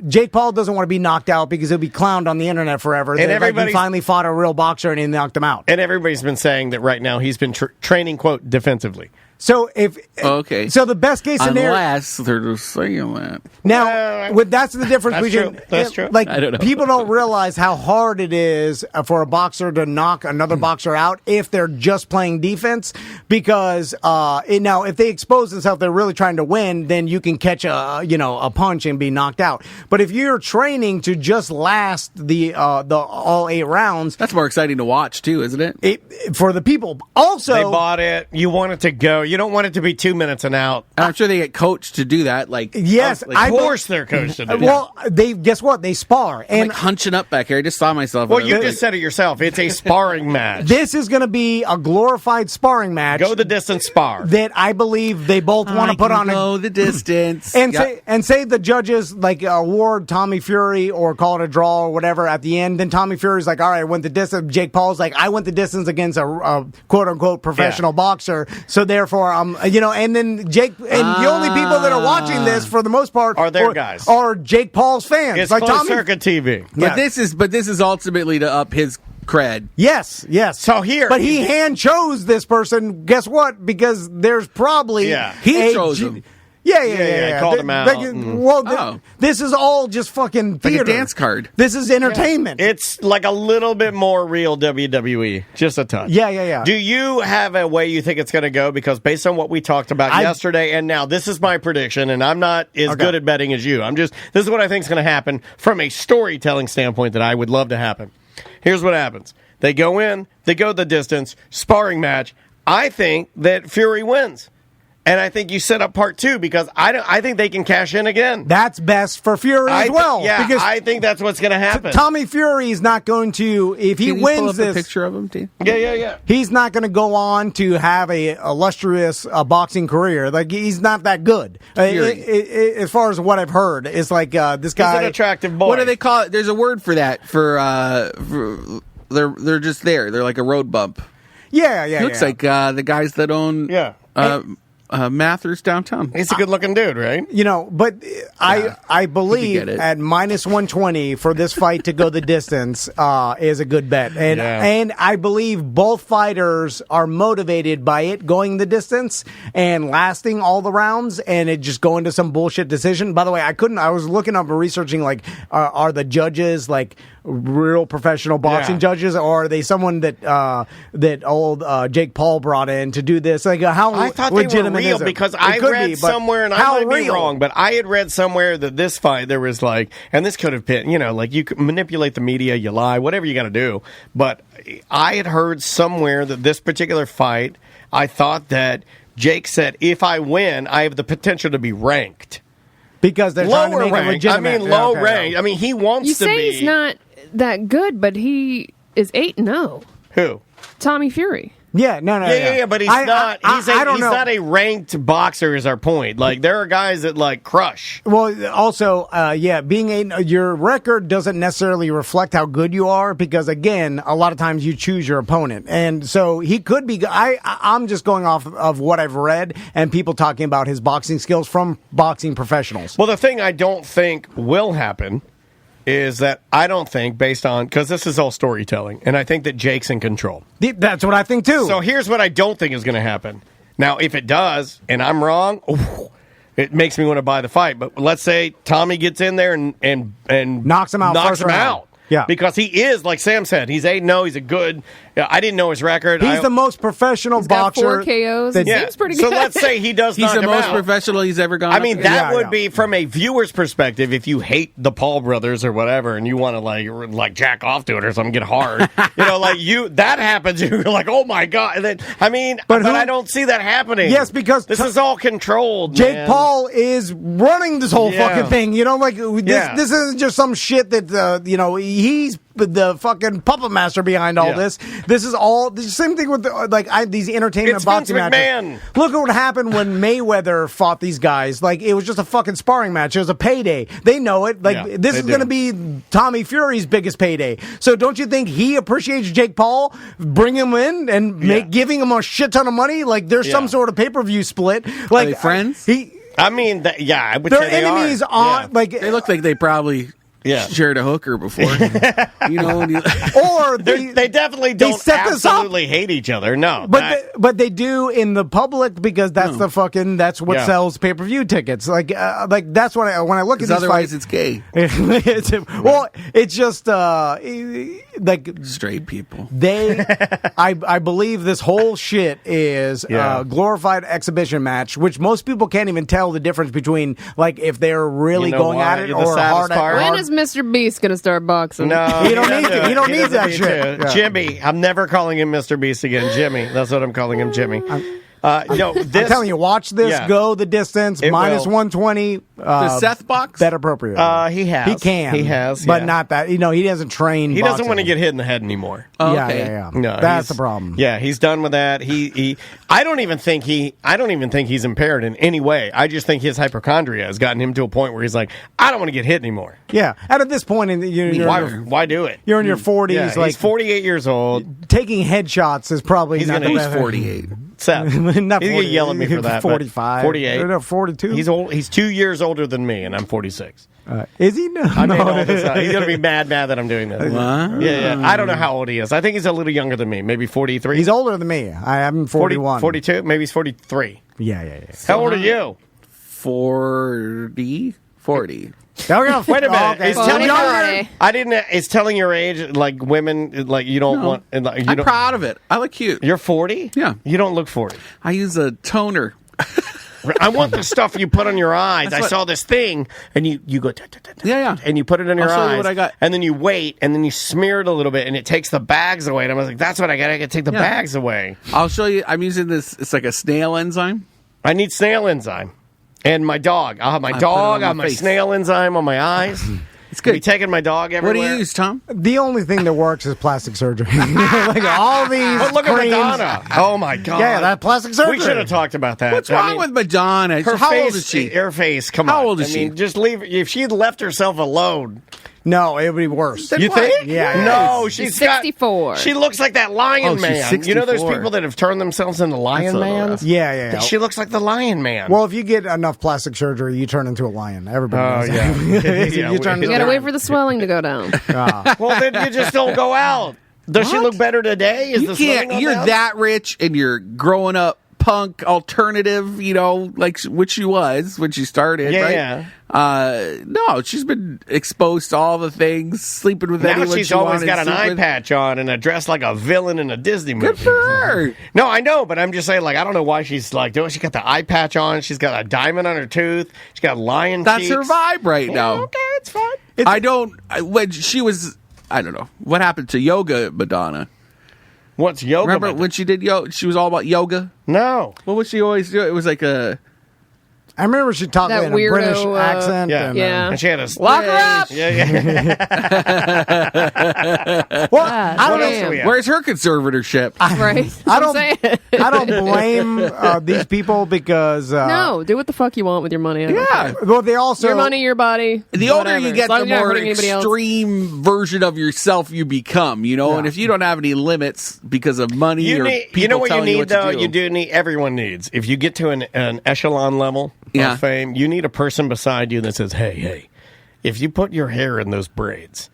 Jake Paul doesn't want to be knocked out because he'll be clowned on the internet forever. And everybody finally fought a real boxer and he knocked him out. And everybody's been saying that right now he's been training, quote, defensively. So okay. So the best case scenario, unless they're just saying that. Now, that's the difference between. That's true. Like, I don't know. people don't realize how hard it is for a boxer to knock another boxer out if they're just playing defense. Because now, if they expose themselves, they're really trying to win. Then you can catch a punch and be knocked out. But if you're training to just last the all 8 rounds, that's more exciting to watch too, isn't it? For the people. Also, they bought it. You want it to go. You don't want it to be 2 minutes and out. And I'm sure they get coached to do that. Like, yes, of course they're coached to do that. Well, guess what? They spar. I'm like hunching up back here. I just saw myself. Well, you just said it yourself. It's a sparring match. This is going to be a glorified sparring match. Go the distance spar. That I believe they both want to put on. Go the distance. And say the judges like award Tommy Fury or call it a draw or whatever at the end. Then Tommy Fury's like, all right, I went the distance. Jake Paul's like, I went the distance against a quote unquote professional boxer. So therefore, and then Jake, and the only people that are watching this for the most part are their guys. Are Jake Paul's fans. It's like closed circuit TV. But this is ultimately to up his cred. Yes. So here, but he hand chose this person. Guess what? Because there's probably he chose him. Yeah. Called him out. This is all just fucking theater. Like a dance card. This is entertainment. It's like a little bit more real WWE, just a touch. Yeah. Do you have a way you think it's going to go? Because based on what we talked about yesterday and now, this is my prediction, and I'm not as good at betting as you. This is what I think is going to happen from a storytelling standpoint that I would love to happen. Here's what happens. They go in, they go the distance, sparring match. I think that Fury wins. And I think you set up part 2 because I think they can cash in again. That's best for Fury as well. Because I think that's what's going to happen. Tommy Fury is not going to, if he wins pull up this, a picture of him, too? Yeah. He's not going to go on to have a illustrious boxing career. Like, he's not that good. As far as what I've heard, it's like this guy. He's an attractive boy. What do they call it? There's a word for that. They're just there. They're like a road bump. Yeah. He looks like the guys that own. Mathers downtown. He's a good-looking dude, right? But I believe at minus 120 for this fight to go the distance is a good bet, and I believe both fighters are motivated by it going the distance and lasting all the rounds, and it just going to some bullshit decision. By the way, I was looking up and researching like are the judges like real professional boxing judges, or are they someone that old Jake Paul brought in to do this? Like how I thought legitimate they were real because I read somewhere, and I might be wrong, but I had read somewhere that this fight there was like, and this could have been, like you could manipulate the media, you lie, whatever you got to do. But I had heard somewhere that this particular fight, I thought that Jake said, if I win, I have the potential to be ranked. Because they're trying to make it legitimate. I mean, low ranked. I mean, he wants to be. You say he's not that good, but he is 8-0. Who? Tommy Fury. Yeah, no. Yeah, but he's not. He's not a ranked boxer. Is our point? Like there are guys that like crush. Well, also, being your record doesn't necessarily reflect how good you are because again, a lot of times you choose your opponent, and so he could be. I'm just going off of what I've read and people talking about his boxing skills from boxing professionals. Well, the thing I don't think will happen is that I don't think, based on, because this is all storytelling, and I think that Jake's in control. That's what I think, too. So here's what I don't think is going to happen. Now, if it does, and I'm wrong, it makes me want to buy the fight. But let's say Tommy gets in there and knocks him out. Yeah. Because he is, like Sam said, he's 8-0. He's a good. I didn't know his record. He's the most professional boxer. Got 4 KOs. Seems pretty good. So let's say he does He's knock the him most out. professional he's ever gone. I mean, that would be, from a viewer's perspective, if you hate the Paul brothers or whatever, and you want to like jack off to it or something, get hard. That happens. You're like, oh my god. And then, but I don't see that happening. Yes, because this is all controlled. Jake Paul is running this whole fucking thing. This isn't just some shit that he's the fucking puppet master behind all this. This is all the same thing with these entertainment boxing matches. Look at what happened when Mayweather fought these guys. Like it was just a fucking sparring match. It was a payday. They know it. This is going to be Tommy Fury's biggest payday. So don't you think he appreciates Jake Paul? Bring him in and giving him a shit ton of money. Like there's some sort of pay-per-view split. Like are they friends? I would they're say they enemies are. on. Like they look like they probably. shared a hooker before. You know, or they definitely don't absolutely hate each other. No, but they do in the public because that's that's what sells pay-per-view tickets. Like that's when I look at these otherwise fights, it's gay. It's just like straight people. I believe this whole shit is a glorified exhibition match, which most people can't even tell the difference between like if they're really going at it or hard at hard. When is Mr. Beast going to start boxing? No, he don't need to. He don't need that shit. Yeah. Jimmy. I'm never calling him Mr. Beast again. Jimmy. That's what I'm calling him, Jimmy. I'm telling you, watch this. Go the distance. Minus 120. Does Seth box? That appropriate. He has. He can. He has. But not that. He doesn't train. He doesn't want to get hit in the head anymore. Oh, okay. Yeah. No, that's the problem. Yeah, he's done with that. I don't even think he's impaired in any way. I just think his hypochondria has gotten him to a point where he's like, I don't want to get hit anymore. Yeah. And at this point, why do it? You're in your 40s. Yeah, like he's 48 years old. Taking headshots is probably he's not the best. 48. Seth. Not he's going to yell at me for that. 45. 48. No, 42. He's old. He's 2 years older than me, and I'm 46. Is he? No. I made all this up. He's going to be mad that I'm doing this. Wow. Yeah. I don't know how old he is. I think he's a little younger than me. Maybe 43. He's older than me. I'm 41. 42? Maybe he's 43. Yeah. How old are you? 40. Wait a minute. Okay. It's telling your age, like women, like you don't want. Like, I'm proud of it. I look cute. You're 40? Yeah. You don't look 40. I use a toner. I want the stuff you put on your eyes. I saw this thing, and you go, yeah, and you put it on your I'll show eyes. you what I got. And then you wait, and then you smear it a little bit, and it takes the bags away. And I was like, that's what I got. I got to take the bags away. I'll show you. I'm using this. It's like a snail enzyme. I need snail enzyme. And my dog. I'll have my dog. I'll have my snail enzyme on my eyes. It's good. Be taking my dog everywhere. What do you use, Tom? The only thing that works is plastic surgery. Like all these. But look creams. at Madonna. Oh my God. Yeah, that plastic surgery. We should have talked about that. What's wrong with Madonna? How old is she? Her face. Come on. How old is she? Just leave. If she'd left herself alone. No, it would be worse. You think? Yeah. No, she's 64. She looks like that Lion Man. 64. You know those people that have turned themselves into Lion Mans? Yeah. She looks like the Lion Man. Well, if you get enough plastic surgery, you turn into a lion. Everybody knows that. You gotta wait for the swelling to go down. Well, then you just don't go out. Does she look better today? You can't. You're that rich and you're growing up punk alternative, like which she was when she started, right? Yeah. No, she's been exposed to all the things, sleeping with anyone. Now she's always got an eye patch on and a dress like a villain in a Disney movie. Good for her. No, I know, but I'm just saying, like, I don't know why she's like doing. She got the eye patch on. She's got a diamond on her tooth. She's got lion That's cheeks. her vibe right now. Okay, it's fine. When she was, I don't know what happened to yoga, Madonna. What's yoga? Remember when she did yoga? She was all about yoga. No. What would she always do? It was like a. I remember she talked in a British accent. Yeah. And she had a lock her up. Yeah. Well, I don't know. Where's her conservatorship? Right. I don't blame these people because no, do what the fuck you want with your money. Yeah. Well, they also your money, your body. The older you get, the more extreme version of yourself you become. And if you don't have any limits because of money or people you know what you telling need, what though? to do. You do need. Everyone needs. If you get to an echelon level of fame, you need a person beside you that says, "Hey, if you put your hair in those braids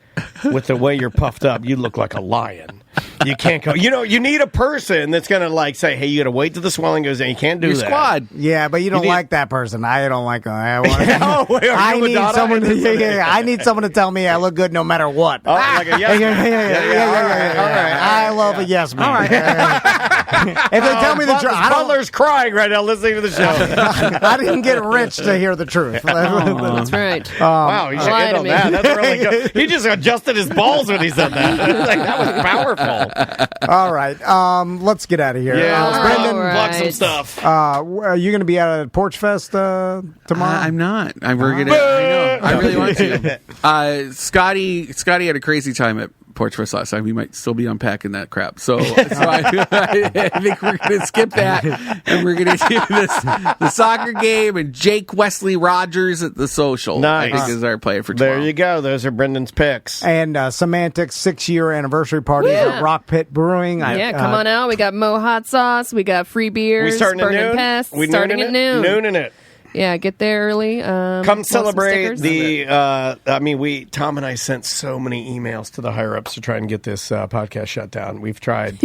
with the way you're puffed up, you look like a lion. You can't go. You need a person that's going to like say, hey, you got to wait till the swelling goes in. You can't do your that. Squad. Yeah, but you don't like that person. I don't like them. I need Madonna? someone. I need someone to tell me I look good no matter what. Oh, like a yes man. All right. I love a yes man. All right. If they tell me the truth, Butler's crying right now listening to the show. I didn't get rich to hear the truth. That's right. Wow, you should end on that. That's really good. He just adjusted his balls when he said that. That was powerful. All right, let's get out of here. Brendan, plug some stuff. Are you going to be out at Porchfest tomorrow? I'm not. I know. I really want to. Scotty had a crazy time at Porchfest last time. We might still be unpacking that crap. So I think we're going to skip that, and we're going to do the soccer game and Jake Wesley Rogers at the social. Nice. I think is our play for tomorrow. There you go. Those are Brendan's picks. And Semantics 6-year anniversary party at Rock Pit Brewing. Come on out. We got Mo Hot Sauce. We got free beers. We starting at noon? Pests. We starting at noon. Nooning it. Yeah, get there early. Come celebrate the. Tom and I sent so many emails to the higher ups to try and get this podcast shut down. We've tried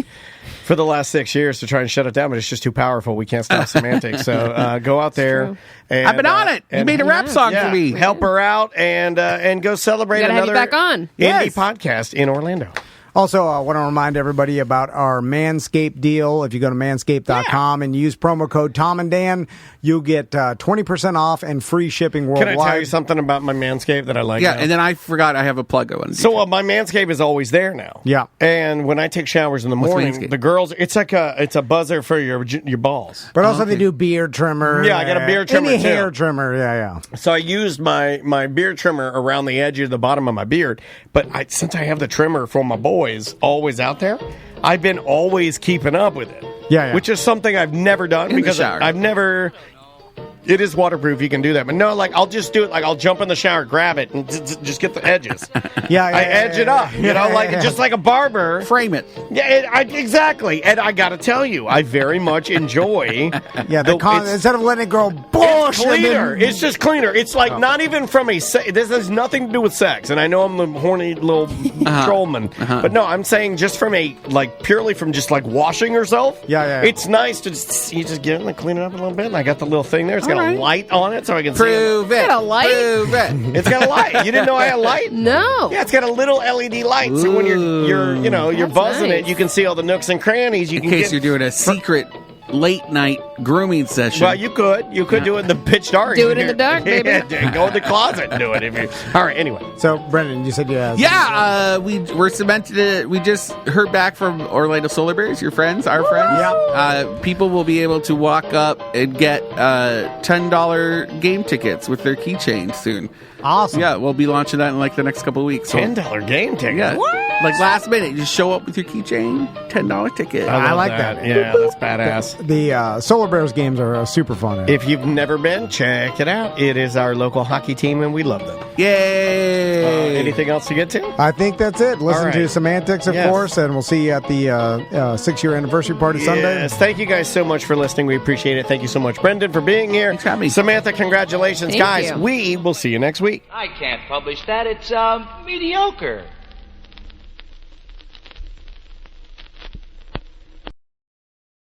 for the last 6 years to try and shut it down, but it's just too powerful. We can't stop semantics. So go out there. And, I've been on it. You made a rap song for me. Help her out and go celebrate another back on. indie podcast in Orlando. Also, I want to remind everybody about our Manscaped deal. If you go to manscaped.com and use promo code Tom and Dan, you'll get 20% off and free shipping worldwide. Can I tell you something about my Manscaped that I like? Yeah, now? and then I forgot I have a plug I wanted to So my Manscaped is always there now. Yeah. And when I take showers in the morning, Manscaped? the girls, it's a buzzer for your balls. But also they do beard trimmer. Yeah, I got a beard trimmer any too. hair trimmer, yeah. So I used my beard trimmer around the edge of the bottom of my beard. But since I have the trimmer for my boys always out there, I've been always keeping up with it. Yeah. Which is something I've never done because I've never. It is waterproof. You can do that. But no, I'll just do it. I'll jump in the shower, grab it, and just get the edges. I edge it up. Just like a barber. Frame it. Yeah, exactly. And I got to tell you, I very much enjoy. Instead of letting it grow bush. It's cleaner. It's just cleaner. It's not even from a. This has nothing to do with sex. And I know I'm the horny little trollman. But no, I'm saying just from purely from just washing yourself. Yeah. It's nice to you just get it and clean it up a little bit. And I got the little thing there. It's got a light on it so I can prove see it. It's got a light? Prove it. It's got a light. You didn't know I had a light? No. Yeah, it's got a little LED light. So when you're buzzing nice. it, you can see all the nooks and crannies. In case you're doing a secret late night grooming session. Well, you could do it in the pitch dark. Do it in the dark, baby. Yeah, go in the closet and do it. All right. Anyway, so Brendan, you said you had. Yeah, we're cemented. We just heard back from Orlando Solar Bears, your friends, our friends. Yeah. People will be able to walk up and get $10 game tickets with their keychain soon. Awesome. Yeah, we'll be launching that in the next couple of weeks. So, $10 game ticket. Yeah. What? Last minute, you just show up with your keychain, $10 ticket. I like that. Yeah, that's badass. The Solar Bears games are super fun. If you've never been, check it out. It is our local hockey team, and we love them. Yay! Anything else to get to? I think that's it. Listen to Semantics, of Yes. course, and we'll see you at the 6-year anniversary party Sunday. Yes, thank you guys so much for listening. We appreciate it. Thank you so much, Brendan, for being here. Thanks for having me. Samantha, congratulations. Thank guys. you. We will see you next week. I can't publish that. It's mediocre.